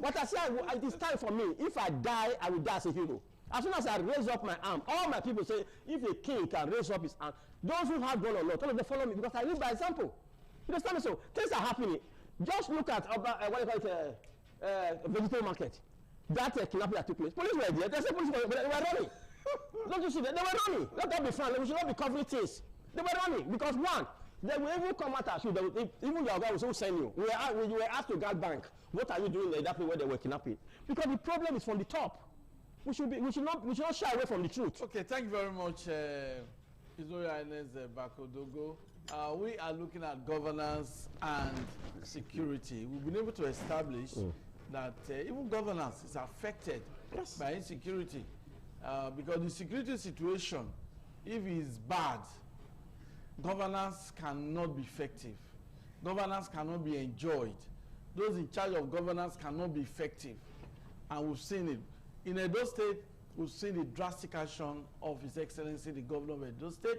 But I say it is time for me. If I die, I will die as a hero. As soon as I raise up my arm, all my people say, if a king can raise up his arm, those who have gun or not, all of them follow me because I live by example. You understand me so? Things are happening. Just look at what you call it, vegetable market. That kidnapping that took place. Police were there. They said police were running. Don't you see that? They were running. Let that be fun. We should not be covering things. They were running because one, they will even come at us. Even your guy will send you. We were asked to guard bank. What are you doing in that place where they were kidnapping? Because the problem is from the top. We should not shy away from the truth. Okay, thank you very much, His Royal Highness Bakodogo. We are looking at governance and security. We've been able to establish that even governance is affected by insecurity because the security situation, if it is bad, governance cannot be effective. Governance cannot be enjoyed. Those in charge of governance cannot be effective. And we've seen it. In Edo State, we've seen the drastic action of His Excellency, the Governor of Edo State.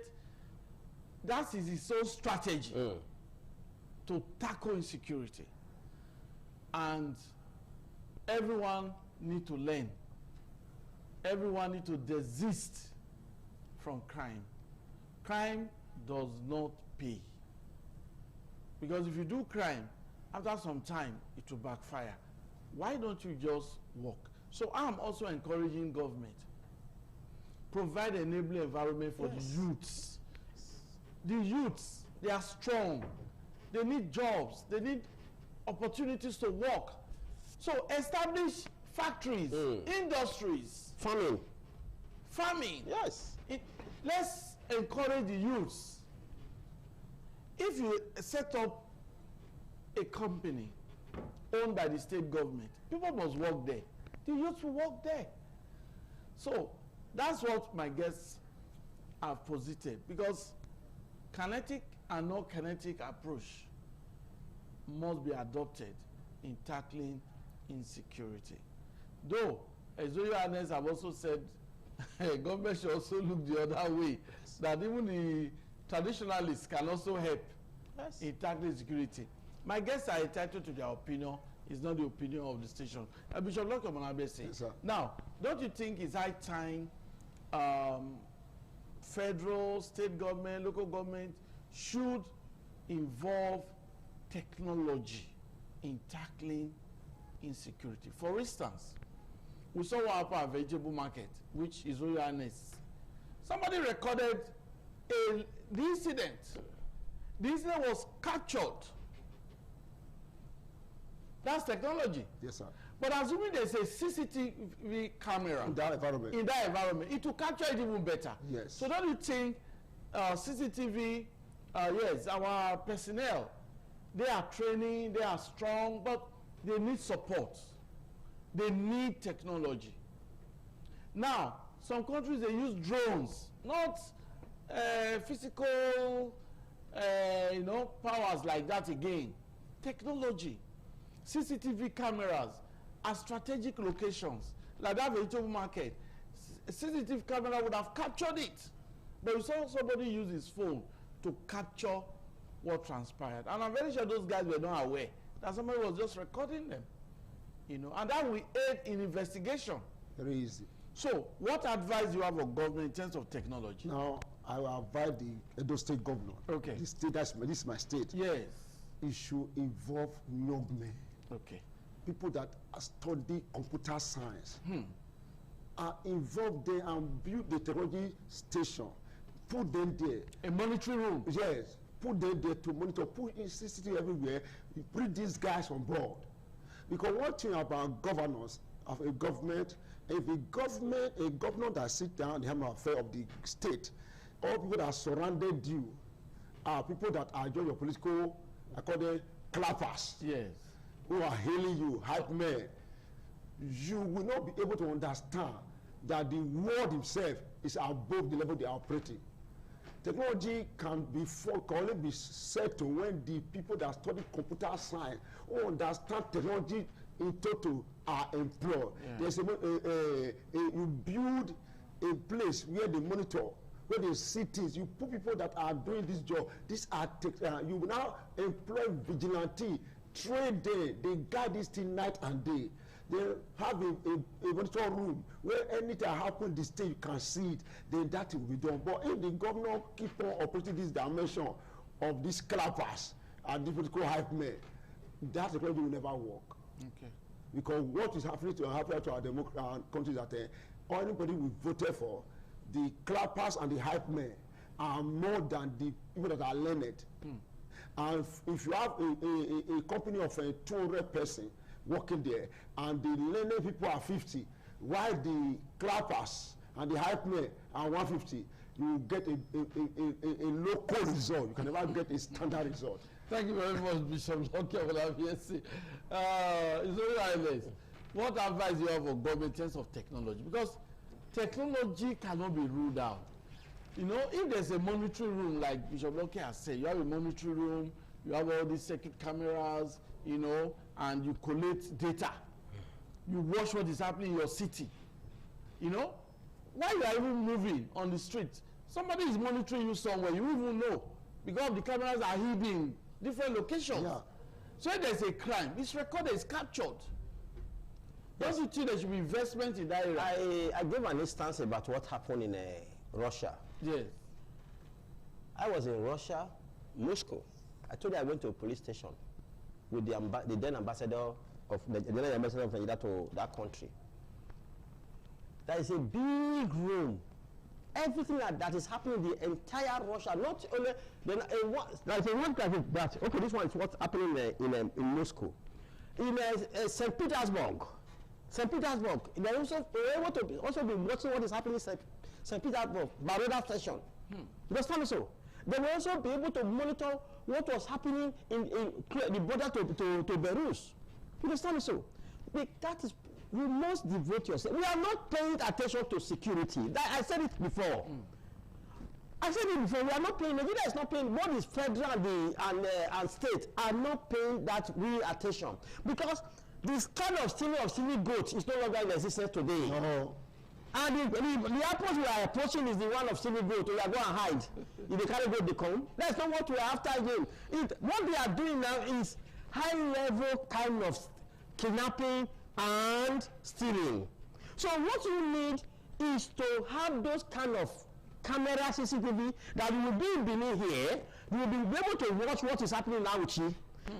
That is his own strategy to tackle insecurity. And everyone need to learn. Everyone need to desist from crime. Crime does not pay. Because if you do crime, after some time, it will backfire. Why don't you just work? So I'm also encouraging government. Provide an enabling environment for the youths. The youths, they are strong. They need jobs. They need opportunities to work. So establish factories, industries. Farming. Yes. Let's encourage the youths. If you set up a company owned by the state government, people must work there. The youth will work there. So that's what my guests have posited, because kinetic and non-kinetic approach must be adopted in tackling insecurity. Though, as His Royal Highness have also said, government should also look the other way, that even traditionalists can also help in tackling security. My guests are entitled to their opinion. It's not the opinion of the station. Bishop Loke Omonabese. Yes, sir. Now, don't you think it's high time federal, state government, local government should involve technology in tackling insecurity? For instance, we saw what happened at Vegetable Market, which is Royal Highness. Somebody recorded the incident. The incident was captured. That's technology. Yes, sir. But assuming there's a CCTV camera In that environment. It will capture it even better. Yes. So don't you think CCTV, yes, our personnel, they are training, they are strong, but they need support. They need technology. Now, some countries, they use drones, not physical, powers like that again. Technology. CCTV cameras at strategic locations, like that Vegetable Market. CCTV camera would have captured it. But we saw somebody use his phone to capture what transpired. And I'm very sure those guys were not aware that somebody was just recording them. And that will aid in investigation. Very easy. So, what advice do you have of government in terms of technology? Now, I will advise the Edo State governor. Okay. This is my state. Yes. It should involve young men. Okay. People that study computer science are involved there and build the technology station. Put them there. A monitoring room. Yes. Put them there to monitor. Put in CCTV everywhere. You bring these guys on board. Because one thing about governors of a government, if a governor that sit down the hammer affair of the state, all people that surrounded you are people that are join your political, I call them clappers. Yes. Who are hailing you, hype men. You will not be able to understand that the world himself is above the level they are operating. Technology can only be said to when the people that study computer science or understand technology in total are employed. Yeah. There's you build a place where they monitor, where they see things. You put people that are doing this job. These are you now employ vigilante, train them. They guide this thing night and day. They have a monitor room where anything happens, the state you can see it. Then that will be done. But if the governor keep on operating this dimension of these clappers and the political hype men, that technology will never work. Okay. Because what is happening to our countries that anybody we voted for, the clappers and the hype men are more than the people that are learned. And if you have a company of 200 person working there, and the learned people are 50, while the clappers and the hype men are 150, you get a local result. You can never get a standard result. Thank you very much, Bishop Loke Omonabese. It's very highness. What advice do you have for government in terms of technology? Because technology cannot be ruled out. If there's a monitoring room, like Bishop Loke has said, you have a monitoring room, you have all these circuit cameras, and you collect data. You watch what is happening in your city. While you are even moving on the street, somebody is monitoring you somewhere, you even know, because the cameras are hidden in different locations. Yeah. So if there's a crime, it's recorded, it's captured. Yes. Don't you think there should be investment in that area? I gave an instance about what happened in Russia. Yes. I was in Russia, Moscow. I told you I went to a police station with the then ambassador of Nigeria to that country. There is a big room. Everything that is happening in the entire Russia, not only there is one that okay, this one is what's happening in Moscow, in St. Petersburg. St. Petersburg, they also able to be watching what is happening in St. Petersburg, Baroda station. You understand so? They will also be able to monitor what was happening in the border to Belarus. You understand so? That is, you must devote yourself. We are not paying attention to security. I said it before. I said it before. We are not paying. Nigeria is not paying. What is federal and state are not paying that real attention, because this kind of stealing of silly goats is no longer in existence today. And the approach we are approaching is the one of civil growth. We are going to hide. If they carry go, they come. That's not what we are after again. What they are doing now is high-level kind of kidnapping and stealing. So what you need is to have those kind of camera CCTV that you will be in Benin here. You will be able to watch what is happening now with you.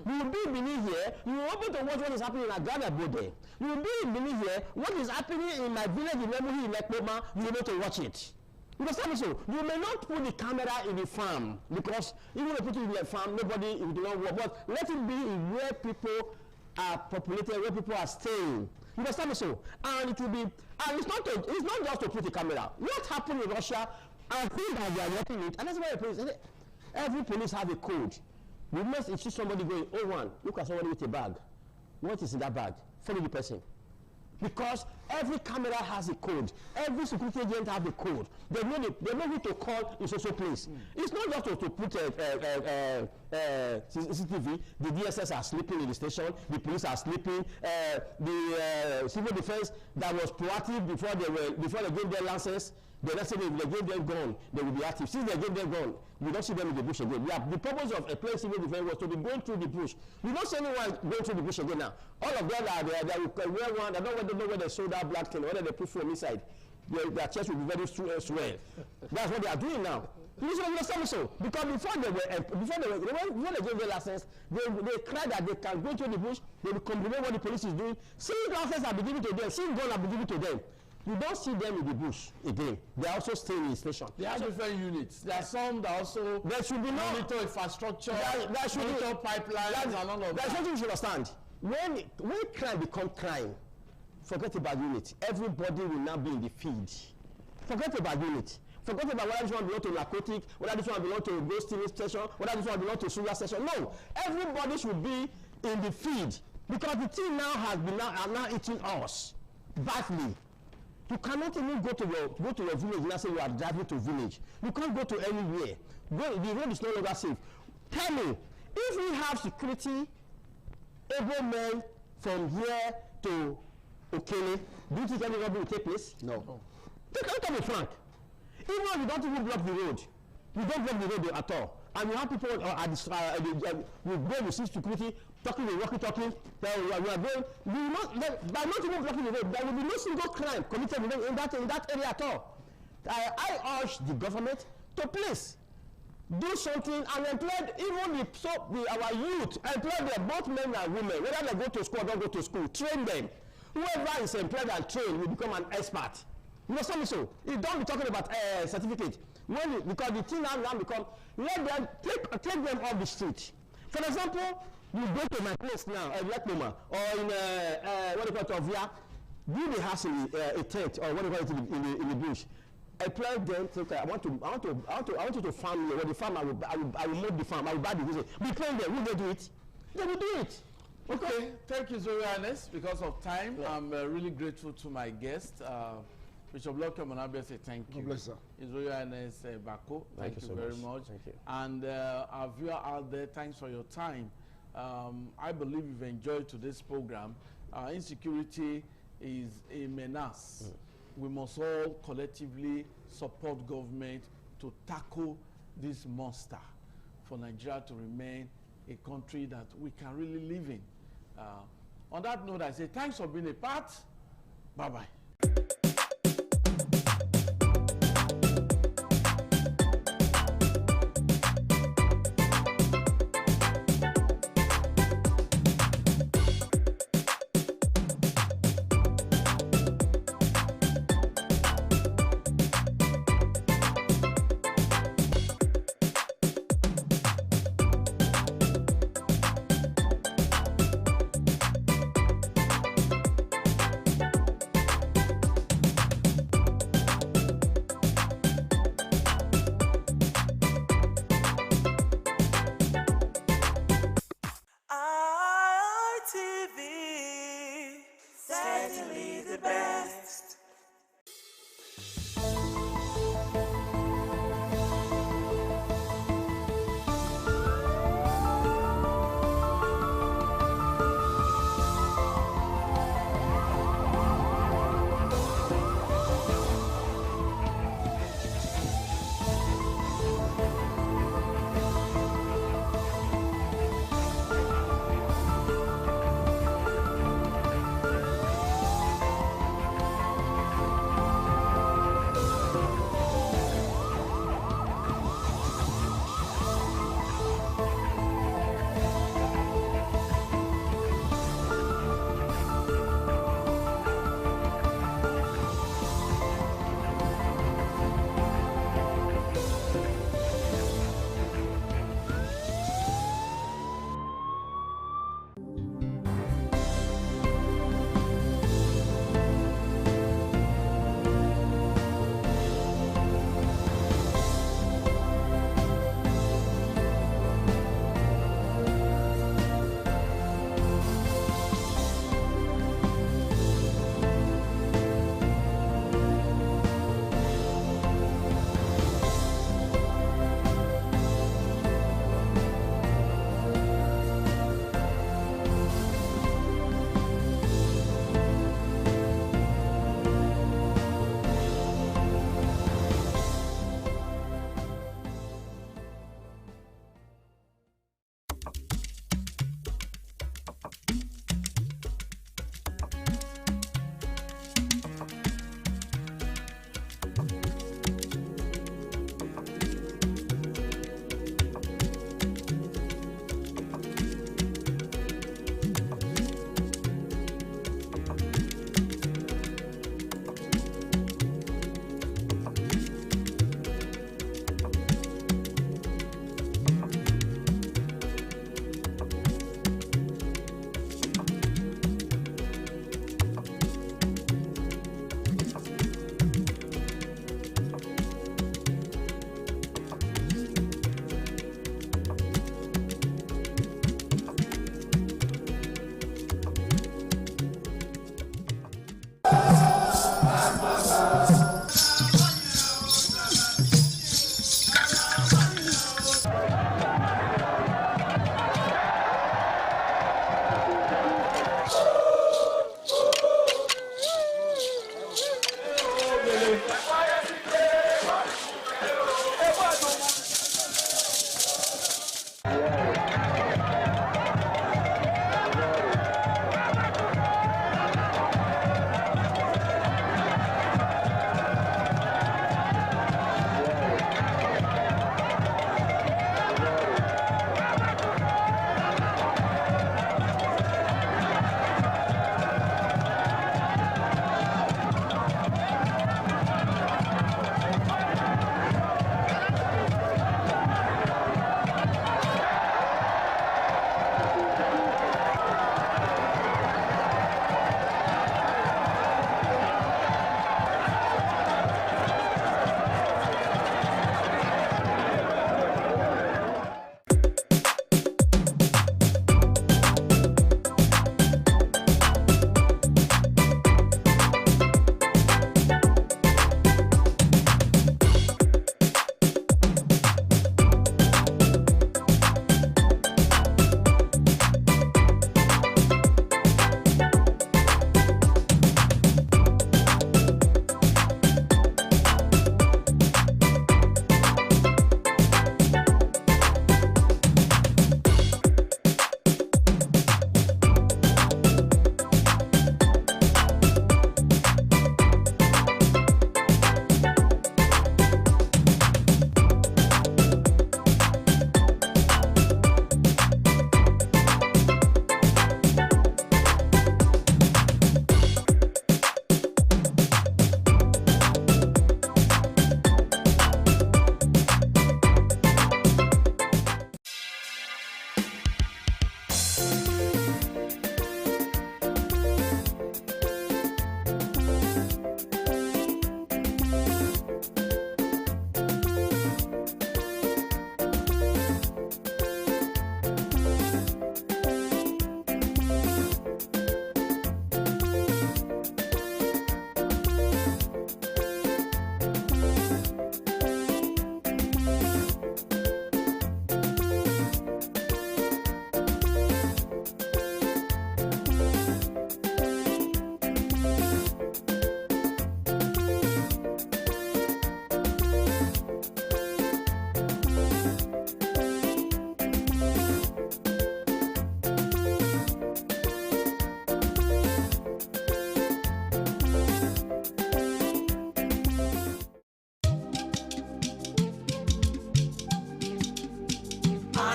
You will be in Benin here, you will be able to watch what is happening in Agrada Bode. You will be in Benin here, what is happening in my village in Lemuhi in Lekpoma, you will be able to watch it. You understand me? So you may not put the camera in the farm, because even if you put it in the farm, nobody, it will not work. But let it be in where people are populated, where people are staying. You understand me? So, and it will be, and it's not just to put the camera. What happened in Russia, I think that they are working it, and that's why the police, every police have a code. You must see somebody going, oh one, look at somebody with a bag. What is in that bag? Follow the person. Because every camera has a code. Every security agent has a code. They know who to call in social place. It's not just to put CCTV. The DSS are sleeping in the station. The police are sleeping. The civil defense that was proactive before they gave their license. The next thing, if they gave them gun, they will be active. Since they gave them gun, you don't see them in the bush again. The purpose of a place civil defense was to be going through the bush. You don't see anyone going through the bush again now. All of them are there. They will wear one. I don't know where they sold that black thing, whether they put from inside. Their chest will be very swell. That's what they are doing now. You understand me? So because before they gave their license, they cried that they can go through the bush. They will compliment what the police is doing. Seeing license are be given to them. Seeing gun are be given to them. You don't see them in the bush again. They are also staying in the station. They have different units. There are some that also monitor infrastructure, monitor pipelines, and all of that. There's something you should understand. When crime becomes crime, forget about unit. Everybody will now be in the field. Forget about unit. Forget about whether this one belongs to narcotic, whether this one belongs to ghost stealing station, whether this one belongs to sugar station. No, everybody should be in the field, because the thing now are now eating us badly. You cannot even go to your village and say you are driving to village. You can't go to anywhere. The road is no longer safe. Tell me, if we have security, able men from here to Okene, do you think any robbery will take place? No. They can't be frank. Even if you don't even block the road, you don't block the road at all. And you have people you see security talking with walkie-talkie, by not even blocking the road, there will be no single crime committed in that area at all. I urge the government to please do something and employ even our youth, employ them, both men and women, whether they go to school or don't go to school, train them. Whoever is employed and trained will become an expert. You understand me? So you don't be talking about certificate. Because the thing now become, let them take them off the street. For example, you go to my place now, Lekpoma, or in what do you call it, Ovia, build a house in a tent, or what do you call it, in the bush. Employ them. Okay, I want you to farm me. When the farm, I will mow the farm. I will buy the business. Be paying them. Will they do it? They will do it. Okay. Thank you, Zoe Ernest. Because of time, I'm really grateful to my guest. Bishop Loke Monabia say thank you. God bless you. His Royal Highness Bako, thank you so very much. Thank you. And our viewer out there, thanks for your time. I believe you've enjoyed today's program. Insecurity is a menace. We must all collectively support government to tackle this monster for Nigeria to remain a country that we can really live in. On that note, I say thanks for being a part. Bye-bye.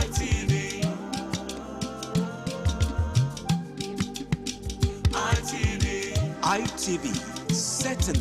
ITV. ITV. ITV. Certainly